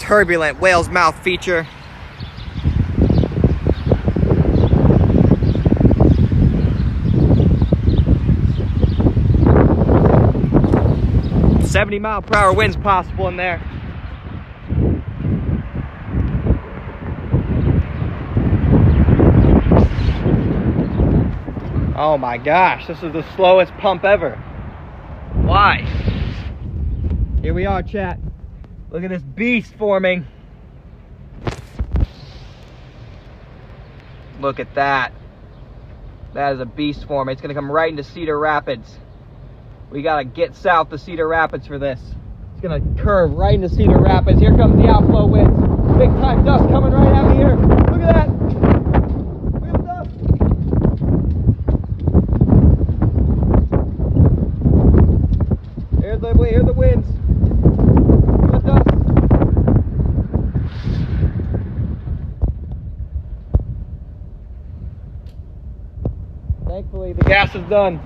Turbulent whale's mouth feature. .70-mile-per-hour winds possible in there. Oh my gosh, this is the slowest pump ever. Why? Here we are, chat. Look at this beast forming. Look at that. That is a beast forming. It's gonna come right into Cedar Rapids. We gotta get south to Cedar Rapids for this. It's gonna curve right into Cedar Rapids. Here comes the outflow winds. Big time dust coming right out of here. Look at that. Look at the dust. Here's the winds. Look at the dust. Thankfully, the gas is done.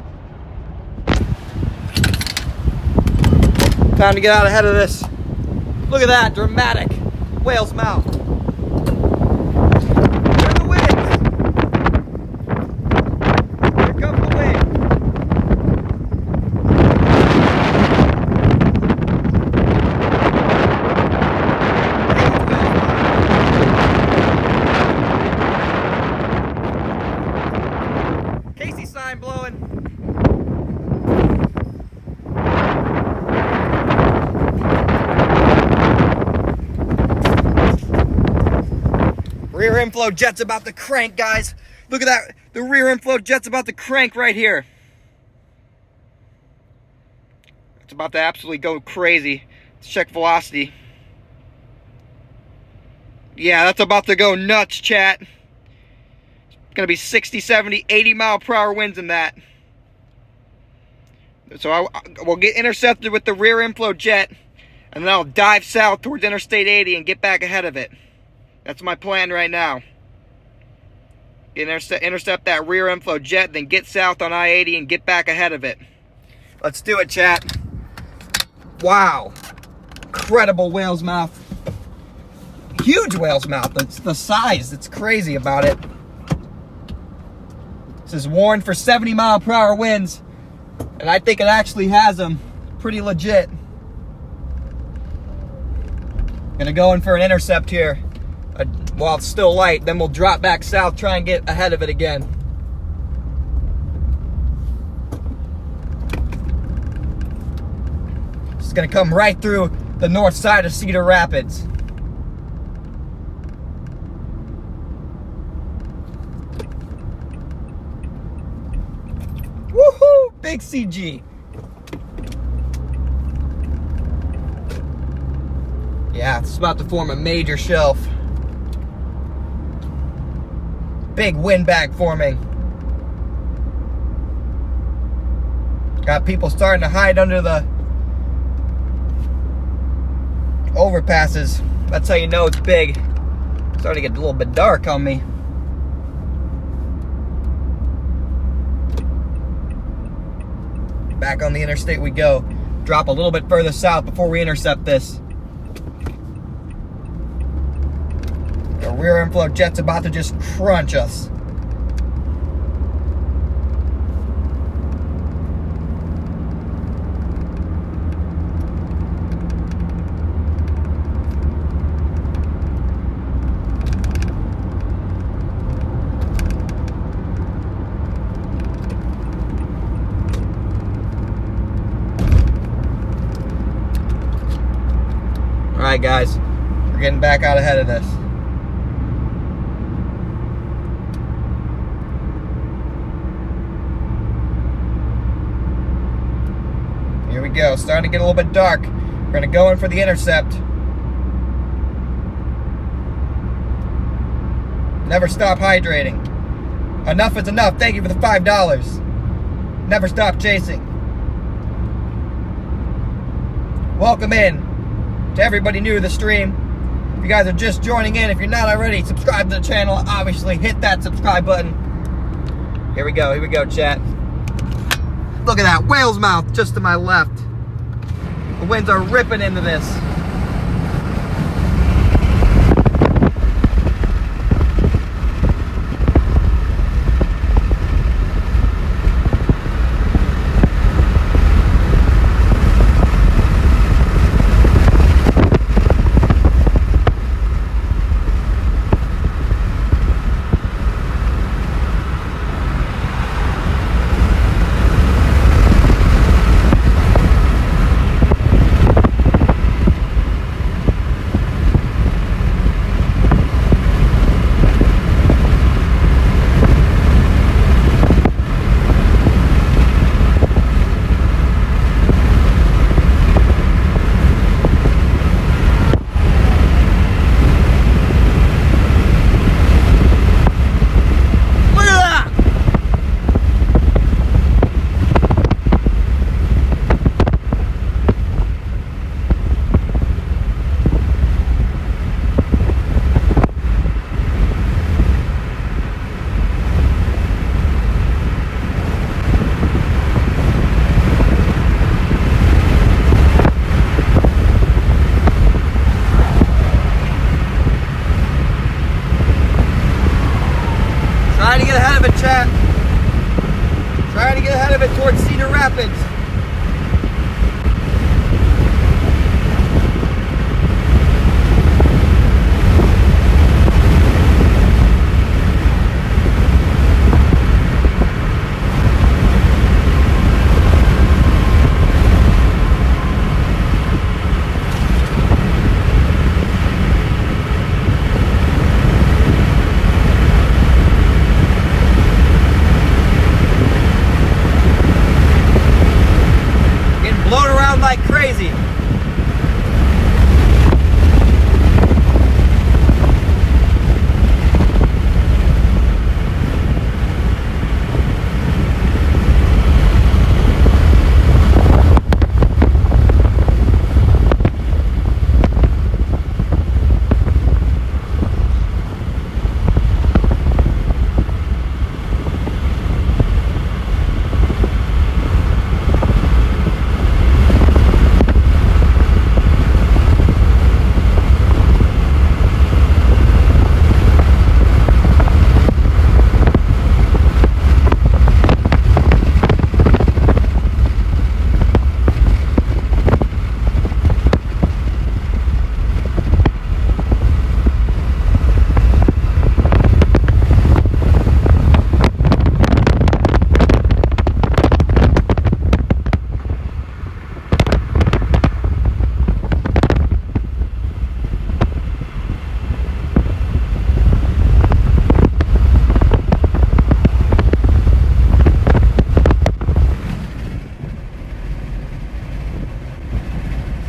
Time to get out ahead of this. Look at that, dramatic whale's mouth. Here are the winds. Here comes the wind. Casey sign blowing. Rear inflow jet's about to crank, guys. Look at that. The rear inflow jet's about to crank right here. It's about to absolutely go crazy. Let's check velocity. Yeah, that's about to go nuts, chat. It's gonna be 60, 70, 80 mile per hour winds in that. So we'll get intercepted with the rear inflow jet, and then I'll dive south towards Interstate 80 and get back ahead of it. That's my plan right now. Intercept that rear inflow jet, then get south on I-80 and get back ahead of it. Let's do it, chat. Wow. Incredible whale's mouth. Huge whale's mouth. It's the size. It's crazy about it. This is warned for 70 mile per hour winds, and I think it actually has them. Pretty legit. Gonna go in for an intercept here. While it's still light, then we'll drop back south, try and get ahead of it again. It's gonna come right through the north side of Cedar Rapids. Woohoo! Big CG. Yeah, it's about to form a major shelf. Big windbag forming. Got people starting to hide under the overpasses. That's how you know it's big. It's starting to get a little bit dark on me. Back on the interstate we go. Drop a little bit further south before we intercept this. The rear inflow jet's about to just crunch us. All right, guys, we're getting back out ahead of this. Here we go, starting to get a little bit dark. We're gonna go in for the intercept. Never stop hydrating. Enough is enough. Thank you for the $5. Never stop chasing. Welcome in to everybody new to the stream. If you guys are just joining in, if you're not already, subscribe to the channel. Obviously, hit that subscribe button. Here we go, chat. Look at that, whale's mouth just to my left. The winds are ripping into this. pivot towards Cedar Rapids. Blown around like crazy.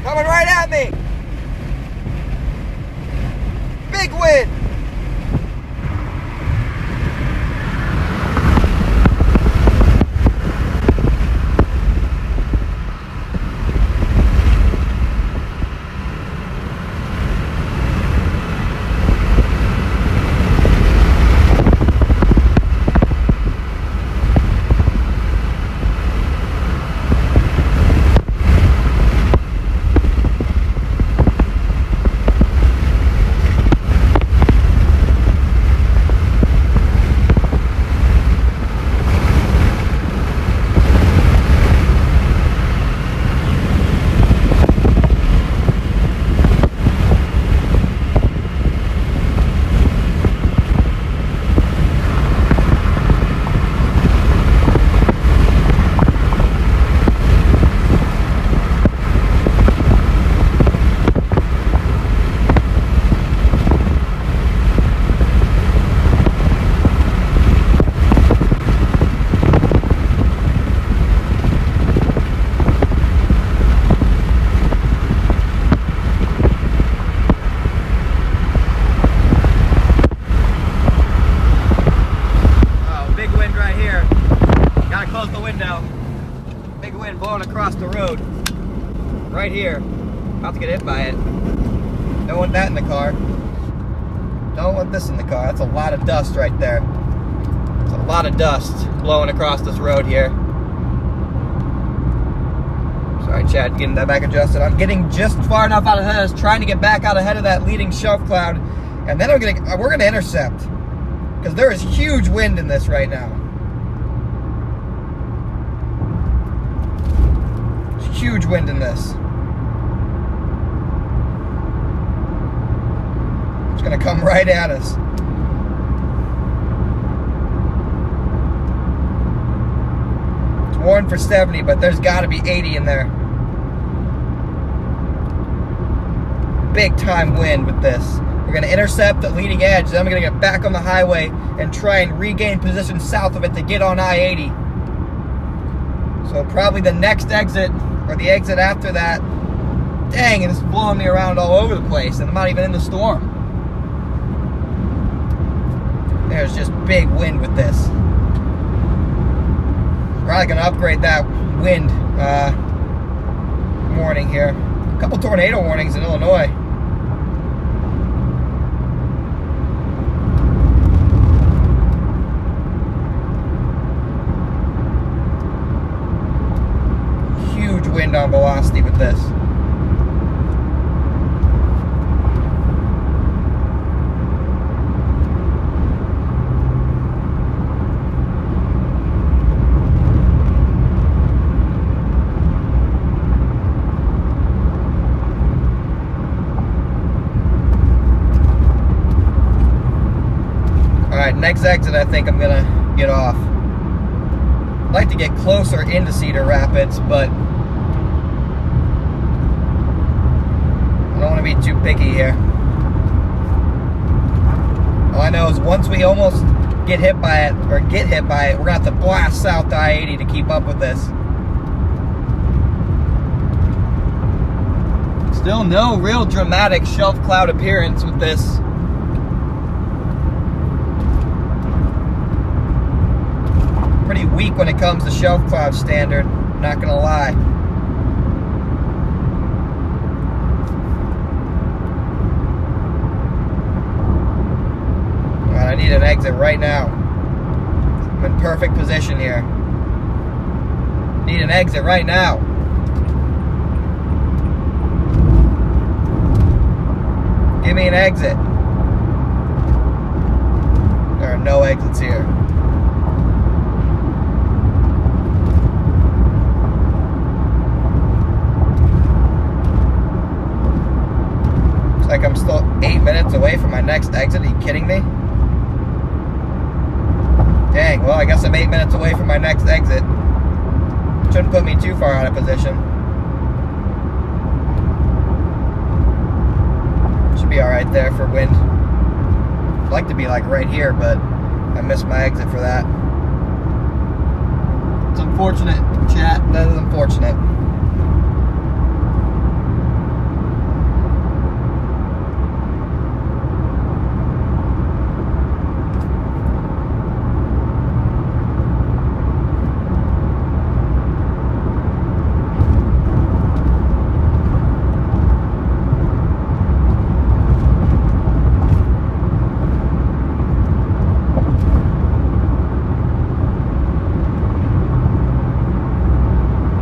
Coming right at me. Big wind. Blowing across the road right here. About to get hit by it. Don't want that in the car. Don't want this in the car. That's a lot of dust right there. There's a lot of dust blowing across this road here. Sorry, Chad, getting that back adjusted. I'm getting just far enough out ahead of us, trying to get back out ahead of that leading shelf cloud, and then we're gonna intercept because there is huge wind in this right now. Huge wind in this. It's gonna come right at us. It's warned for 70, but there's gotta be 80 in there. Big time wind with this. We're gonna intercept the leading edge, then we're gonna get back on the highway and try and regain position south of it to get on I-80. So probably the next exit, or the exit after that. Dang, and it's blowing me around all over the place, and I'm not even in the storm. There's just big wind with this. Probably gonna upgrade that wind warning here. A couple tornado warnings in Illinois. Wind on velocity with this. next exit I think I'm gonna get off. I'd like to get closer into Cedar Rapids, but I don't want to be too picky here. All I know is once we almost get hit by it, we're gonna have to blast south to I-80 to keep up with this. Still no real dramatic shelf cloud appearance with this. Pretty weak when it comes to shelf cloud standard, not gonna lie. God, I need an exit right now. I'm in perfect position here. Need an exit right now. Give me an exit. There are no exits here. Looks like I'm still 8 minutes away from my next exit. Are you kidding me? Dang, well, I guess I'm 8 minutes away from my next exit. Shouldn't put me too far out of position. Should be alright there for wind. I'd like to be like right here, but I missed my exit for that. It's unfortunate, chat. That is unfortunate.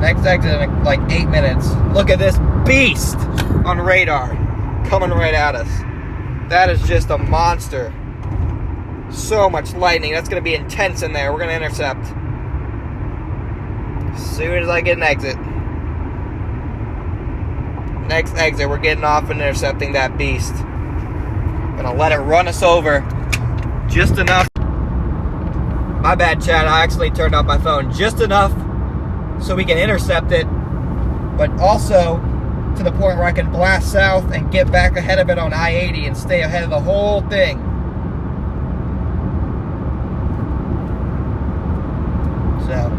Next exit in like 8 minutes. Look at this beast on radar coming right at us. That is just a monster. So much lightning. That's going to be intense in there. We're going to intercept as soon as I get an exit. Next exit, we're getting off and intercepting that beast. Gonna let it run us over just enough. My bad, chat. I actually turned off my phone just enough so we can intercept it, but also to the point where I can blast south and get back ahead of it on I-80 and stay ahead of the whole thing. So,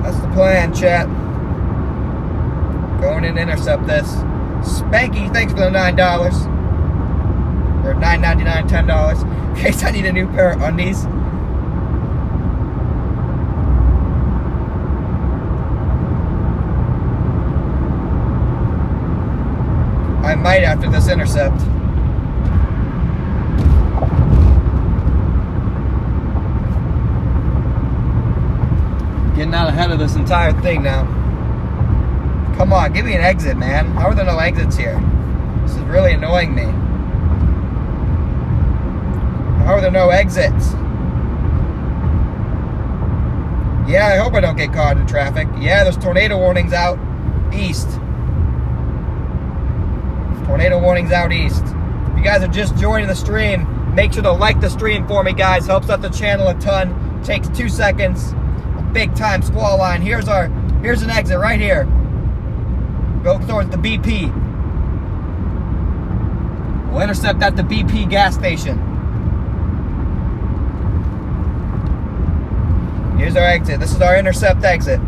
that's the plan, chat. Going in and intercept this. Spanky, thanks for the $9. Or $9.99, $10. In case I need a new pair of undies. I might after this intercept. Getting out ahead of this entire thing now. Come on, give me an exit, man. How are there no exits here? This is really annoying me. How are there no exits? Yeah, I hope I don't get caught in traffic. Yeah, there's tornado warnings out east. Tornado warnings out east. If you guys are just joining the stream, make sure to like the stream for me, guys. Helps out the channel a ton. Takes 2 seconds. A big time squall line. Here's an exit right here. Go towards the BP. We'll intercept at the BP gas station. Here's our exit. This is our intercept exit.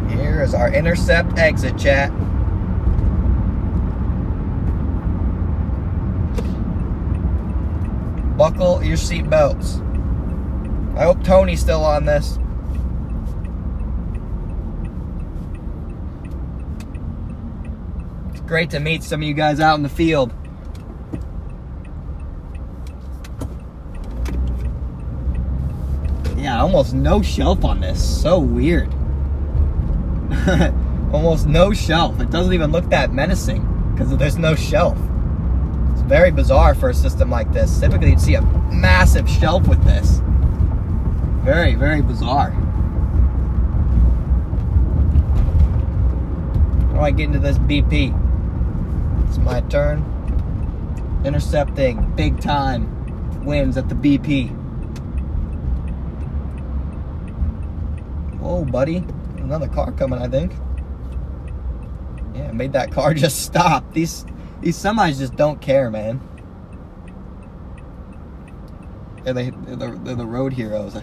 Here is our intercept exit, chat. Buckle your seat belts. I hope Tony's still on this. It's great to meet some of you guys out in the field. Yeah, almost no shelf on this. So weird. Almost no shelf. It doesn't even look that menacing because there's no shelf. It's very bizarre for a system like this. Typically you'd see a massive shelf with this. Very, very bizarre. do I get into this BP? It's my turn. Intercepting, big time. Wins at the BP. Whoa, buddy. Another car coming, I think. Yeah, made that car just stop. These semis just don't care, man. They're the road heroes.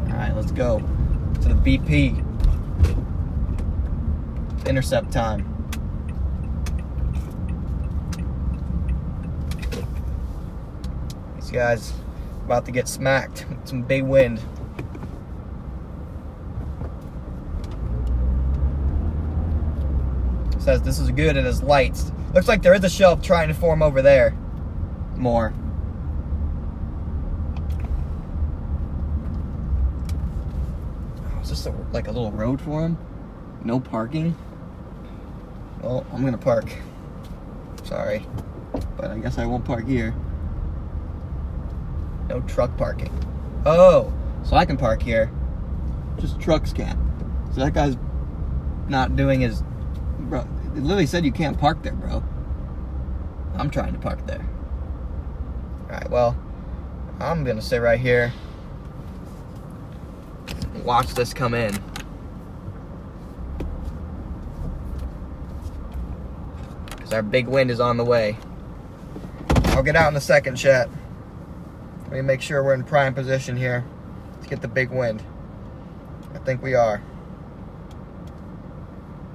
Alright, let's go to the BP. Intercept time. These guys about to get smacked with some big wind. Says this is good and his lights. Looks like there is a shelf trying to form over there. More. Oh, is this like a little road for him? No parking? Well, I'm gonna park. Sorry. But I guess I won't park here. No truck parking. Oh, so I can park here. Just trucks can't. So that guy's not doing his... Bro, it literally said you can't park there, bro. I'm trying to park there. Alright, well, I'm gonna sit right here and watch this come in. Because our big wind is on the way. I'll get out in a second, chat. Let me make sure we're in prime position here. Let's get the big wind. I think we are.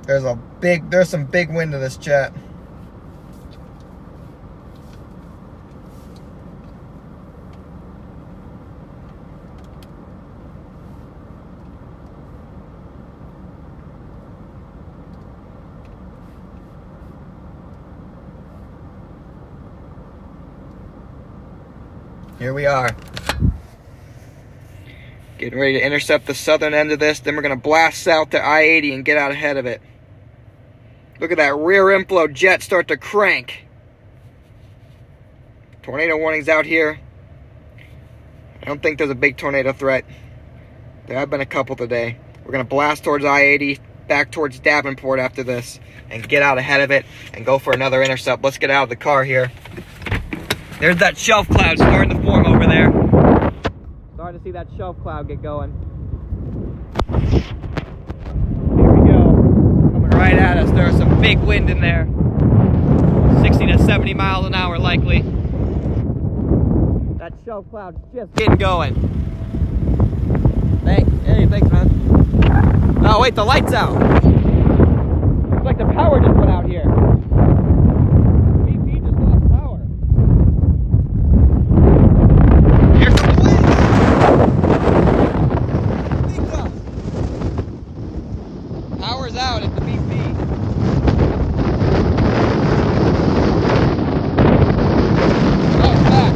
There's some big wind in this, chat. Here we are. Getting ready to intercept the southern end of this. Then we're going to blast south to I-80 and get out ahead of it. Look at that rear inflow jet start to crank. Tornado warnings out here. I don't think there's a big tornado threat. There have been a couple today. We're going to blast towards I-80, back towards Davenport after this, and get out ahead of it and go for another intercept. Let's get out of the car here. There's that shelf cloud starting to form over there. Starting to see that shelf cloud get going. Here we go. Coming right at us. There's some big wind in there. 60 to 70 miles an hour likely. That shelf cloud's just getting going. Hey, thanks, man. Oh, wait, the light's out. Looks like the power just went out here. Out at the BP. Oh, it's back.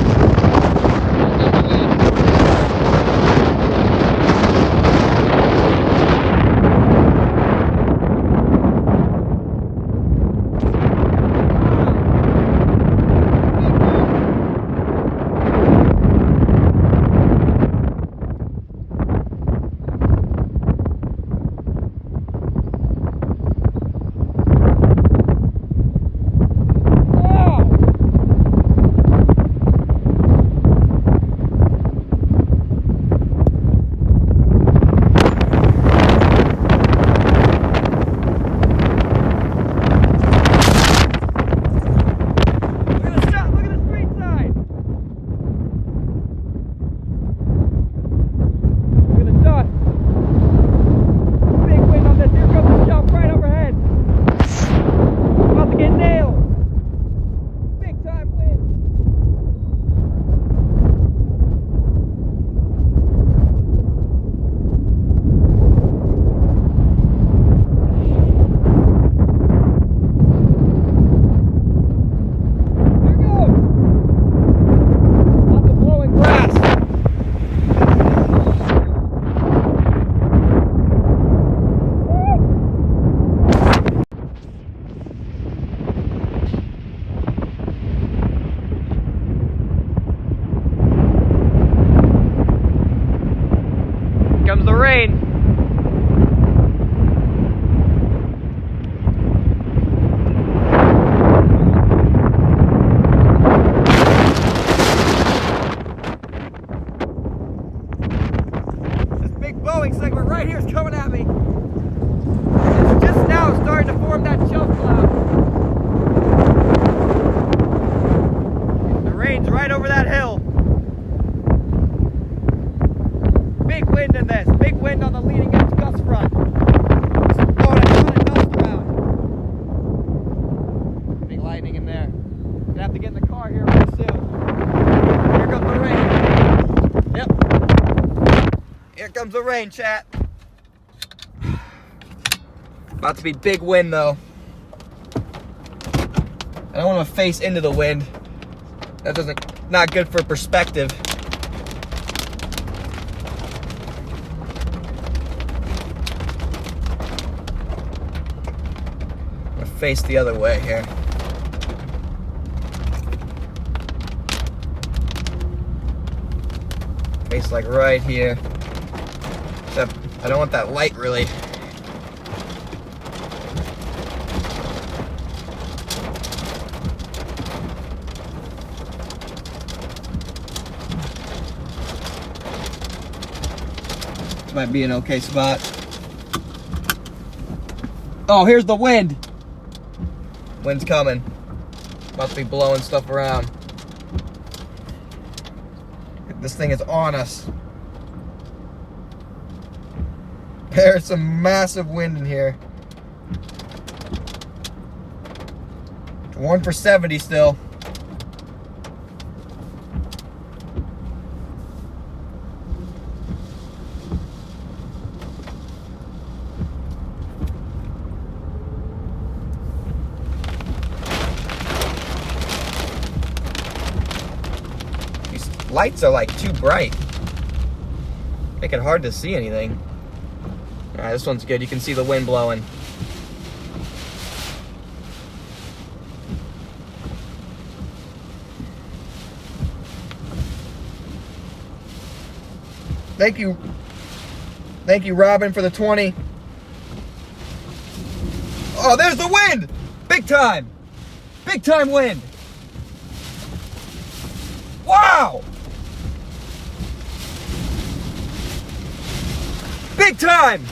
lightning in there. Gonna have to get in the car here real soon. Here comes the rain. Yep. Here comes the rain, chat. About to be big wind though. I don't want to face into the wind. Not good for perspective. I'm gonna face the other way here. Face like right here. Except I don't want that light really. Might be an okay spot. Oh, here's the wind. Wind's coming. About to be blowing stuff around. This thing is on us. There's some massive wind in here. 1 for 70 still. Lights are like too bright. Make it hard to see anything. Alright, this one's good. You can see the wind blowing. Thank you. Thank you, Robin, for the 20. Oh, there's the wind! Big time! Big time wind! Wow! Big time!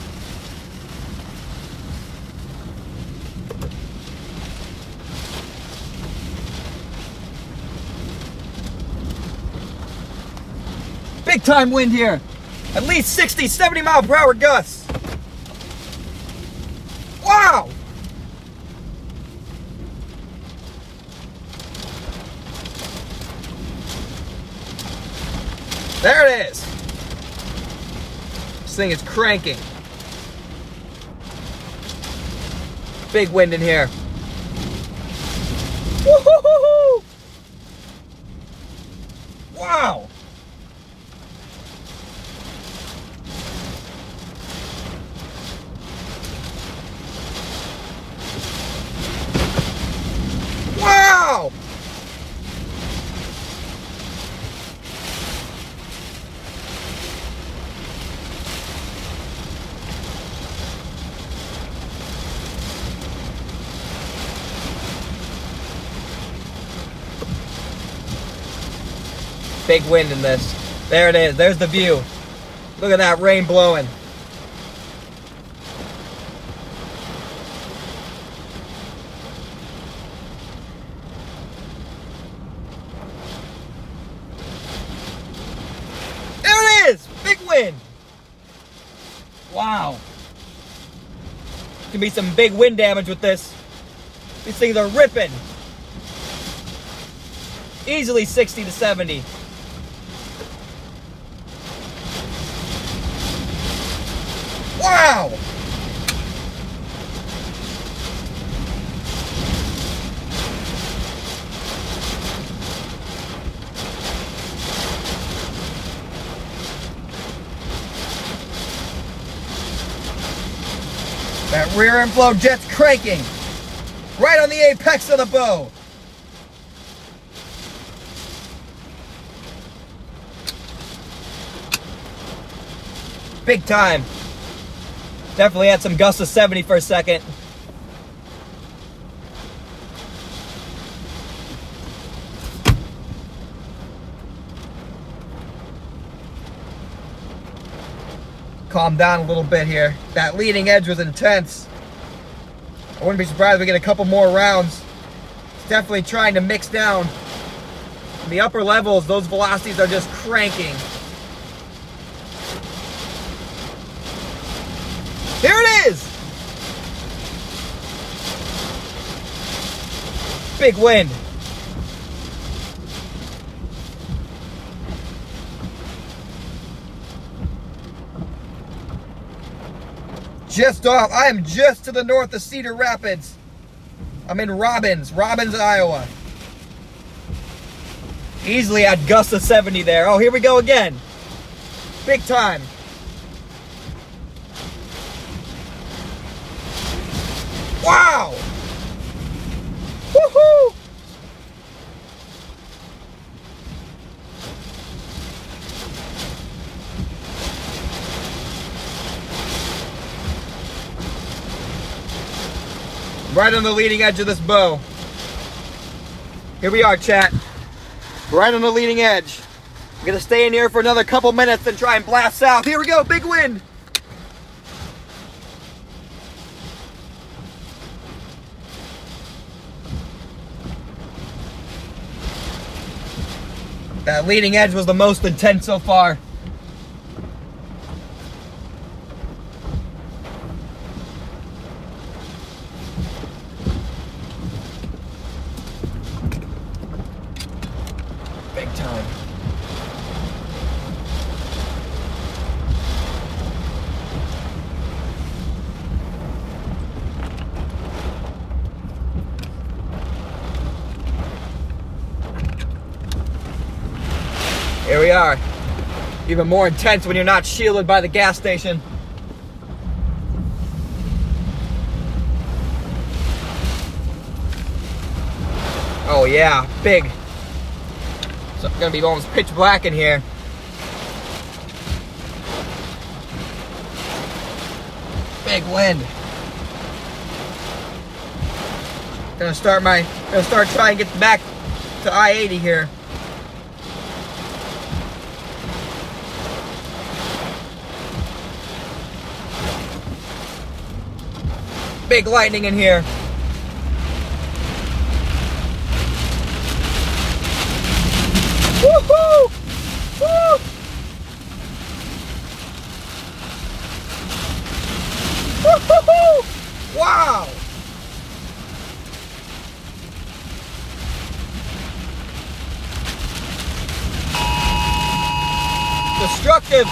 Big time wind here. At least 60, 70 mile per hour gusts. Wow! There it is. This thing is cranking. Big wind in here. Woo-hoo-hoo-hoo! Wow! Wow! Big wind in this. There it is. There's the view. Look at that rain blowing. There it is. Big wind. Wow. Could be some big wind damage with this. These things are ripping. Easily 60 to 70. Wow! That rear inflow jet's cranking right on the apex of the bow. Big time. Definitely had some gusts of 70 for a second. Calm down a little bit here. That leading edge was intense. I wouldn't be surprised if we get a couple more rounds. It's definitely trying to mix down. In the upper levels, those velocities are just cranking. Here it is! Big wind. Just off. I am just to the north of Cedar Rapids. I'm in Robbins, Iowa. Easily at gusts of 70 there. Oh, here we go again. Big time. Wow! Woohoo! Right on the leading edge of this bow. Here we are, chat. Right on the leading edge. I'm gonna stay in here for another couple minutes and try and blast south. Here we go, big wind. That leading edge was the most intense so far. Big time. Here we are. Even more intense when you're not shielded by the gas station. Oh yeah, big. So it's gonna be almost pitch black in here. Big wind. Gonna start trying to get back to I-80 here. Big lightning in here. Woohoo! Woo! Woohoo! Wow! Destructive.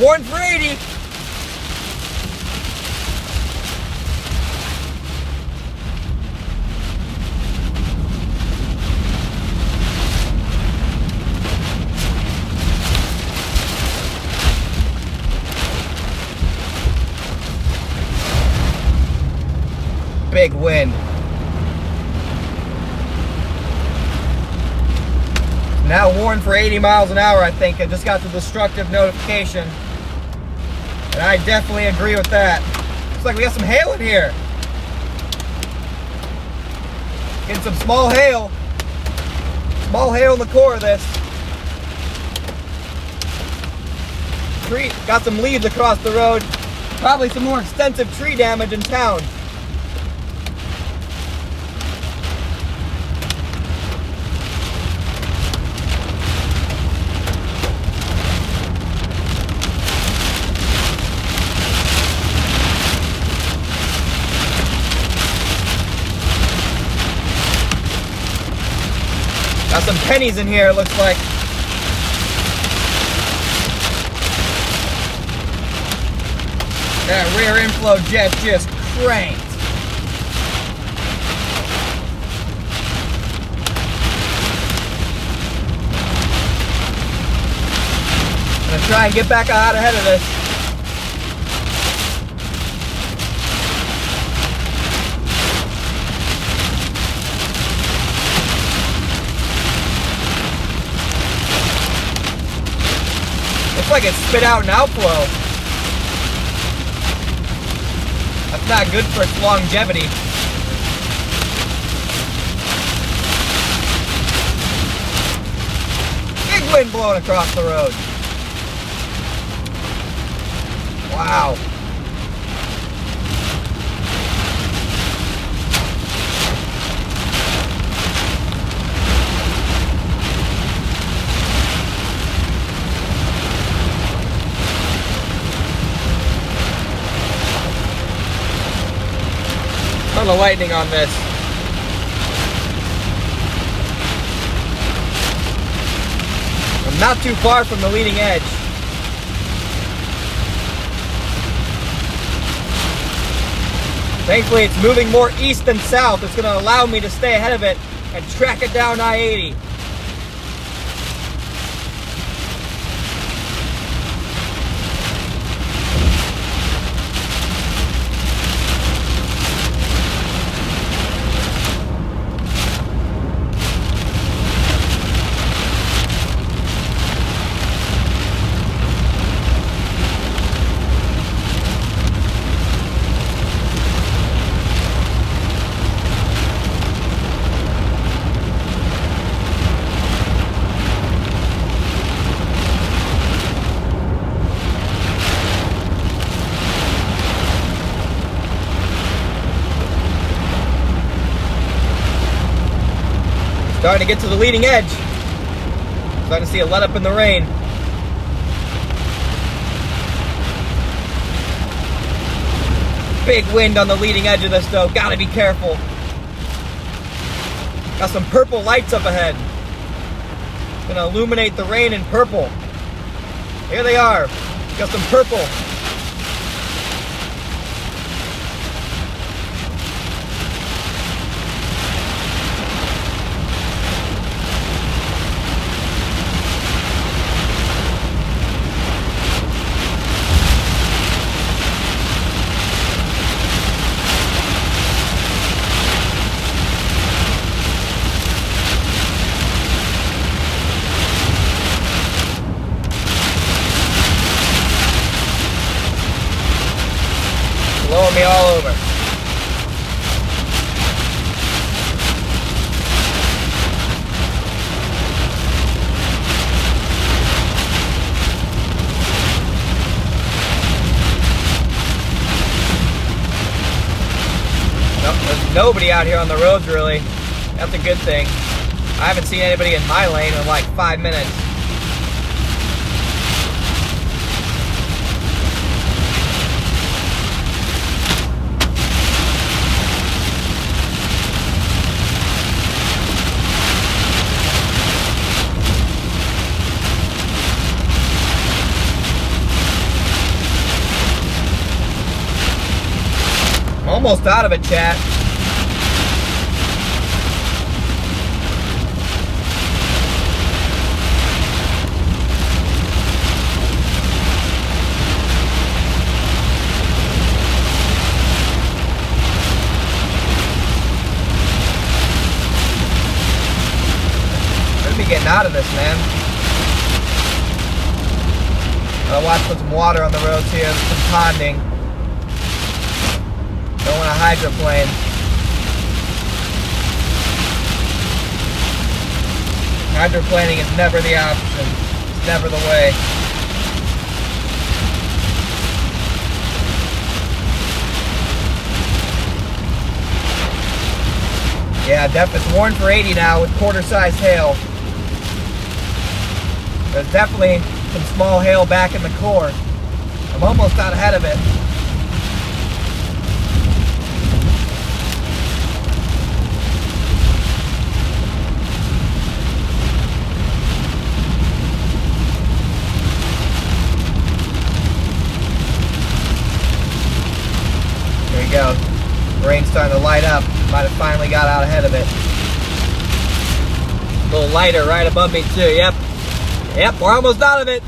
Warn for 80. Big wind. Now warned for 80 miles an hour, I think. I just got the destructive notification. And I definitely agree with that. Looks like we got some hail in here. Getting some small hail. Small hail in the core of this. Tree, got some leaves across the road. Probably some more extensive tree damage in town. Got some pennies in here, it looks like. That rear inflow jet just cranked. I'm gonna try and get back out ahead of this. Looks like it spit out an outflow. That's not good for its longevity. Big wind blowing across the road. Wow. of lightning on this. I'm not too far from the leading edge. Thankfully, it's moving more east than south. It's going to allow me to stay ahead of it and track it down I-80. Starting to get to the leading edge. Starting to see a let up in the rain. Big wind on the leading edge of this though. Gotta be careful. Got some purple lights up ahead. Gonna illuminate the rain in purple. Here they are. Got some purple. Blowing me all over. Nope, there's nobody out here on the roads really. That's a good thing. I haven't seen anybody in my lane in like 5 minutes. Almost out of it, chat. Should be getting out of this, man. Gotta watch for some water on the roads here, some ponding. Don't want to hydroplane. Hydroplaning is never the option. It's never the way. Yeah, it's warned for 80 now with quarter-sized hail. There's definitely some small hail back in the core. I'm almost out ahead of it. Go. Rain's starting to light up. Might have finally got out ahead of it. A little lighter right above me too. Yep. Yep, we're almost out of it.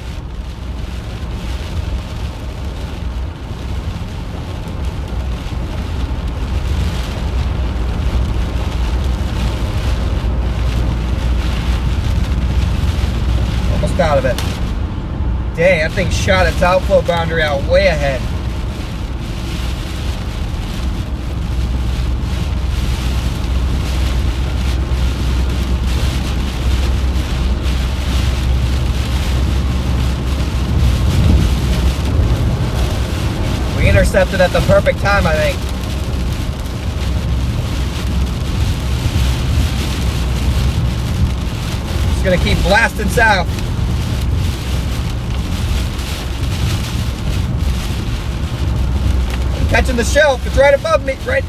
Almost out of it. Dang, that thing shot its outflow boundary out way ahead. Intercepted at the perfect time, I think. Just gonna keep blasting south. I'm catching the shelf. It's right above me. Right.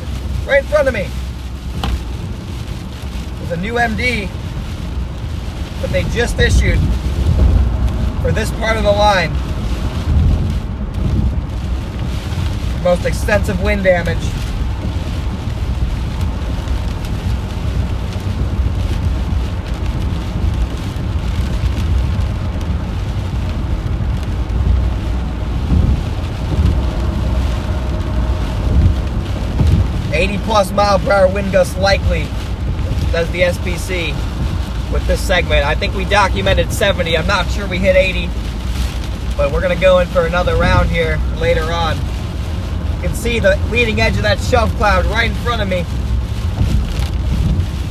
Right in front of me. There's a new MD that they just issued for this part of the line. Most extensive wind damage. +80 mph wind gusts likely, says the SPC with this segment. I think we documented 70. I'm not sure we hit 80, but we're gonna go in for another round here later on. You can see the leading edge of that shelf cloud right in front of me,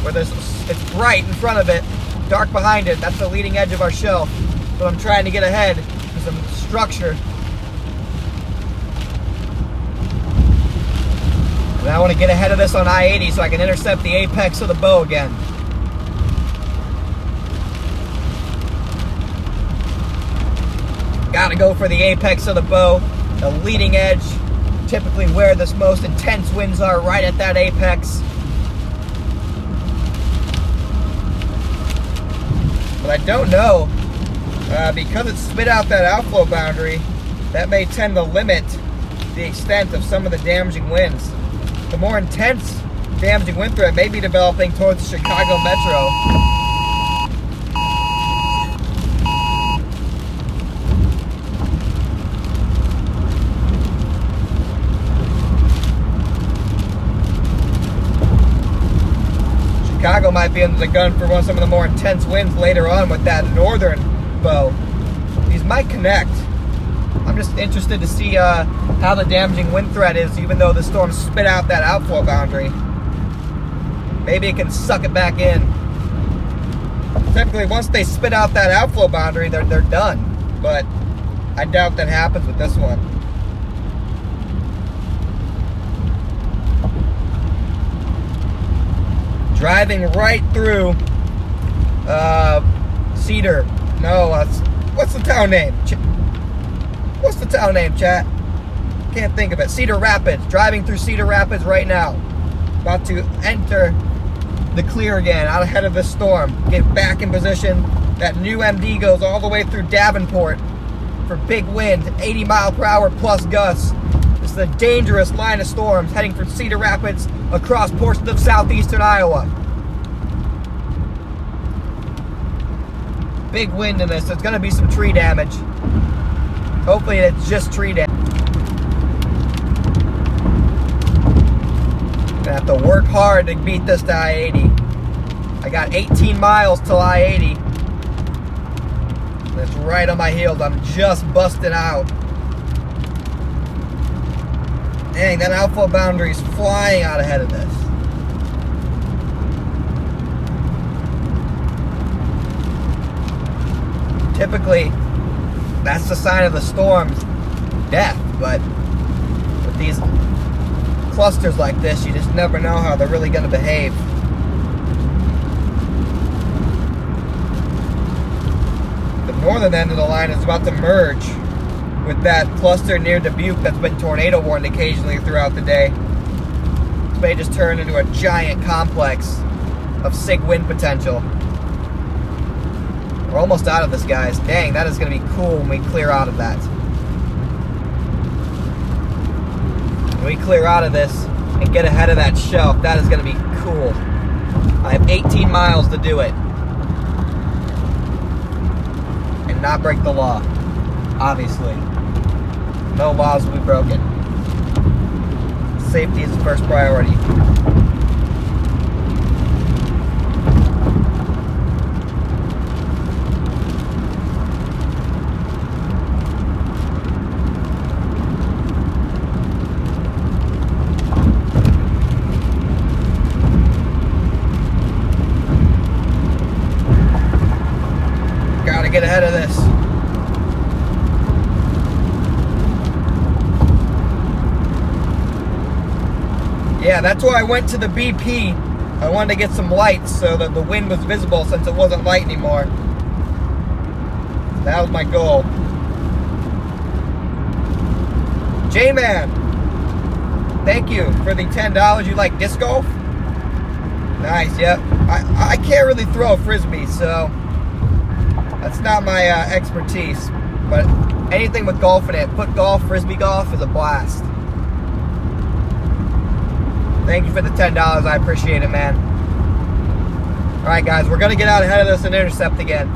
where it's bright in front of it, dark behind it. That's the leading edge of our shelf. So I'm trying to get ahead to some structure. And I want to get ahead of this on I-80 so I can intercept the apex of the bow again. Gotta go for the apex of the bow, the leading edge, typically where the most intense winds are, right at that apex. But I don't know, because it spit out that outflow boundary, that may tend to limit the extent of some of the damaging winds. The more intense damaging wind threat may be developing towards the Chicago metro. Chicago might be under the gun for some of the more intense winds later on with that northern bow. These might connect. I'm just interested to see how the damaging wind threat is, even though the storm spit out that outflow boundary. Maybe it can suck it back in. Typically, once they spit out that outflow boundary, they're done. But I doubt that happens with this one. Driving right through Cedar. No, what's the town name? What's the town name, chat? Can't think of it. Cedar Rapids. Driving through Cedar Rapids right now. About to enter the clear again, out ahead of this storm. Get back in position. That new MD goes all the way through Davenport for big wind, 80 mph plus gusts. This is a dangerous line of storms heading from Cedar Rapids across portions of southeastern Iowa. Big wind in this. There's going to be some tree damage. Hopefully it's just tree damage. Gonna have to work hard to beat this to I-80. I got 18 miles till I-80. That's right on my heels. I'm just busting out. Dang, that outflow boundary is flying out ahead of this. Typically, that's the sign of the storm's death, but with these clusters like this, you just never know how they're really going to behave. The northern end of the line is about to merge with that cluster near Dubuque that's been tornado warned occasionally throughout the day. This may just turn into a giant complex of SIG wind potential. We're almost out of this, guys. Dang, that is going to be cool when we clear out of that. When we clear out of this and get ahead of that shelf, that is going to be cool. I have 18 miles to do it. And not break the law. Obviously. No laws will be broken. Safety is the first priority. Gotta get ahead of this. Yeah, that's why I went to the BP. I wanted to get some lights so that the wind was visible since it wasn't light anymore. That was my goal. J-Man! Thank you for the $10. You like disc golf? Nice, yep. I can't really throw a frisbee, so that's not my expertise. But anything with golf in it, foot golf, frisbee golf, is a blast. Thank you for the $10. I appreciate it, man. All right, guys, we're gonna get out ahead of this and intercept again.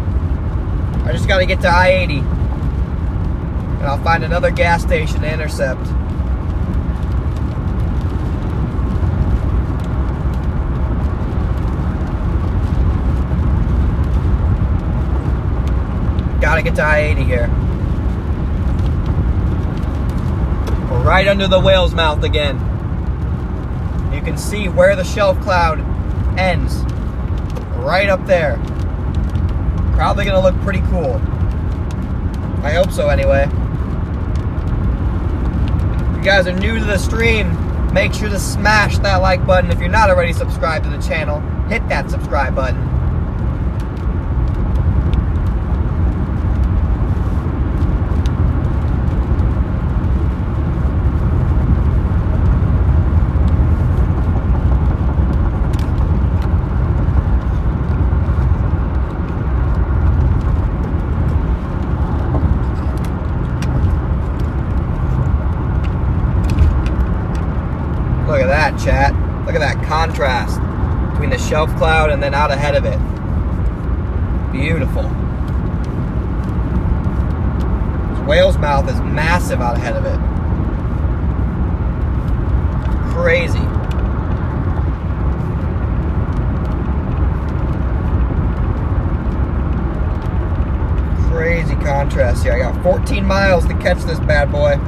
I just gotta get to I-80, and I'll find another gas station to intercept. Gotta get to I-80 here. We're right under the whale's mouth again. You can see where the shelf cloud ends. Right up there. Probably gonna look pretty cool. I hope so anyway. If you guys are new to the stream, make sure to smash that like button. If you're not already subscribed to the channel, hit that subscribe button. Look at that, chat. Look at that contrast between the shelf cloud and then out ahead of it. Beautiful. This whale's mouth is massive out ahead of it. Crazy. Crazy contrast here. I got 14 miles to catch this bad boy.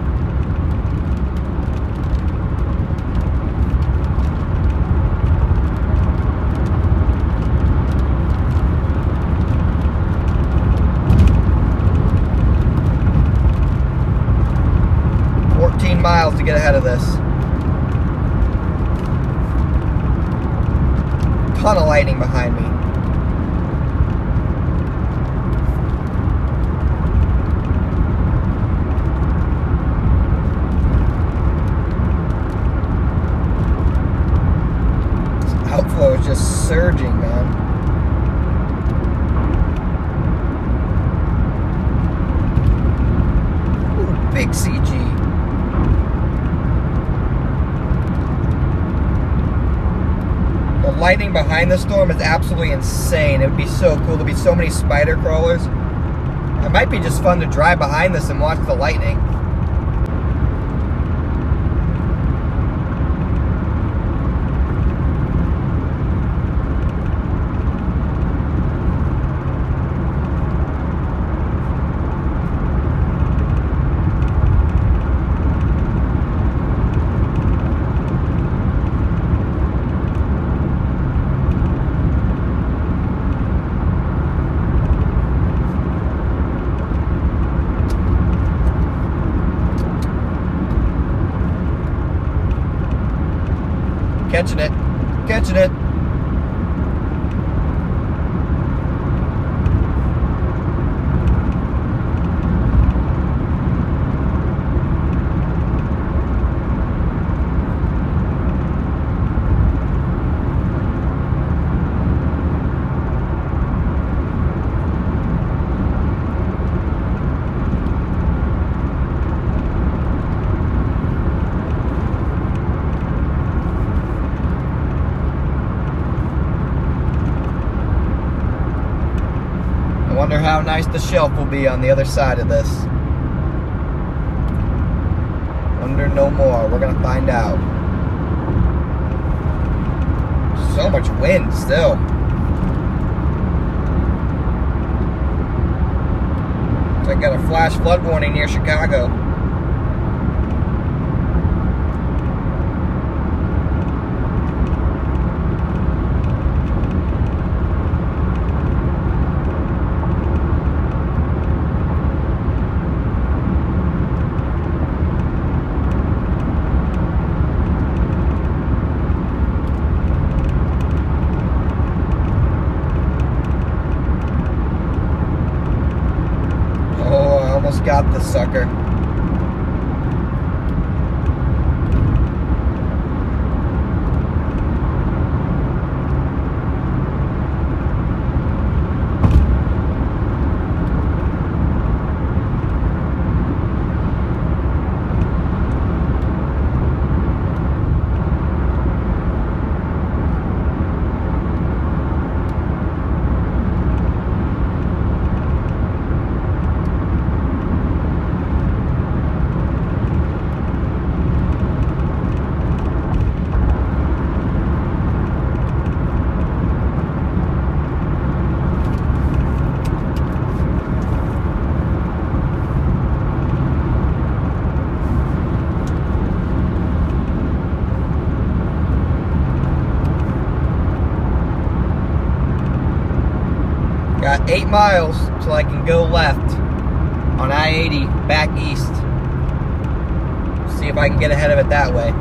Miles to get ahead of this. Ton of lightning behind me. This outflow is just surging, man. Ooh, big CG. The lightning behind the storm is absolutely insane. It would be so cool. There'd be so many spider crawlers. It might be just fun to drive behind this and watch the lightning. Catching it. Catching it. Wonder how nice the shelf will be on the other side of this. Wonder no more. We're gonna find out. So much wind still. So I got a flash flood warning near Chicago. Got the sucker. Got 8 miles till I can go left on I-80 back east. See if I can get ahead of it that way.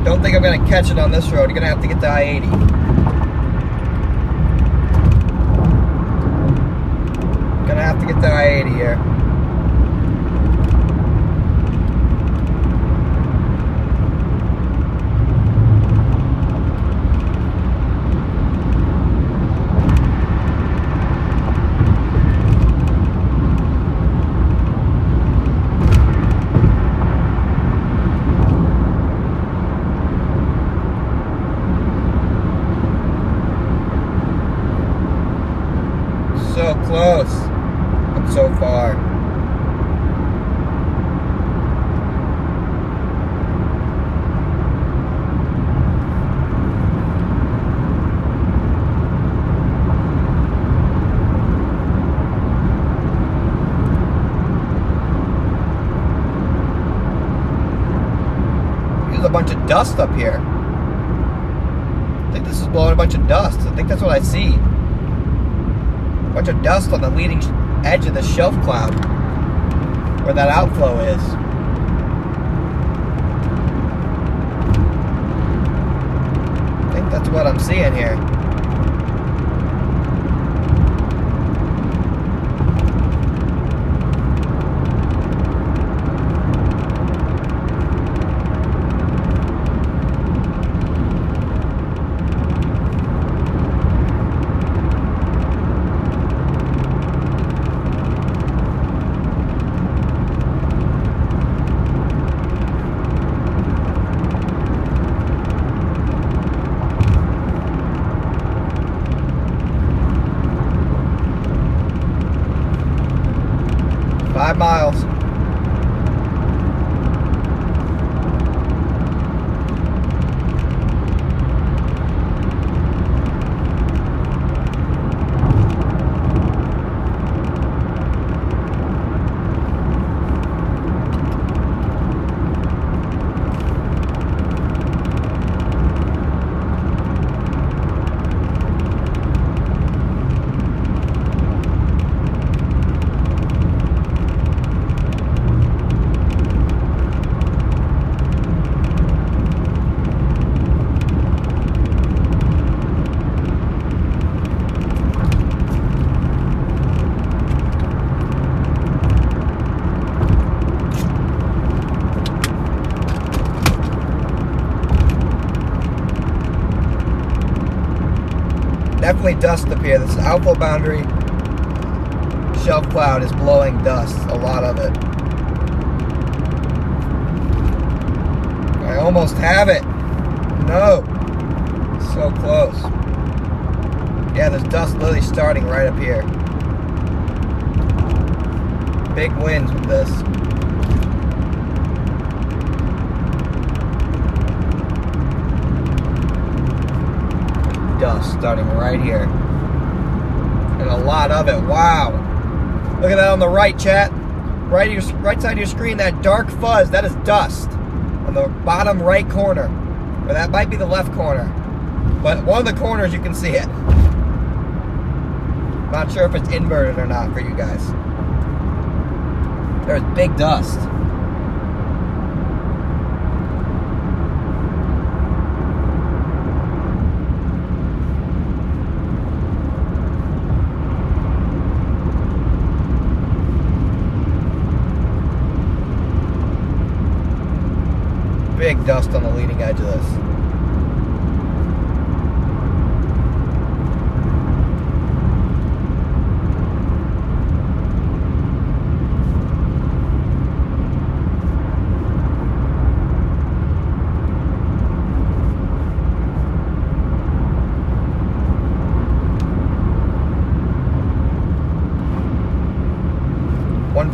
Don't think I'm gonna catch it on this road. You're gonna have to get to I-80. Gonna have to get to I-80 here. So close, but so far. There's a bunch of dust up here. I think this is blowing a bunch of dust. I think that's what I see. Bunch of dust on the leading edge of the shelf cloud where that outflow is. I think that's what I'm seeing here. Five miles. Definitely dust up here. This outflow boundary shelf cloud is blowing dust, a lot of it. I almost have it. No. So close. Yeah, there's dust literally starting right up here. Big winds with this. Dust starting right here. And a lot of it. Wow. Look at that on the right, chat. Right side of your screen, that dark fuzz, that is dust. On the bottom right corner. Or that might be the left corner. But one of the corners you can see it. Not sure if it's inverted or not for you guys. There's big dust. Big dust on the leading edge of this.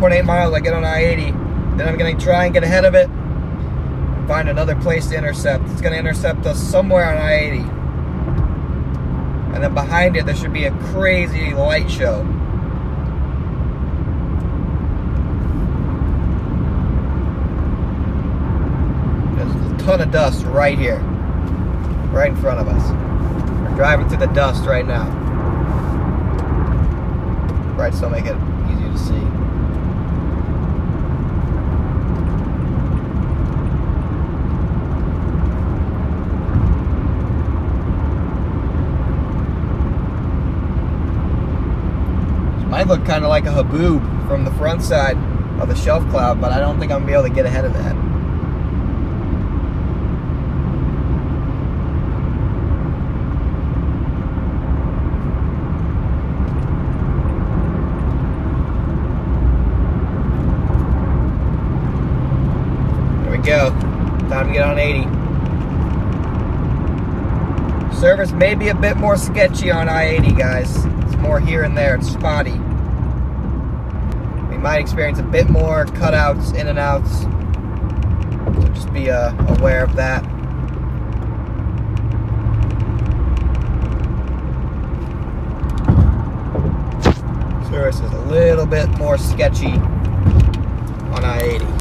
2.8 miles I get on I-80. Then I'm going to try and get ahead of it. Find another place to intercept. It's going to intercept us somewhere on I-80. And then behind it, there should be a crazy light show. There's a ton of dust right here. Right in front of us. We're driving through the dust right now. Brights don't make it easier to see. Might look kind of like a haboob from the front side of the shelf cloud, but I don't think I'm going to be able to get ahead of that. There we go. Time to get on 80. Service may be a bit more sketchy on I-80, guys. It's more here and there. It's spotty. We might experience a bit more cutouts, in and outs. So just be aware of that. Service is a little bit more sketchy on I-80.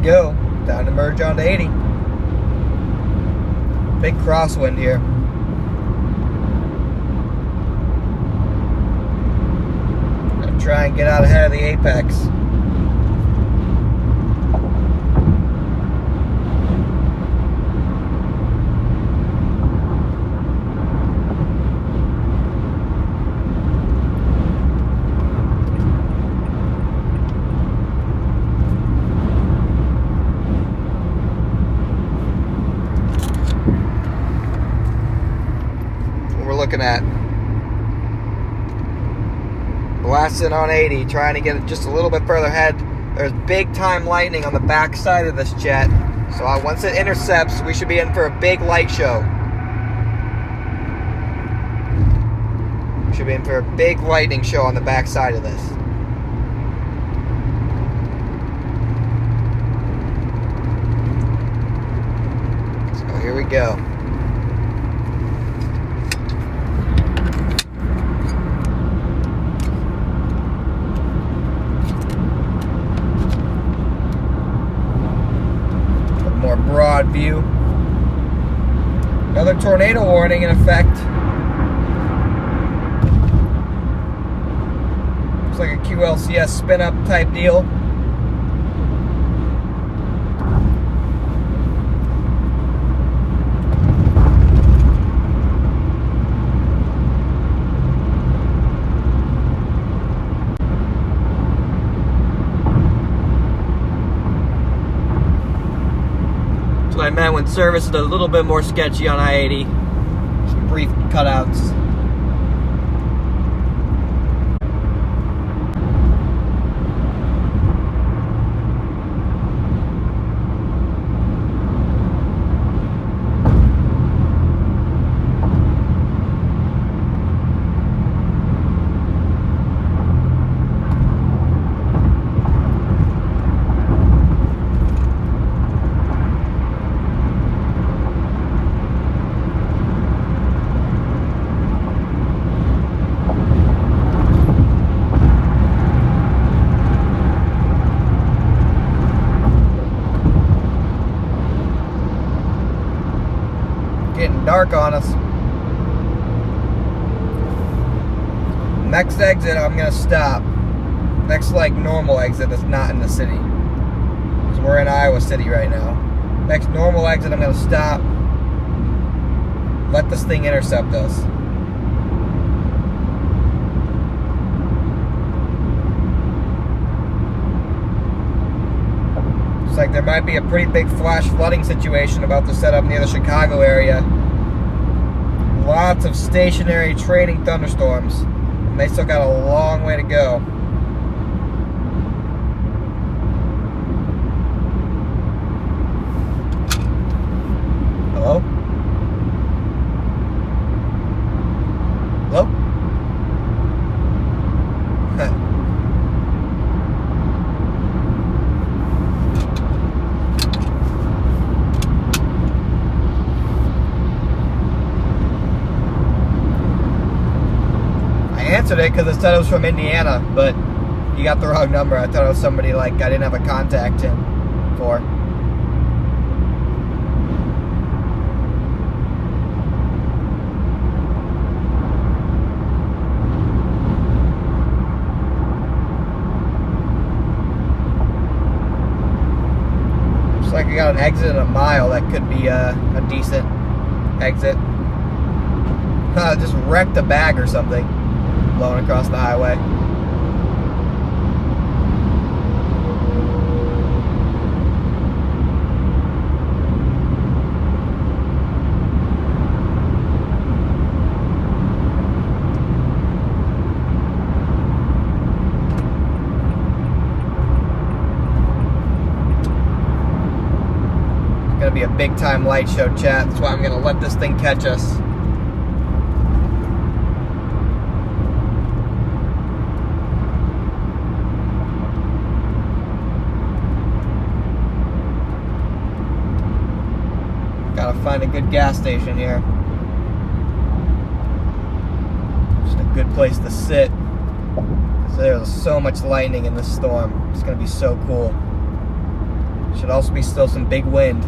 Go. Time to merge onto 80. Big crosswind here. Gonna try and get out ahead of the apex. Looking at blasting on 80, trying to get it just a little bit further ahead. There's big time lightning on the back side of this jet, so once it intercepts, we should be in for a big light show. We should be in for a big lightning show on the back side of this. So here we go. More broad view. Another tornado warning in effect. Looks like a QLCS spin up type deal. I meant when service is a little bit more sketchy on I-80. Some brief cutouts. Getting dark on us. Next exit, I'm gonna stop. Next, like, normal exit that's not in the city. So we're in Iowa City right now. Next normal exit, I'm going to stop. Let this thing intercept us. Looks like there might be a pretty big flash flooding situation about to set up near the Chicago area. Lots of stationary trading thunderstorms. And they still got a long way to go. Hello? Hello? I answered it because it said it was from Indiana, but you got the wrong number. I thought it was somebody like I didn't have a contact in for. Like we got an exit in a mile. That could be a decent exit. Just wrecked a bag or something blowing across the highway. Gonna be a big time light show, chat. That's why I'm gonna let this thing catch us. Gotta find a good gas station here. Just a good place to sit. So there's so much lightning in this storm. It's gonna be so cool. Should also be still some big wind.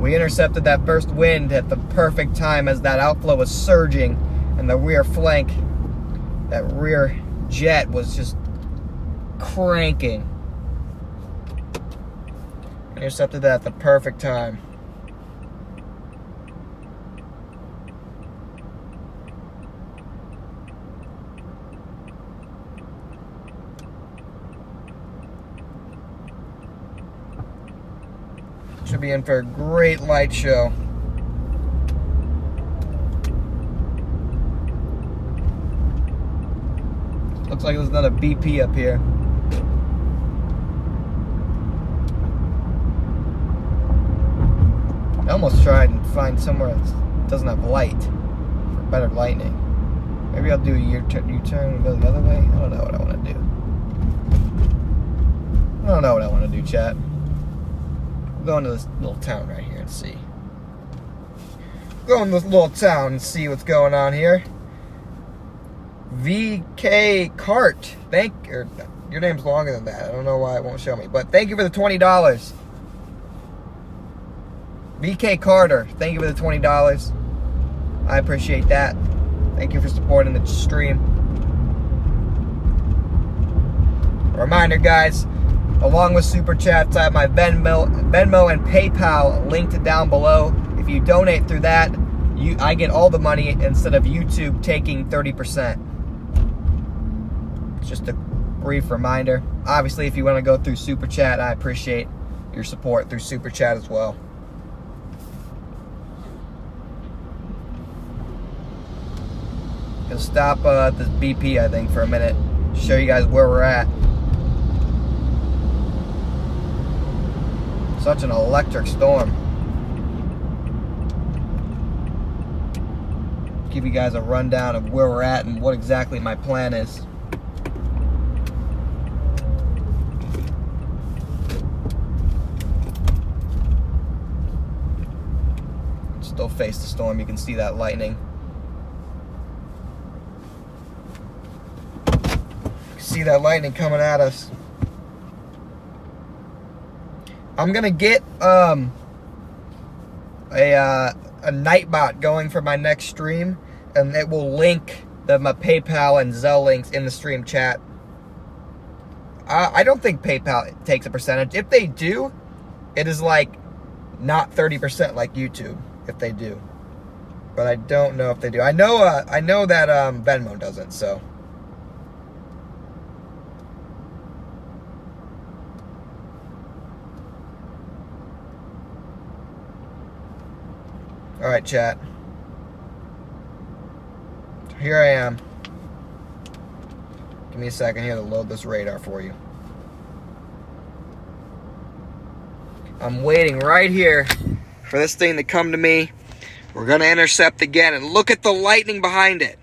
We intercepted that first wind at the perfect time as that outflow was surging and the rear flank, that rear jet was just cranking. Intercepted that at the perfect time. Should be in for a great light show. Looks like there's another BP up here. I almost tried and find somewhere that doesn't have light for better lightning. Maybe I'll do a U-turn and go the other way. I don't know what I want to do. I don't know what I want to do, chat. Go into this little town right here and see. Go in this little town and see what's going on here. VK Cart. Your name's longer than that. I don't know why it won't show me. But thank you for the $20. VK Carter, thank you for the $20. I appreciate that. Thank you for supporting the stream. Reminder, guys. Along with Super Chats, I have my Venmo and PayPal linked down below. If you donate through that, I get all the money instead of YouTube taking 30%. It's just a brief reminder. Obviously, if you want to go through Super Chat, I appreciate your support through Super Chat as well. Gonna stop at this BP, I think, for a minute. Show you guys where we're at. Such an electric storm. Give you guys a rundown of where we're at and what exactly my plan is. Still face the storm. You can see that lightning. You can see that lightning coming at us. I'm gonna get a Nightbot going for my next stream, and it will link my PayPal and Zelle links in the stream chat. I don't think PayPal takes a percentage. If they do, it is like not 30% like YouTube. If they do, but I don't know if they do. I know that Venmo doesn't. So. All right, chat. Here I am. Give me a second here to load this radar for you. I'm waiting right here for this thing to come to me. We're going to intercept again, and look at the lightning behind it.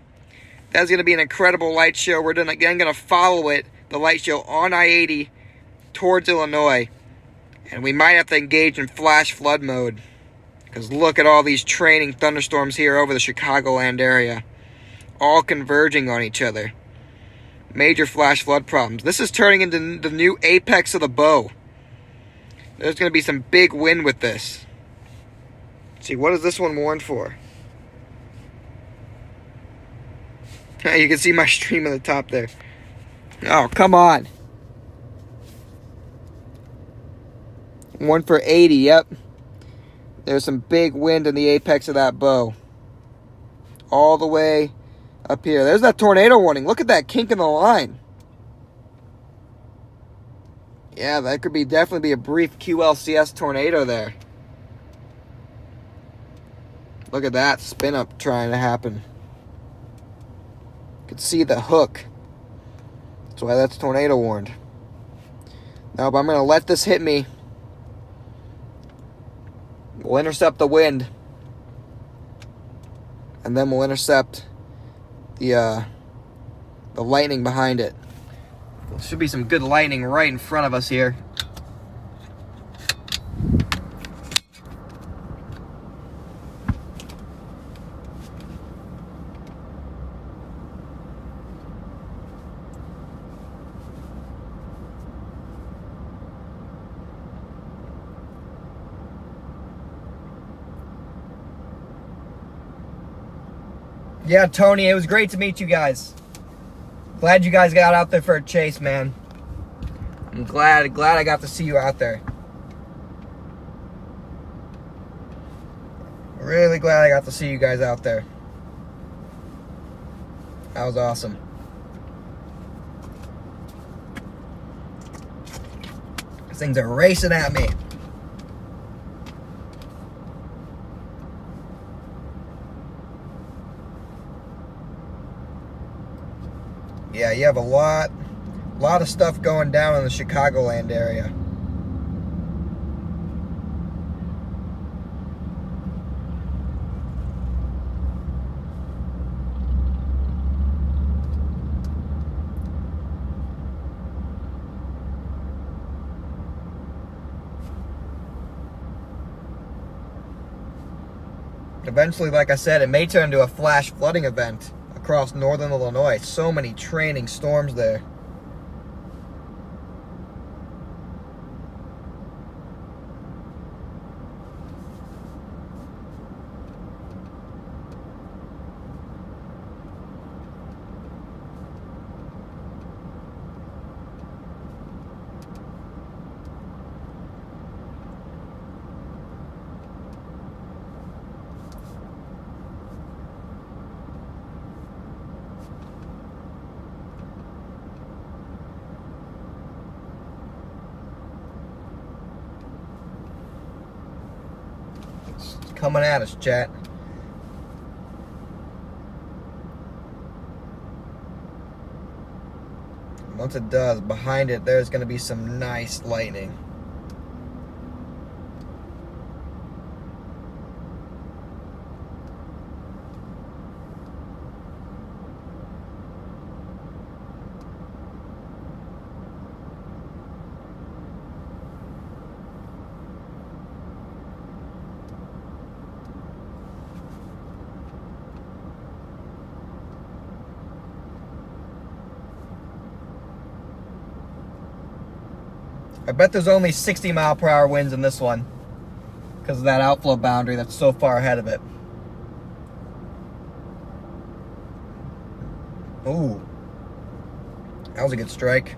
That's going to be an incredible light show. We're then going to follow it, the light show, on I-80 towards Illinois. And we might have to engage in flash flood mode. Because look at all these training thunderstorms here over the Chicagoland area. All converging on each other. Major flash flood problems. This is turning into the new apex of the bow. There's going to be some big wind with this. Let's see, what is this one warned for? You can see my stream at the top there. Oh, come on. One for 80, yep. There's some big wind in the apex of that bow. All the way up here. There's that tornado warning. Look at that kink in the line. Yeah, that could definitely be a brief QLCS tornado there. Look at that spin up trying to happen. You can see the hook. That's why that's tornado warned. Now, but I'm going to let this hit me. We'll intercept the wind, and then we'll intercept the lightning behind it. There should be some good lightning right in front of us here. Yeah, Tony, it was great to meet you guys. Glad you guys got out there for a chase, man. I'm glad I got to see you out there. Really glad I got to see you guys out there. That was awesome. These things are racing at me. Yeah, you have a lot of stuff going down in the Chicagoland area. Eventually, like I said, it may turn into a flash flooding event across northern Illinois. So many training storms there. Coming at us, chat. Once it does, behind it, there's going to be some nice lightning. I bet there's only 60 mile per hour winds in this one. because of that outflow boundary that's so far ahead of it. Ooh. That was a good strike.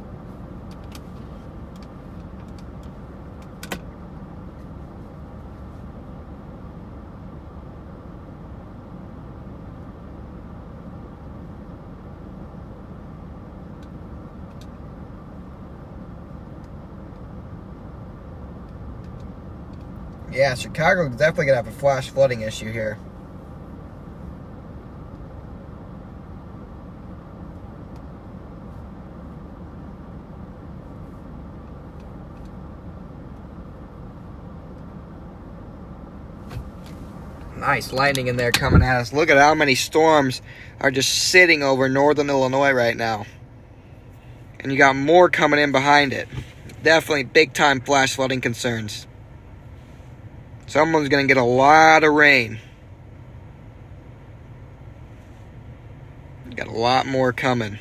Yeah, Chicago's definitely going to have a flash flooding issue here. Nice lightning in there coming at us. Look at how many storms are just sitting over northern Illinois right now. And you got more coming in behind it. Definitely big time flash flooding concerns. Someone's going to get a lot of rain. Got a lot more coming.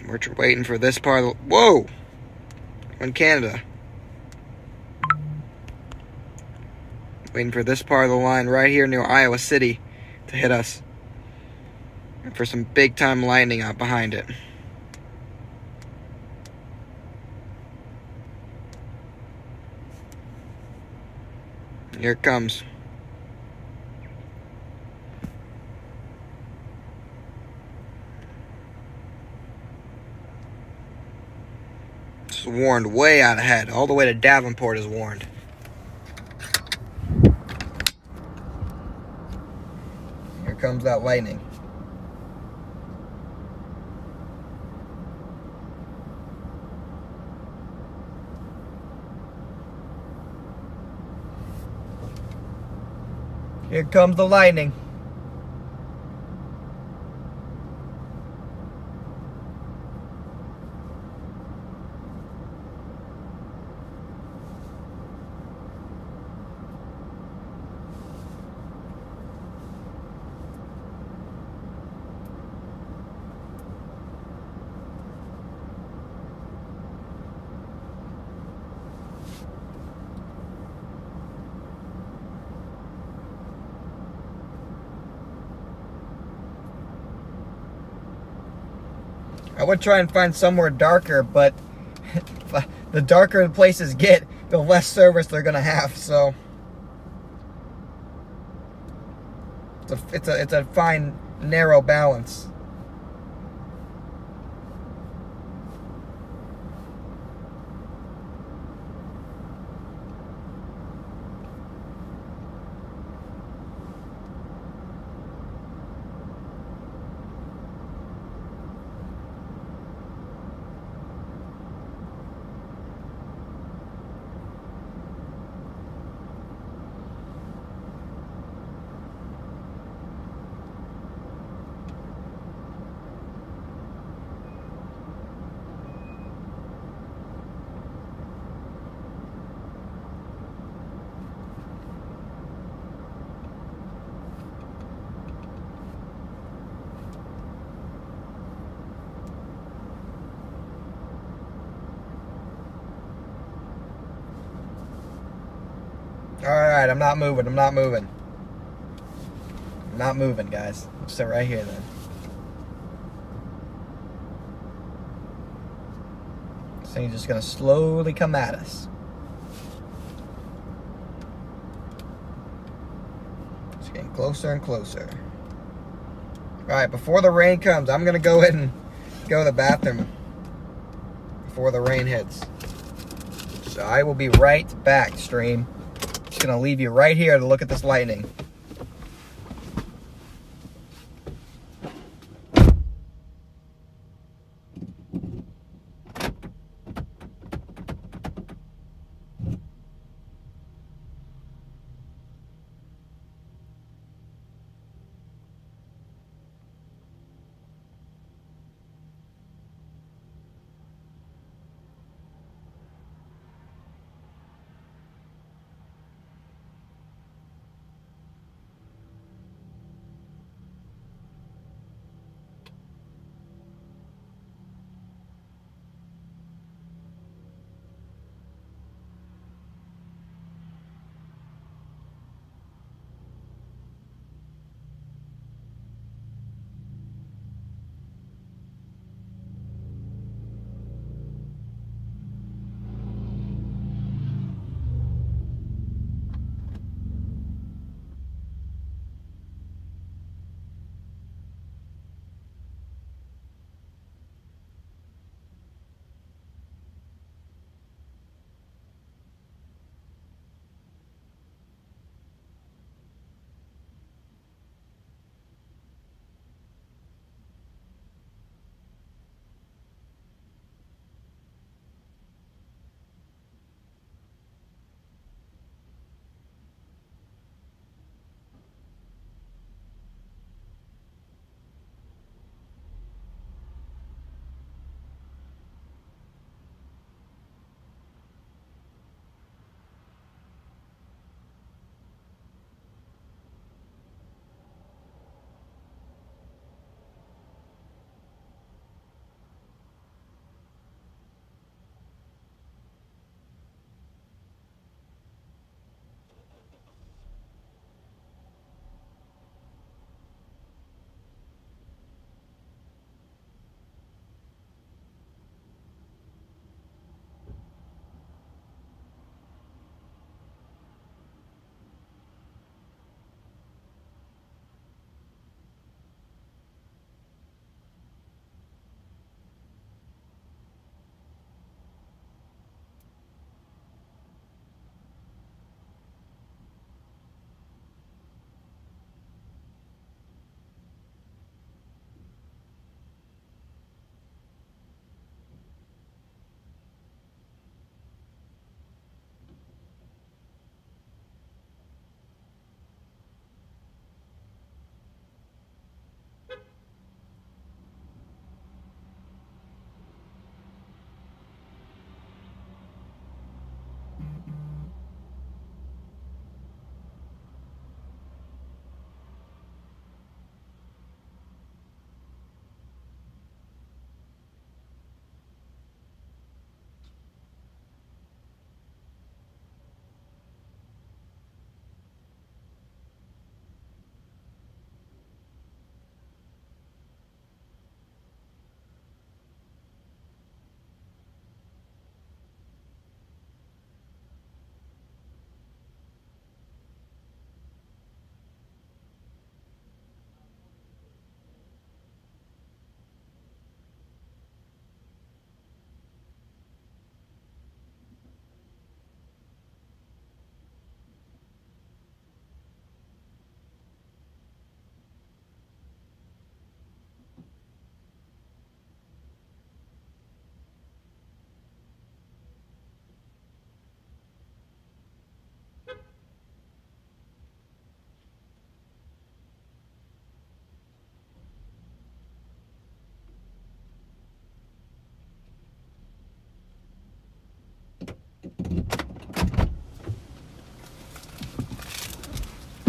We're waiting for this part of the... Whoa! In Canada. Waiting for this part of the line right here near Iowa City to hit us. And for some big time lightning out behind it. Here it comes. It's warned way out ahead. All the way to Davenport is warned. Here comes that lightning. Here comes the lightning. I would try and find somewhere darker, but the darker the places get, the less service they're gonna have. So it's a fine, narrow balance. Alright, I'm not moving, I'm not moving. I'm not moving, guys. I'll sit right here then. This thing's just gonna slowly come at us. It's getting closer and closer. Alright, before the rain comes, I'm gonna go ahead and go to the bathroom before the rain hits. So I will be right back, stream. Just gonna leave you right here to look at this lightning.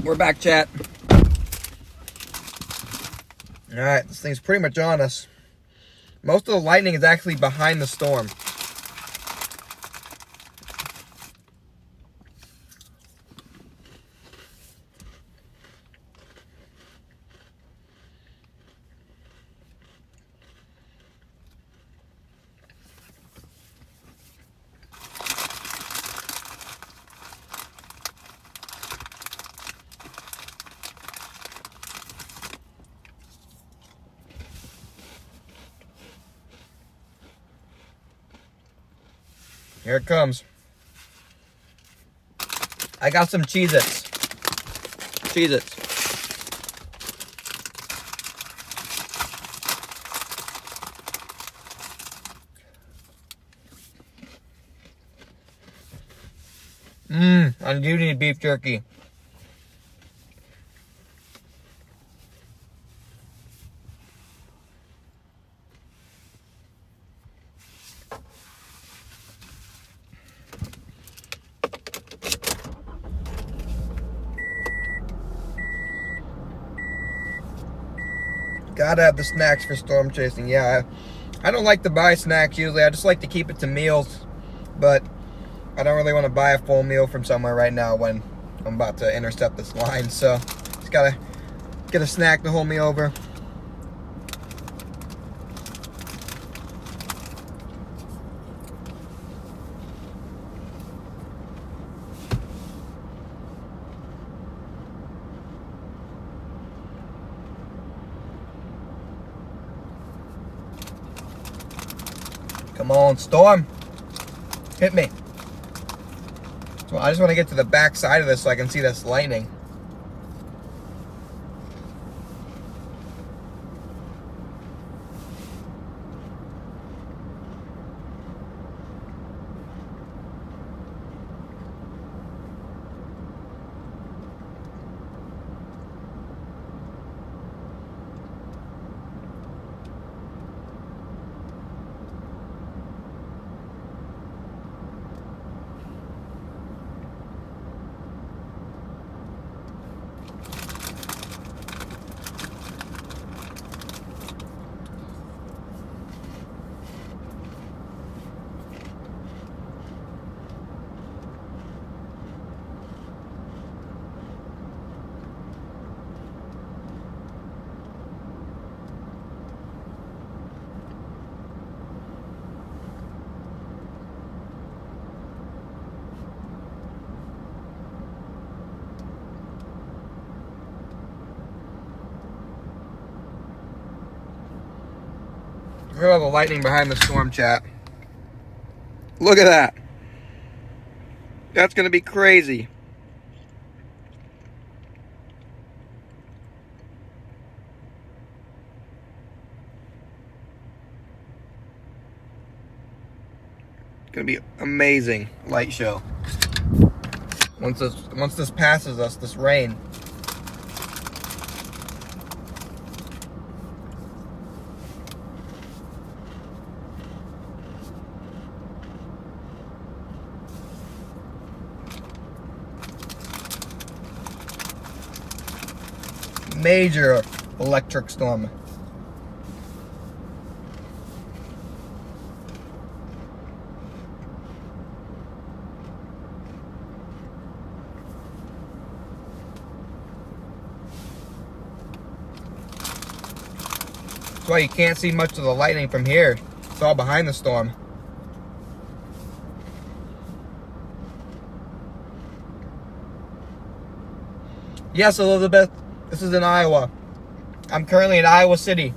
We're back, chat. Alright, this thing's pretty much on us. Most of the lightning is actually behind the storm. Here it comes. I got some Cheez-Its. Cheez-Its. I do need beef jerky. Gotta have the snacks for storm chasing. Yeah, I don't like to buy snacks usually. I just like to keep it to meals. But I don't really want to buy a full meal from somewhere right now when I'm about to intercept this line. So just gotta get a snack to hold me over. Come on, storm. Hit me. So I just want to get to the back side of this so I can see this lightning. Look at all the lightning behind the storm, chat. Look at that. That's going to be crazy. It's going to be amazing light show. Once this passes us, this rain. Major electric storm. That's why you can't see much of the lightning from here. It's all behind the storm. Yes, Elizabeth. This is in Iowa. I'm currently in Iowa City.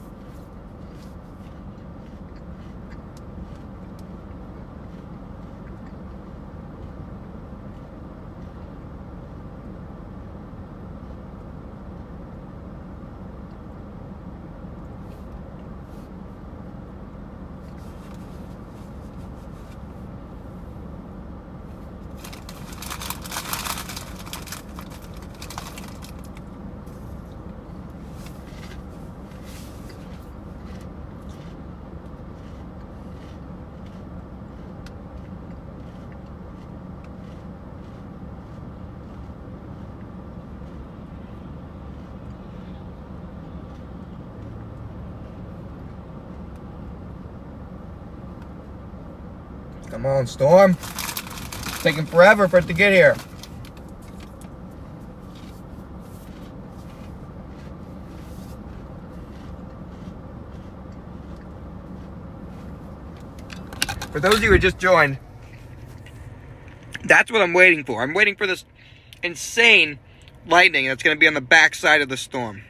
Come on, storm. It's taking forever for it to get here. For those of you who just joined, that's what I'm waiting for. I'm waiting for this insane lightning that's going to be on the back side of the storm.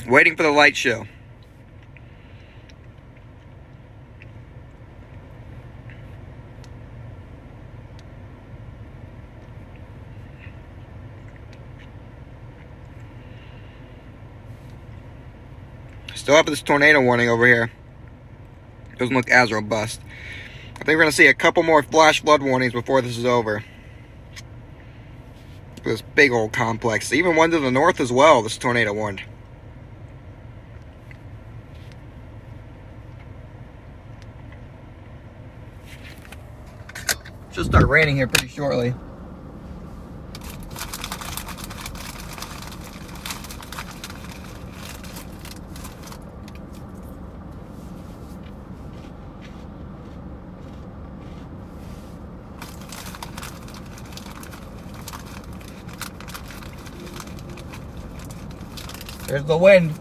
Waiting for the light show. Still up with this tornado warning over here. Doesn't look as robust. I think we're going to see a couple more flash flood warnings before this is over. This big old complex. Even one to the north as well, this tornado warned. Should start raining here pretty shortly. There's the wind.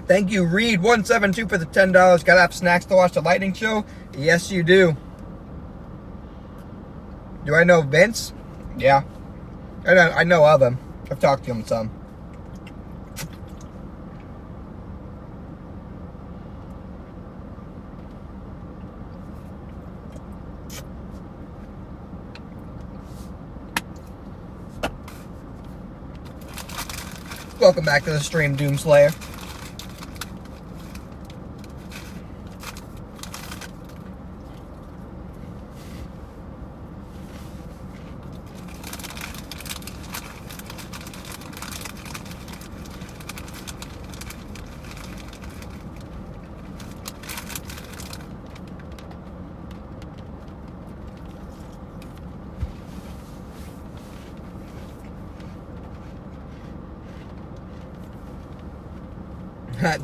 Thank you, Reed172 for the $10. Gotta have snacks to watch the lightning show? Yes, you do. Do I know Vince? Yeah. I know of him. I've talked to him some. Welcome back to the stream, Doomslayer.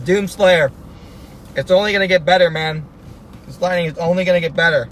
Doomslayer. It's only going to get better, man. This lightning is only going to get better.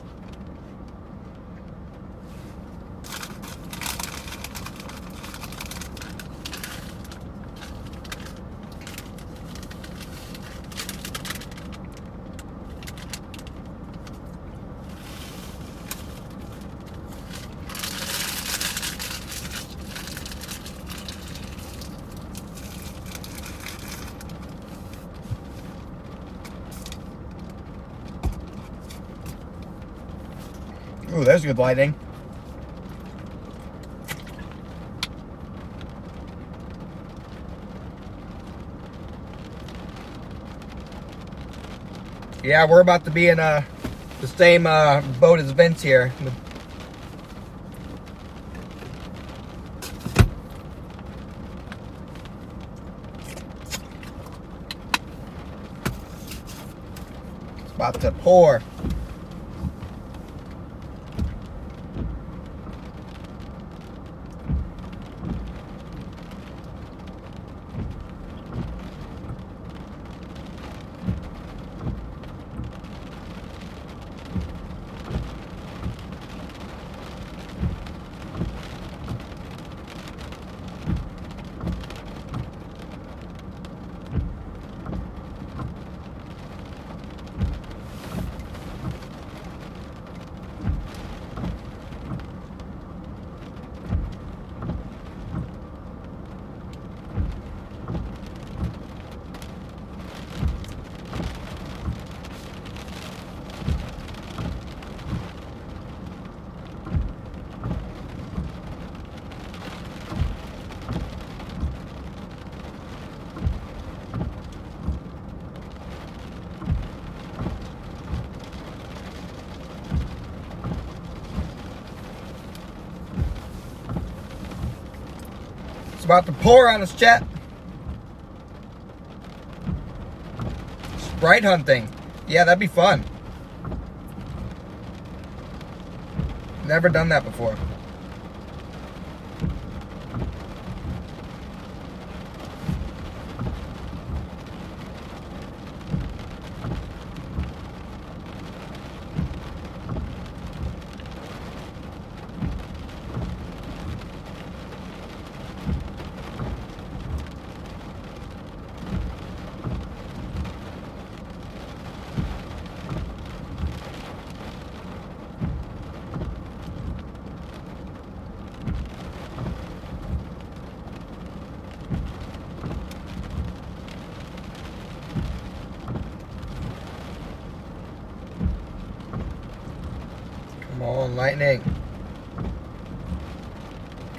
Ooh, there's good lighting. Yeah, we're about to be in the same boat as Vince here. It's about to pour. about to pour on us, chat. Sprite hunting. Yeah, that'd be fun. Never done that before. Come on, lightning.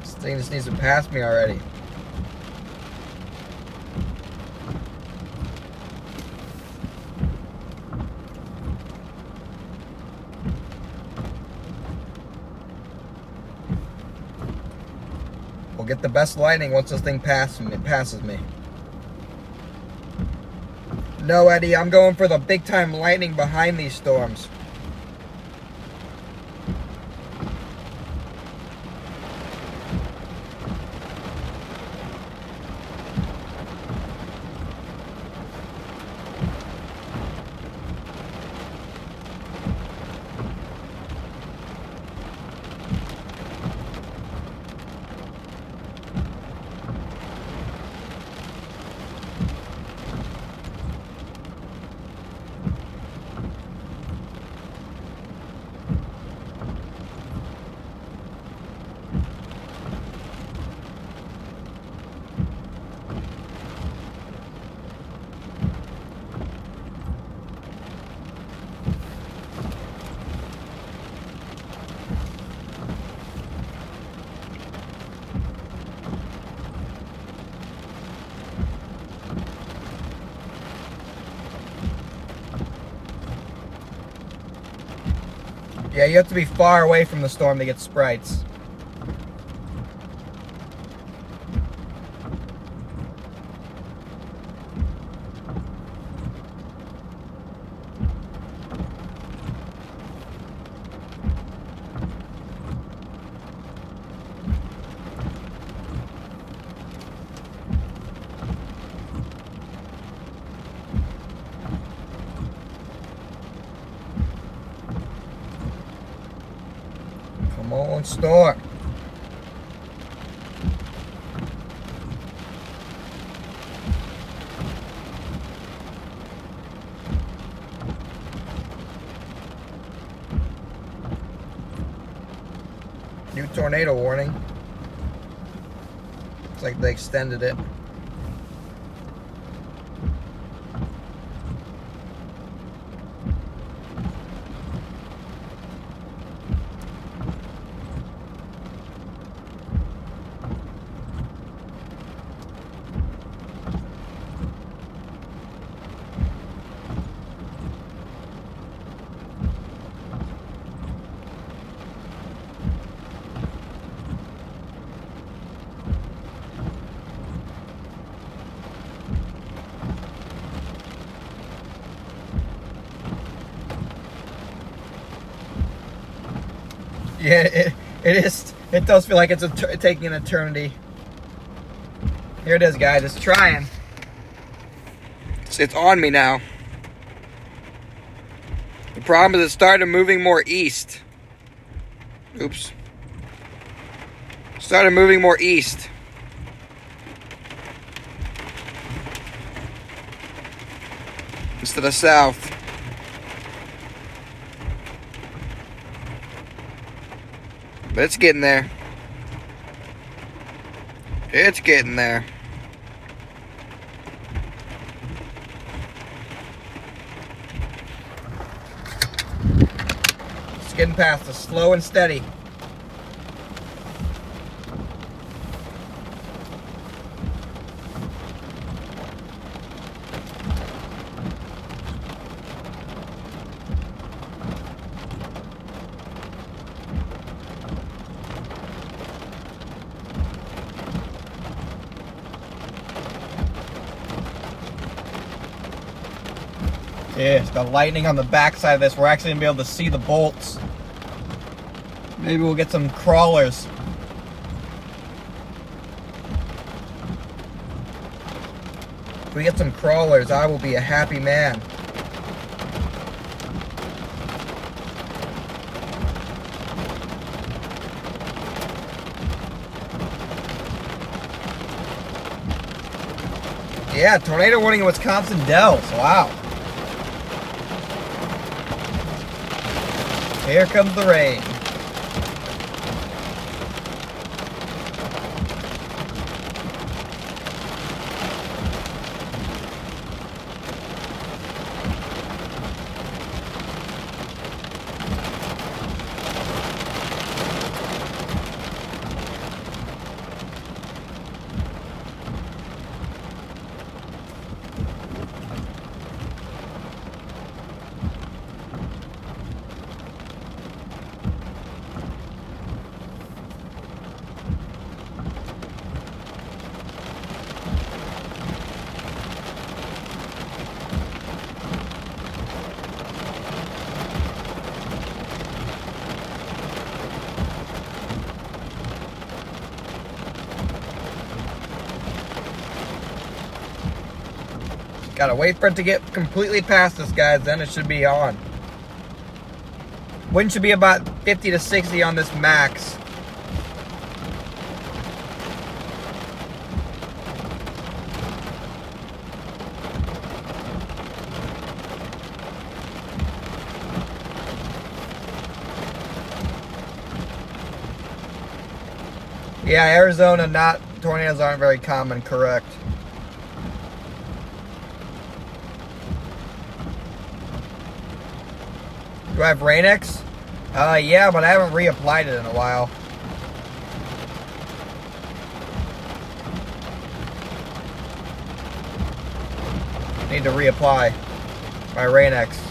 This thing just needs to pass me already. We'll get the best lightning once this thing passes me. No, Eddie, I'm going for the big time lightning behind these storms. Yeah, you have to be far away from the storm to get sprites. Come on, storm. New tornado warning. Looks like they extended it. Yeah, it is. It does feel like it's taking an eternity. Here it is, guys. It's trying. It's on me now. The problem is it started moving more east. Oops. Started moving more east. Instead of south. But it's getting there. It's getting there. It's getting past us, slow and steady. Yeah, it's got lightning on the backside of this. We're actually gonna be able to see the bolts. Maybe we'll get some crawlers. If we get some crawlers, I will be a happy man. Yeah, tornado warning in Wisconsin Dells. Wow. Here comes the rain. Gotta wait for it to get completely past us, guys, then it should be on. Wind should be about 50 to 60 on this max. Yeah, Arizona, tornadoes aren't very common, correct. Do I have Rain-X? Yeah, but I haven't reapplied it in a while. Need to reapply my Rain-X.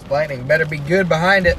Lightning better be good behind it.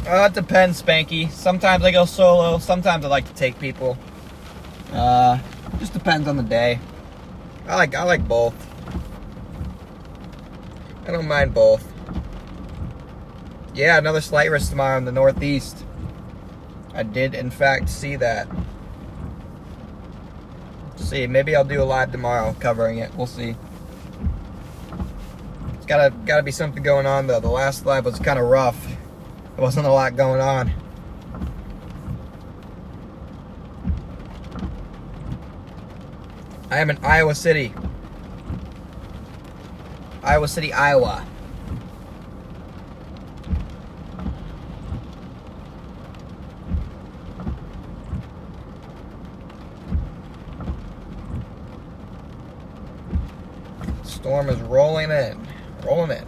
It depends, Spanky. Sometimes I go solo, sometimes I like to take people. Just depends on the day. I like both. I don't mind both. Yeah, another slight risk tomorrow in the Northeast. I did, in fact, see that. See, maybe I'll do a live tomorrow covering it. We'll see. It's gotta be something going on though. The last live was kind of rough. There wasn't a lot going on. I am in Iowa City. Iowa City, Iowa. Storm is rolling in. Rolling in.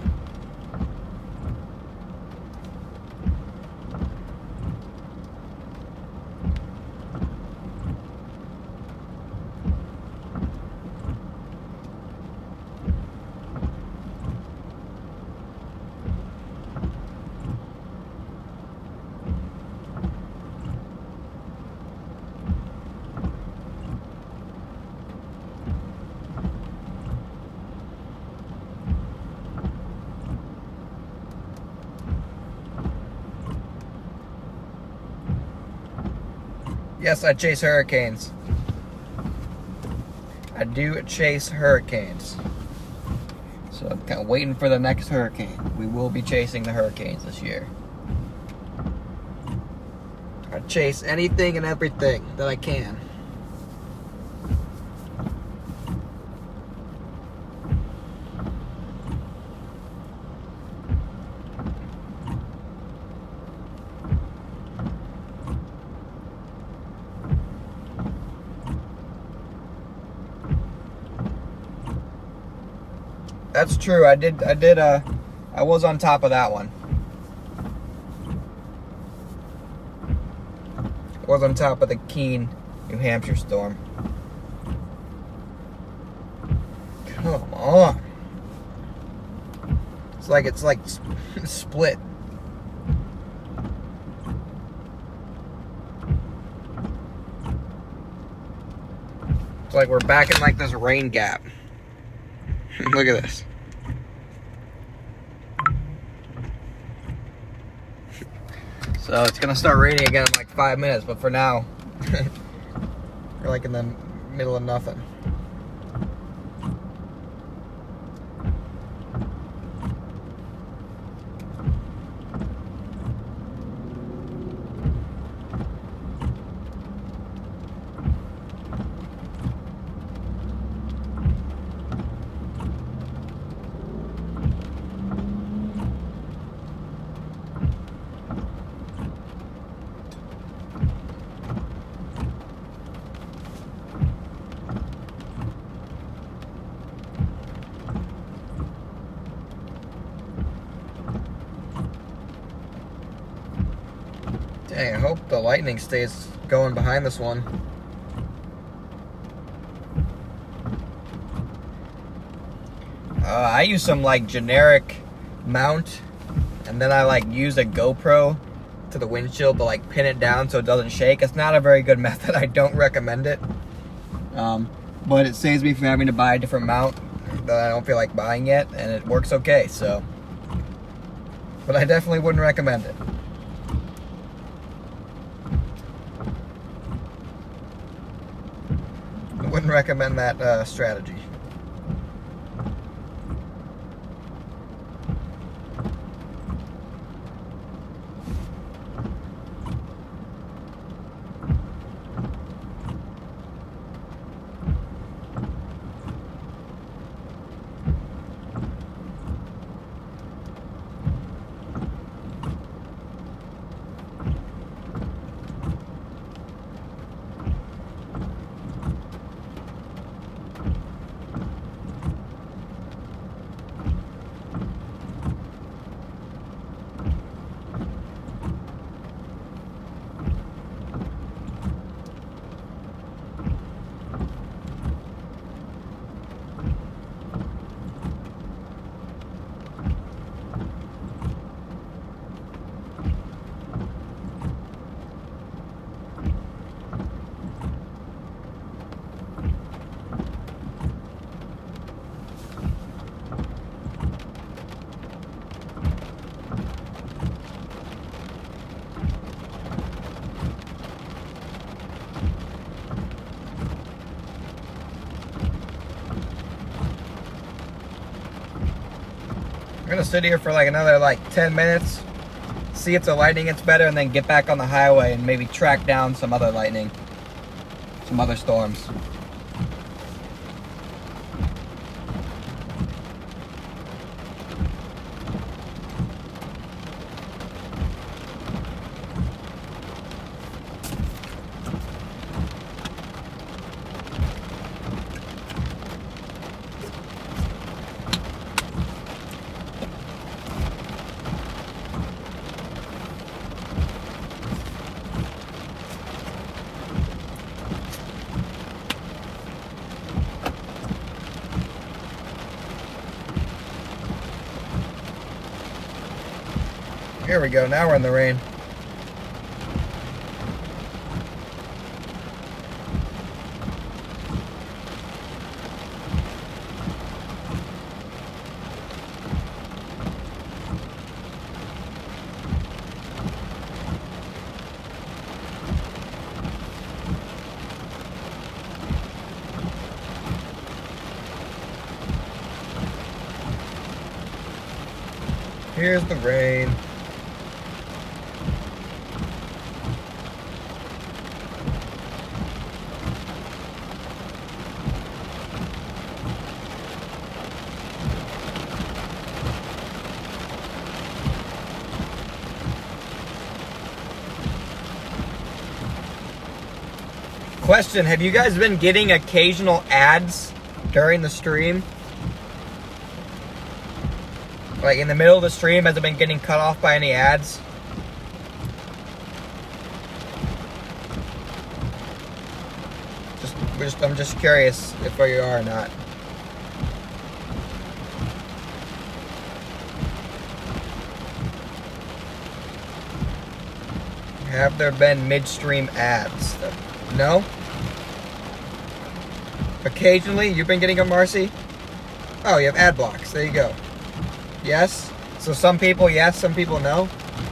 Yes, I chase hurricanes. I do chase hurricanes. So I'm kind of waiting for the next hurricane. We will be chasing the hurricanes this year. I chase anything and everything that I can. That's true. I was on top of that one. I was on top of the Keene, New Hampshire storm. Come on. It's like split. It's like we're back in like this rain gap. Look at this. So it's gonna start raining again in like 5 minutes, but for now, we're like in the middle of nothing. Dang, I hope the lightning stays going behind this one. I use some like generic mount, and then I like use a GoPro to the windshield to like pin it down so it doesn't shake. It's not a very good method. I don't recommend it. But it saves me from having to buy a different mount that I don't feel like buying yet, and it works okay, so. But I definitely wouldn't recommend it. I wouldn't recommend that strategy. I'm gonna sit here for like another 10 minutes, see if the lightning gets better, and then get back on the highway and maybe track down some other lightning, some other storms. Here we go, now we're in the rain. Here's the rain. Question, have you guys been getting occasional ads during the stream? Like in the middle of the stream, has it been getting cut off by any ads? I'm just curious if you are or not. Have there been midstream ads? No? Occasionally? You've been getting them, Marcy? Oh, you have ad blocks. There you go. Yes? So some people yes, some people no?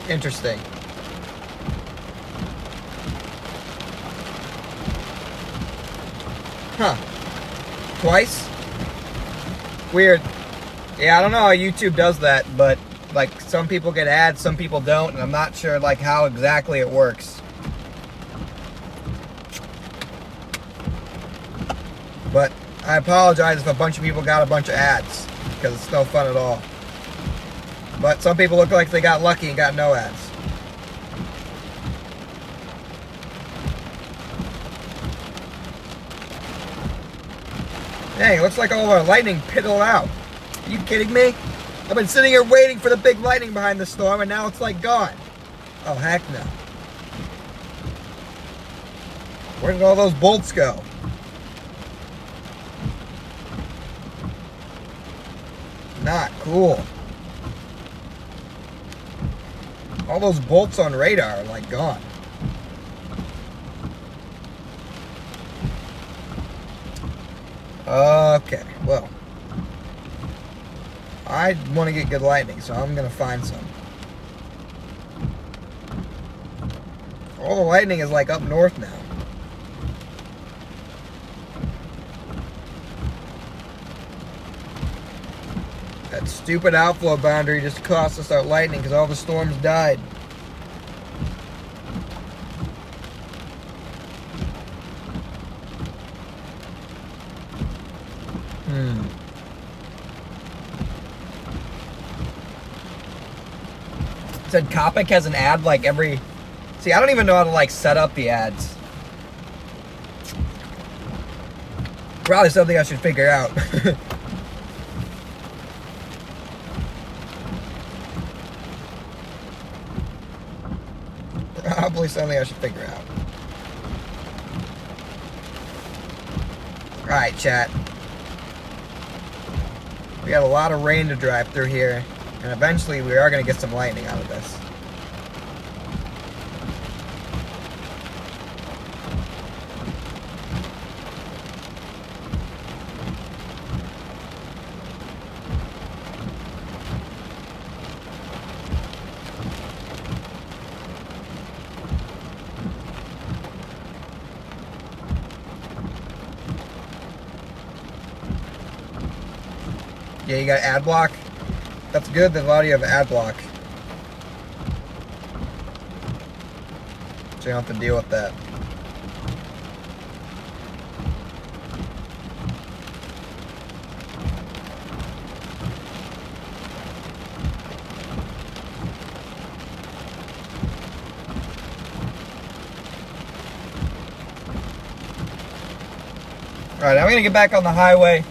Interesting. Huh. Twice? Weird. Yeah, I don't know how YouTube does that, but like some people get ads, some people don't, and I'm not sure like how exactly it works. But I apologize if a bunch of people got a bunch of ads, because it's no fun at all. But some people look like they got lucky and got no ads. Dang, it looks like all of our lightning piddled out. Are you kidding me? I've been sitting here waiting for the big lightning behind the storm, and now it's like gone. Oh, heck no. Where did all those bolts go? Not cool. All those bolts on radar are like gone. Okay, well, I want to get good lightning, so I'm going to find some. All the lightning is like up north now. That stupid outflow boundary just cost us our lightning because all the storms died. Said Copic has an ad like every... See, I don't even know how to like set up the ads. Probably something I should figure out. Probably something I should figure out. Alright, chat. We got a lot of rain to drive through here. And eventually we are going to get some lightning out of this. Yeah, you got ad block? That's good that a lot of you have ad block. So you don't have to deal with that. Alright, I'm going to get back on the highway.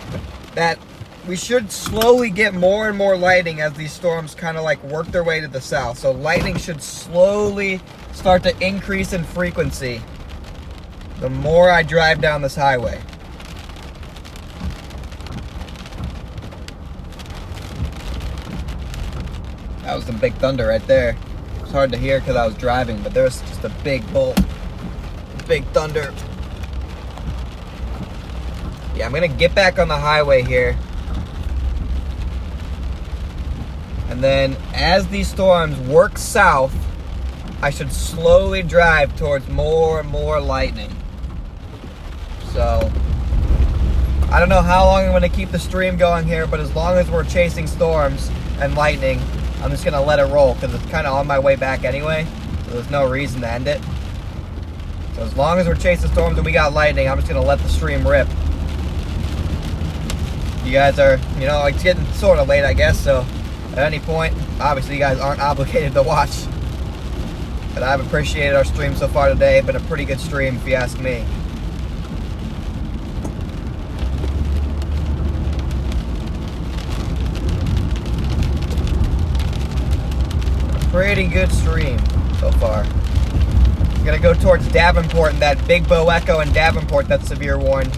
We should slowly get more and more lightning as these storms kind of like work their way to the south. So lightning should slowly start to increase in frequency the more I drive down this highway. That was some big thunder right there. It's hard to hear because I was driving, but there was just a big bolt. Big thunder. Yeah, I'm going to get back on the highway here. And then as these storms work south, I should slowly drive towards more and more lightning. So, I don't know how long I'm going to keep the stream going here, but as long as we're chasing storms and lightning, I'm just going to let it roll because it's kind of on my way back anyway. So there's no reason to end it. So as long as we're chasing storms and we got lightning, I'm just going to let the stream rip. You guys are, you know, it's getting sort of late, I guess, so at any point, obviously you guys aren't obligated to watch. But I've appreciated our stream so far today. Been a pretty good stream, if you ask me. Pretty good stream so far. I'm gonna go towards Davenport and that Big Bow Echo in Davenport that's severe warned.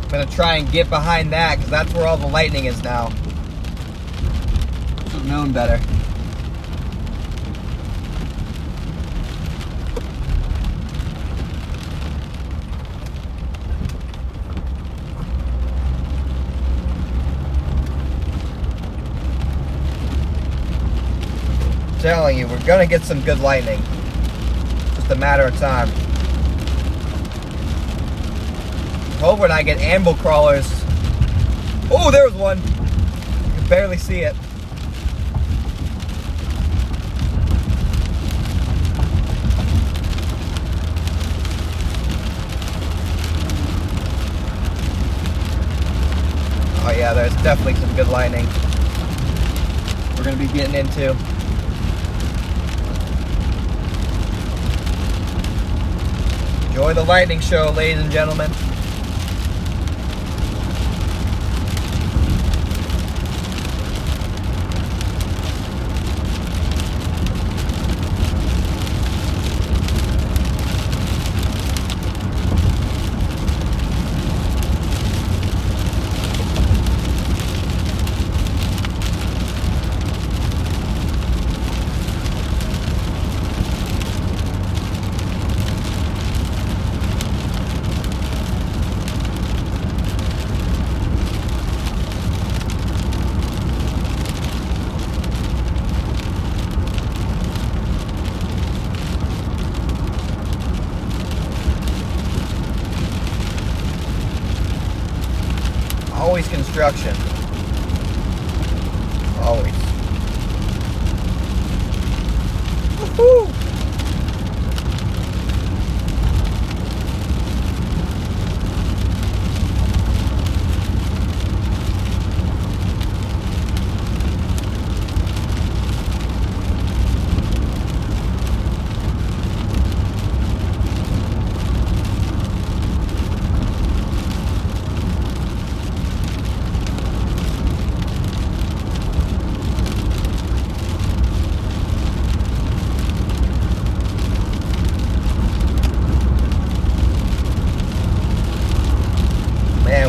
I'm gonna try and get behind that because that's where all the lightning is now. Should have known better. I'm telling you, we're gonna get some good lightning. Just a matter of time. Hoping I get anvil crawlers. Oh, there was one. You can barely see it. Oh yeah, there's definitely some good lightning we're gonna be getting into. Enjoy the lightning show, ladies and gentlemen. Always construction. Always. Woohoo!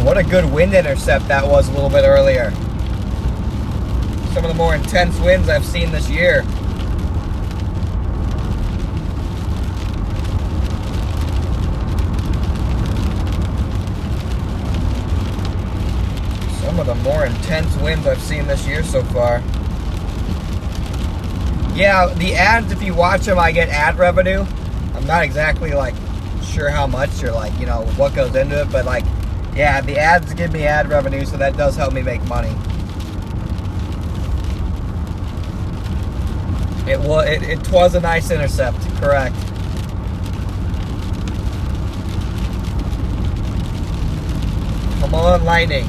What a good wind intercept that was a little bit earlier. Some of the more intense winds I've seen this year. Some of the more intense winds I've seen this year so far. Yeah, the ads, if you watch them, I get ad revenue. I'm not exactly like sure how much or like, you know, what goes into it, but like, yeah, the ads give me ad revenue, so that does help me make money. It was a nice intercept, correct. Come on, lightning.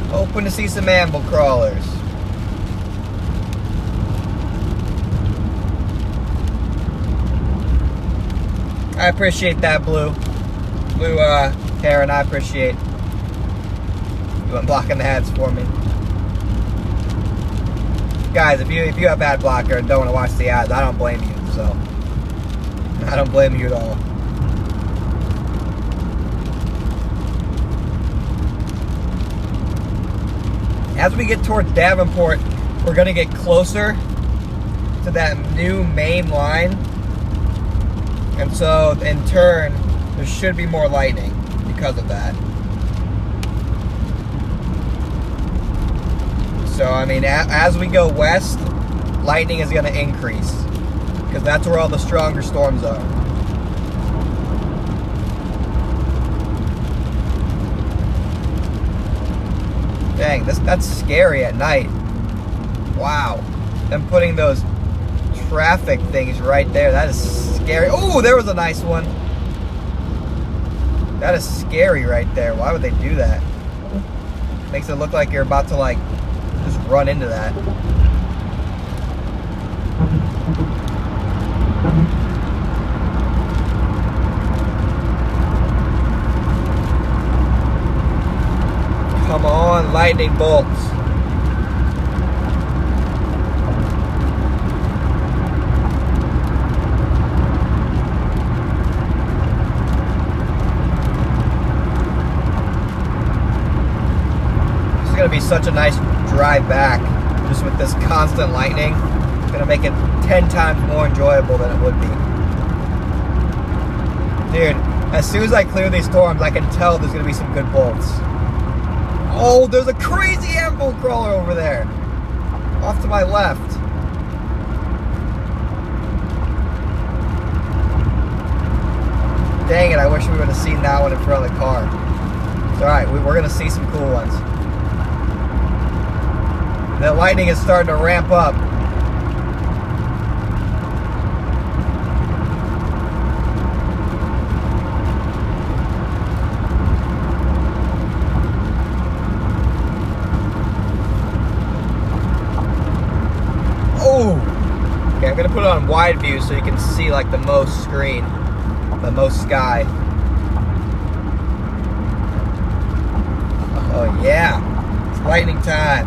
Hoping to see some anvil crawlers. I appreciate that, Blue Karen, I appreciate you blocking the ads for me. Guys, if you have ad blocker and don't want to watch the ads, I don't blame you, so I don't blame you at all. As we get towards Davenport, we're going to get closer to that new main line. And so, in turn, there should be more lightning because of that. So, I mean, as we go west, lightning is going to increase because that's where all the stronger storms are. Dang, that's scary at night. Wow. Them putting those traffic things right there, that is scary. Oh, there was a nice one. That is scary right there. Why would they do that? Makes it look like you're about to like just run into that. Come on, lightning bolts. This is going to be such a nice drive back just with this constant lightning. It's going to make it 10 times more enjoyable than it would be. Dude, as soon as I clear these storms, I can tell there's going to be some good bolts. Oh, there's a crazy anvil crawler over there. Off to my left. Dang it, I wish we would have seen that one in front of the car. It's alright, we're going to see some cool ones. The lightning is starting to ramp up. Okay, I'm gonna put it on wide view so you can see like the most screen, the most sky. Oh yeah, it's lightning time.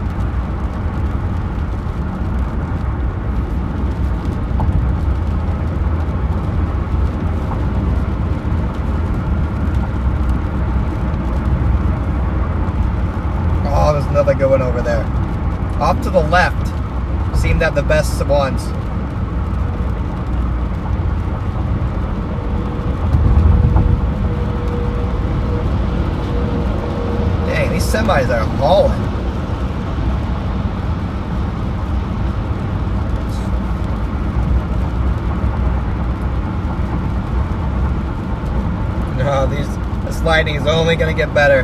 Oh, there's another good one over there. Off to the left. Seem to have the best ones. Dang, these semis are hauling. No, this lightning is only gonna get better.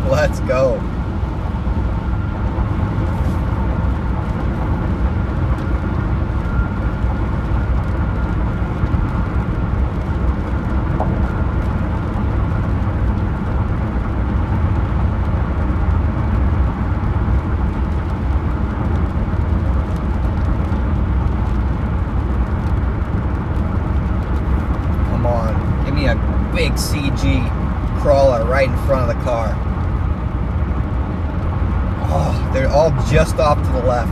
Let's go. Big CG crawler right in front of the car. Oh, they're all just off to the left.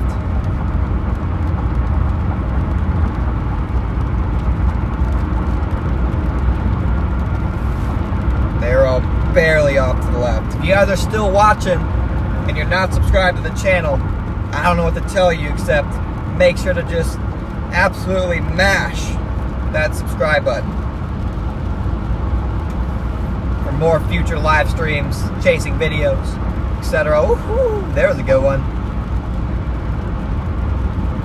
They're all barely off to the left. If you guys are still watching and you're not subscribed to the channel, I don't know what to tell you except make sure to just absolutely mash that subscribe button. More future live streams, chasing videos, etc. Ooh, there's a good one.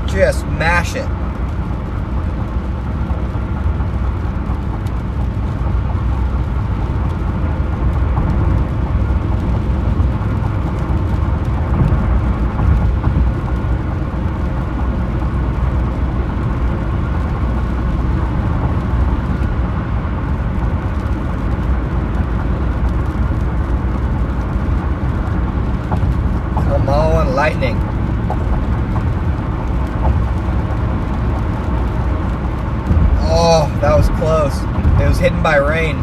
Just mash it. Lightning. Oh, that was close. It was hidden by rain.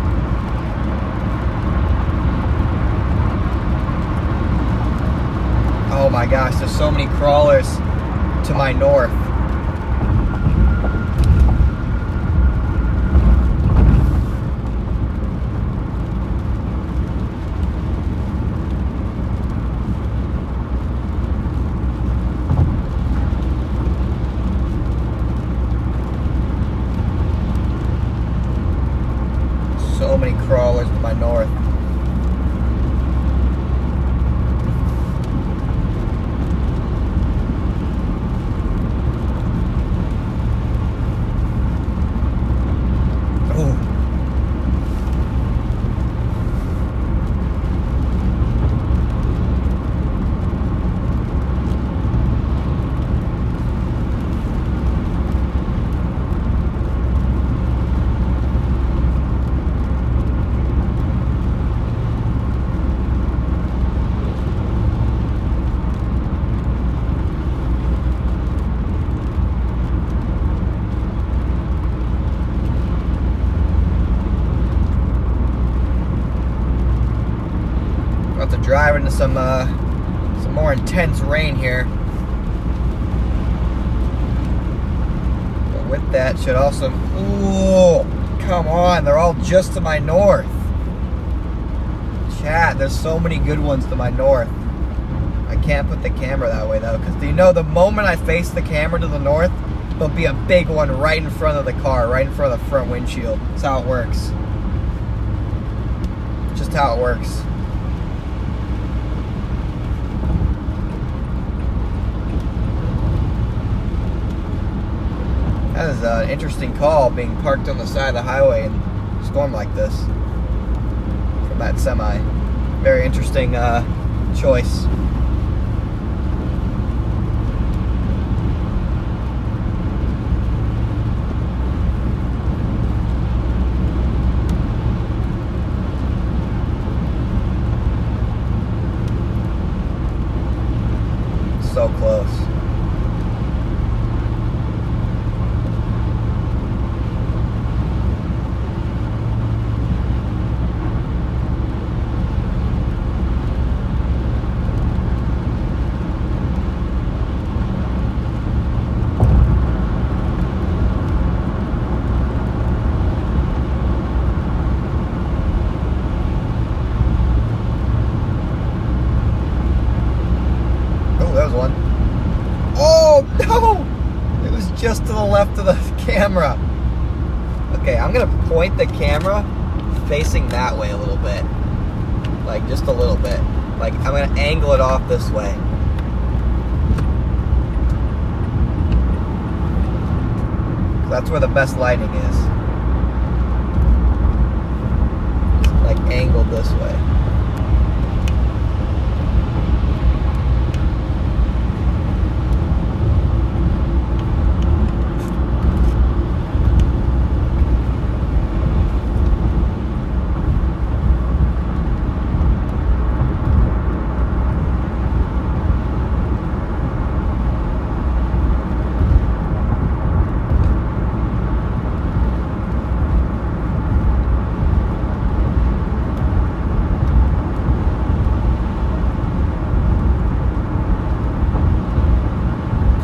Oh my gosh, there's so many crawlers to my north. driving to some more intense rain here. But with that should also... Ooh, come on, they're all just to my north. Chat, there's so many good ones to my north. I can't put the camera that way though, because do you know the moment I face the camera to the north, there'll be a big one right in front of the car, right in front of the front windshield. That's how it works. Just how it works. That is an interesting call, being parked on the side of the highway in a storm like this. From that semi. Very interesting choice. So close. Just to the left of the camera. Okay, I'm gonna point the camera facing that way a little bit. Like just a little bit. Like I'm gonna angle it off this way. That's where the best lighting is. Like angled this way.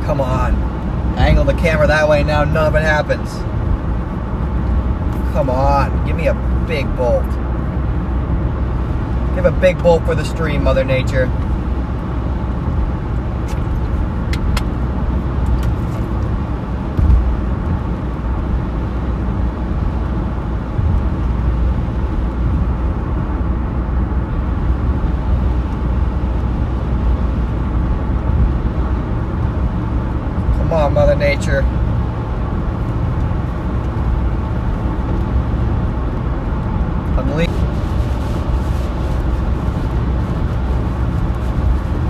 Come on. Angle the camera that way, now none of it happens. Come on. Give me a big bolt. Give a big bolt for the stream, Mother Nature. Come on, Mother Nature.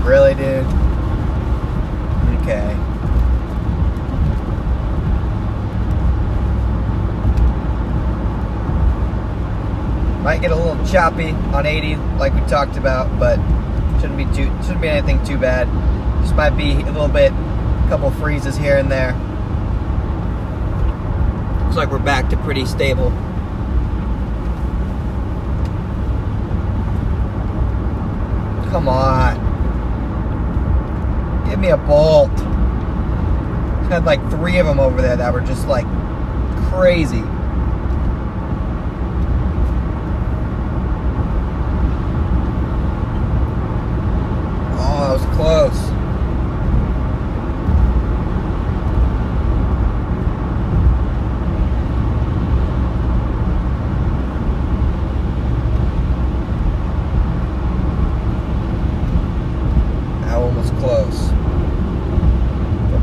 Really, dude? Okay. Might get a little choppy on 80, like we talked about, but shouldn't be anything too bad. Just might be a little bit. Couple freezes here and there. Looks like we're back to pretty stable. Come on. Give me a bolt. Had like 3 of them over there that were just like crazy. Oh, that was close.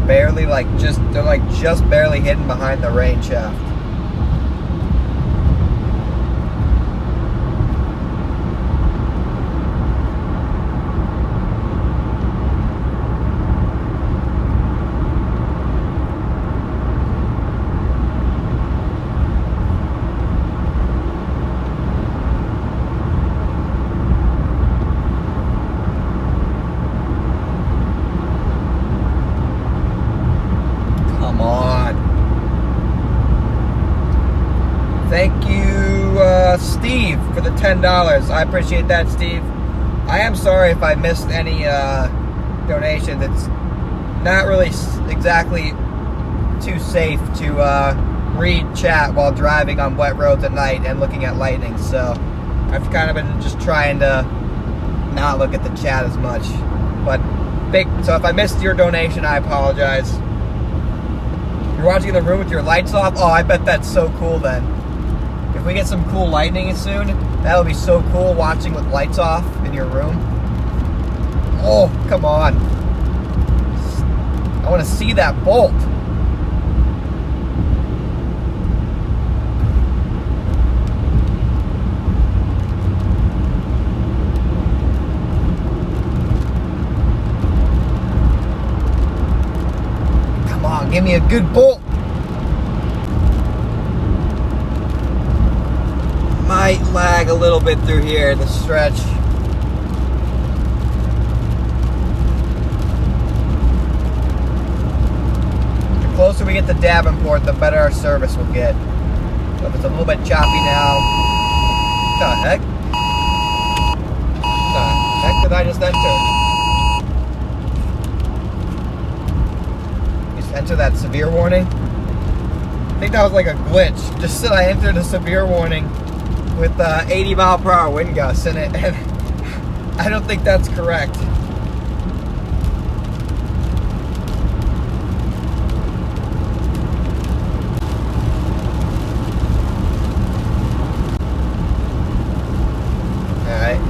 Barely, like they're just barely hidden behind the rain shaft. Thank you, Steve, for the $10. I appreciate that, Steve. I am sorry if I missed any donations. It's not really exactly too safe to read chat while driving on wet roads at night and looking at lightning. So I've kind of been just trying to not look at the chat as much. But so if I missed your donation, I apologize. You're watching in the room with your lights off? Oh, I bet that's so cool then. If we get some cool lightning soon, that'll be so cool watching with lights off in your room. Oh, come on. I want to see that bolt. Come on, give me a good bolt. Might lag a little bit through here, the stretch. The closer we get to Davenport, the better our service will get. So if it's a little bit choppy now. What the heck? What the heck did I just enter? Just enter that severe warning? I think that was like a glitch. Just said I entered a severe warning with 80 mile per hour wind gusts in it, and I don't think that's correct. Alright.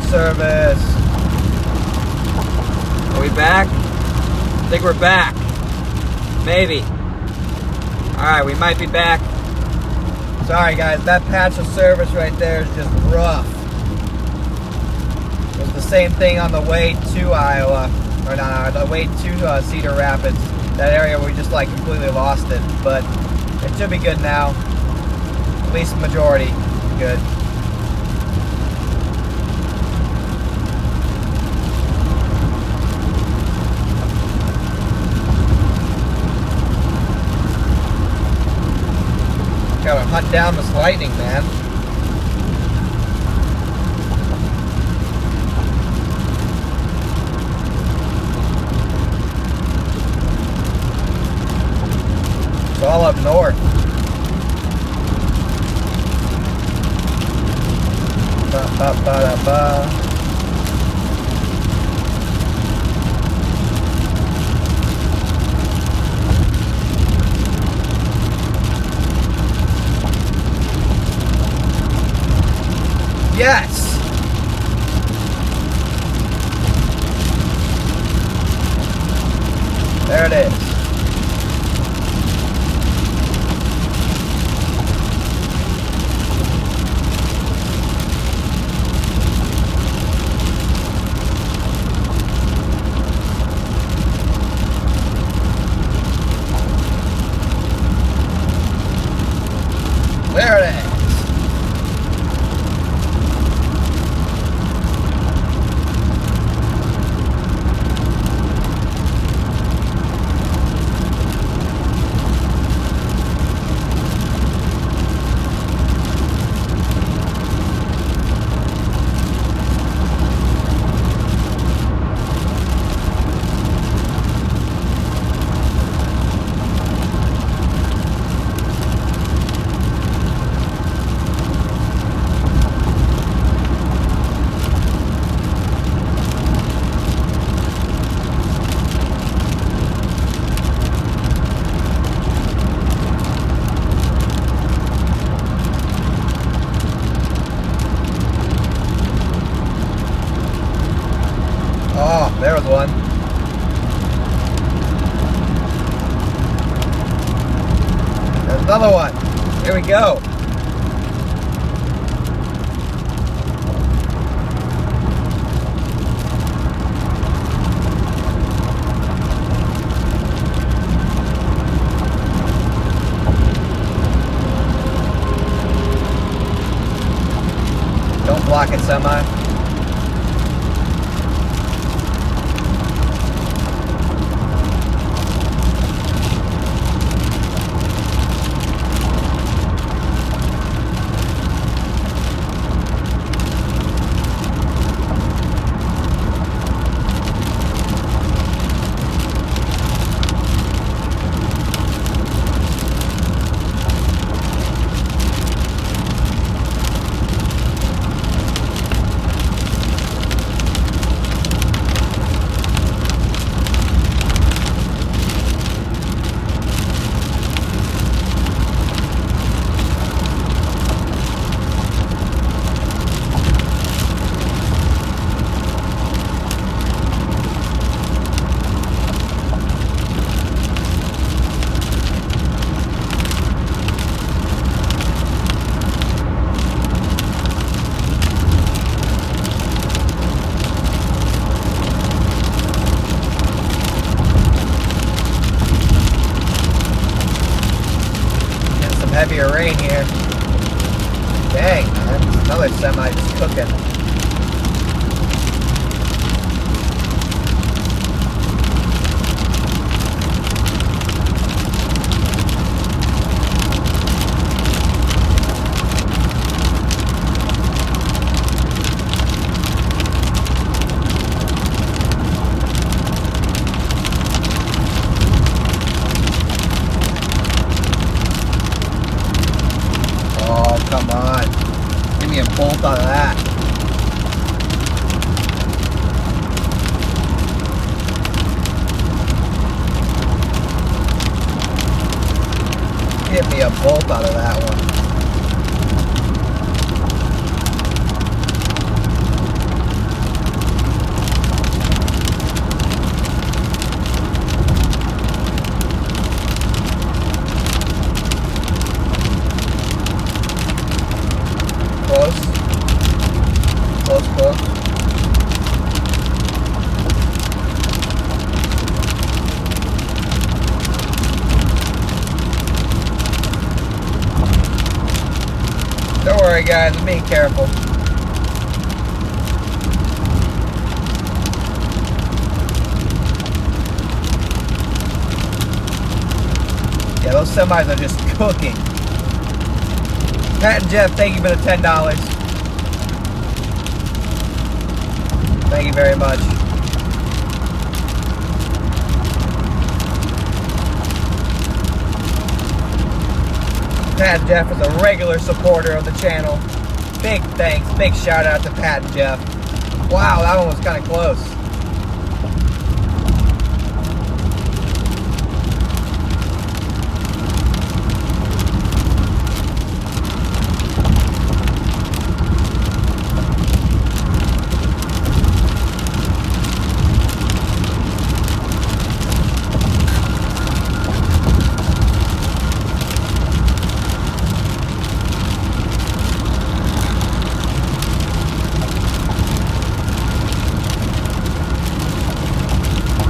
Service. Are we back? I think we're back. Maybe. Alright, we might be back. Sorry guys, that patch of service right there is just rough. It was the same thing on the way to Iowa. Or no, the way to Cedar Rapids. That area we just like completely lost it. But it should be good now. At least the majority. Good. Gotta hunt down this lightning, man. It's all up north. Ba-ba-ba-da-ba. Yes! There it is. There it is. Another one. Here we go. Don't block it, semi. Heavier rain here. Dang, man. There's another semi just cooking. Come on. Give me a bolt out of that. Give me a bolt out of that one. Close. Don't worry, guys. I'm being careful. Yeah, those semis are just cooking. Pat and Jeff, thank you for the $10. Thank you very much. Pat and Jeff is a regular supporter of the channel. Big thanks, big shout out to Pat and Jeff. Wow, that one was kind of close.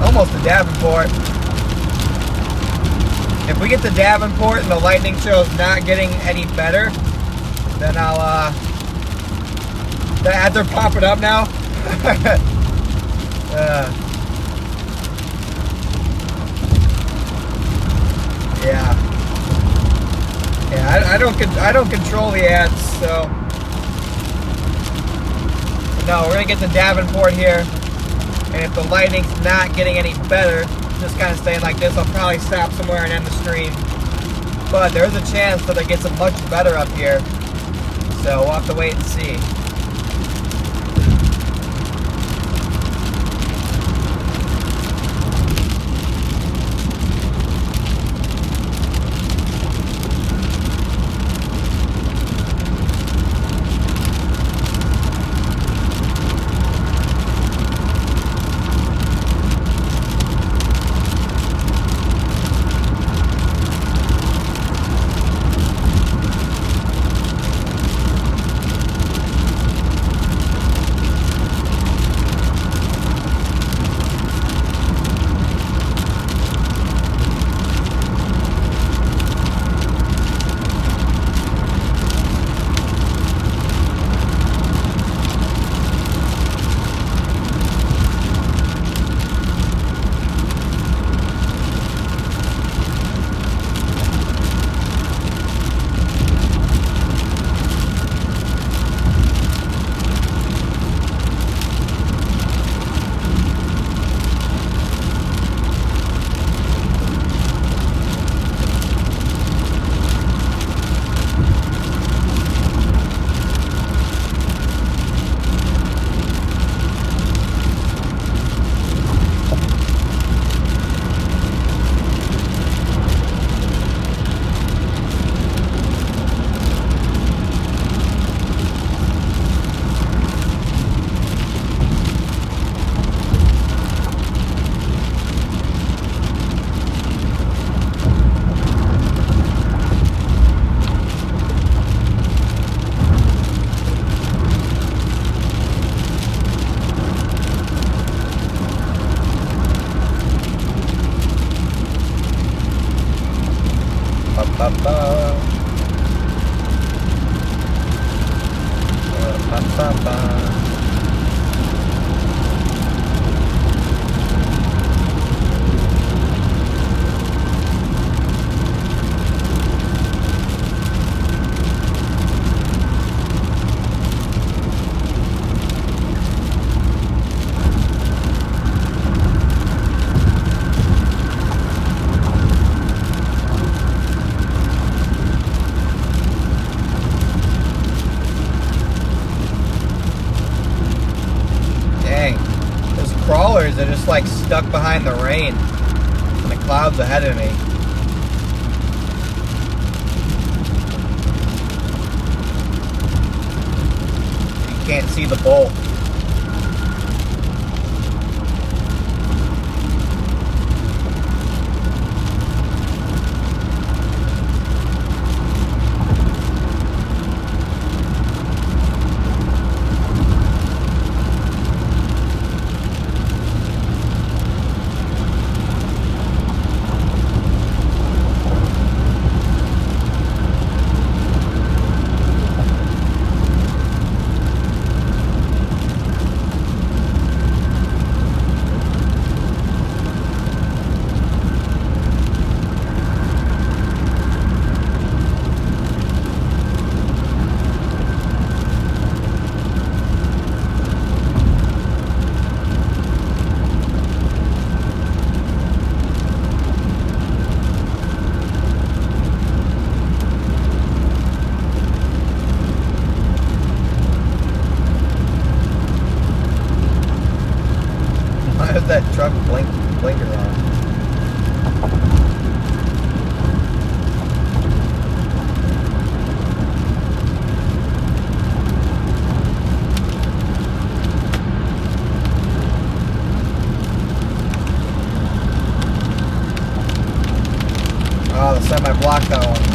Almost to Davenport. If we get to Davenport and the lightning show is not getting any better, then I'll they're popping up now. Yeah. I don't control the ads, so no, we're gonna get to Davenport here. And if the lighting's not getting any better, just kind of staying like this, I'll probably stop somewhere and end the stream. But there's a chance that it gets much better up here. So we'll have to wait and see. They're just like stuck behind the rain and the clouds ahead of me. You can't see the bolt. That truck blinker on. Oh, the semi blocked that one.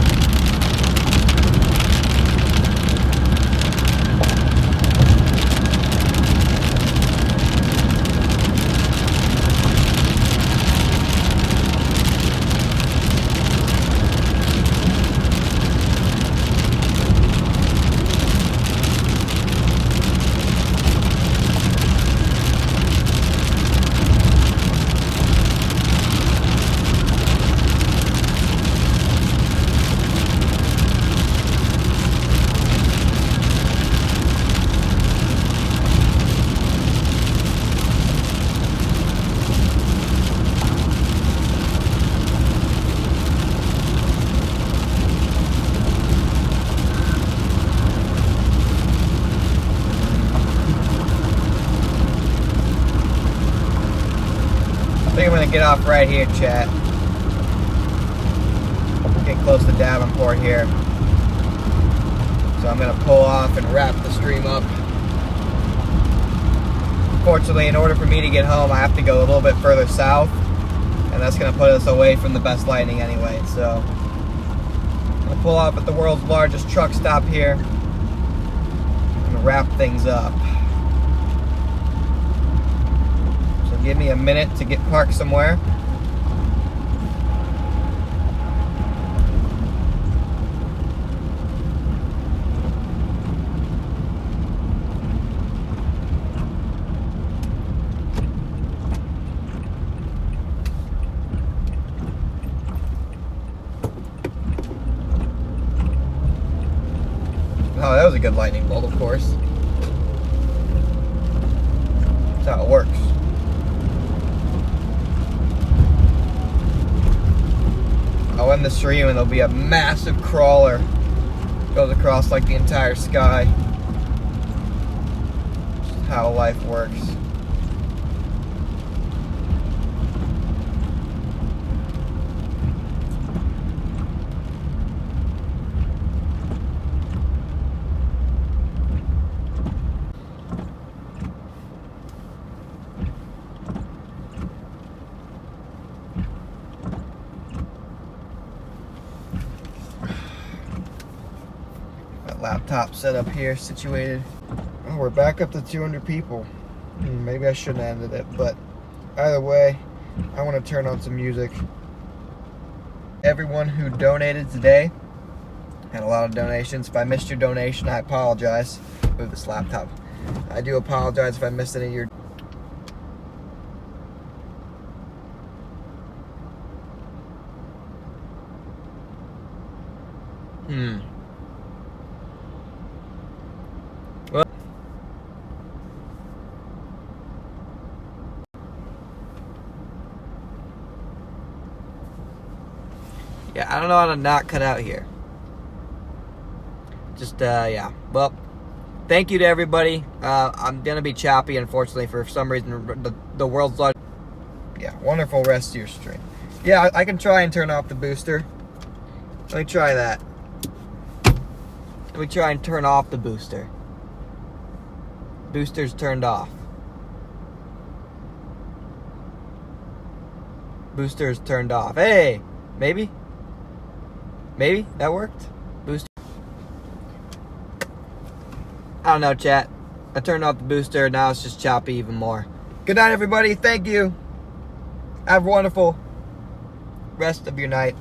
I think I'm going to get off right here, chat. Getting close to Davenport here. So I'm going to pull off and wrap the stream up. Fortunately, in order for me to get home, I have to go a little bit further south. And that's going to put us away from the best lighting anyway. So I'm going to pull off at the world's largest truck stop here. I'm going to wrap things up. Give me a minute to get parked somewhere. Oh, that was a good lightning bolt, of course. That's how it works. I'll end the stream and there'll be a massive crawler goes across like the entire sky. Just how life works. Laptop set up here, situated. Oh, we're back up to 200 people. Maybe I shouldn't have ended it, but either way, I want to turn on some music. Everyone who donated today, Had a lot of donations. If I missed your donation, I apologize. Move this laptop. I do apologize if I missed any of your... Well... Yeah, I don't know how to not cut out here. Just, yeah. Well, thank you to everybody. I'm going to be choppy, unfortunately, for some reason. The world's largest... Yeah, wonderful rest of your stream. Yeah, I can try and turn off the booster. Let me try that. Let me try and turn off the booster. Booster's turned off. Booster's turned off. Hey! Maybe? Maybe? That worked? Booster. I don't know, chat. I turned off the booster. Now it's just choppy even more. Good night, everybody. Thank you. Have a wonderful rest of your night.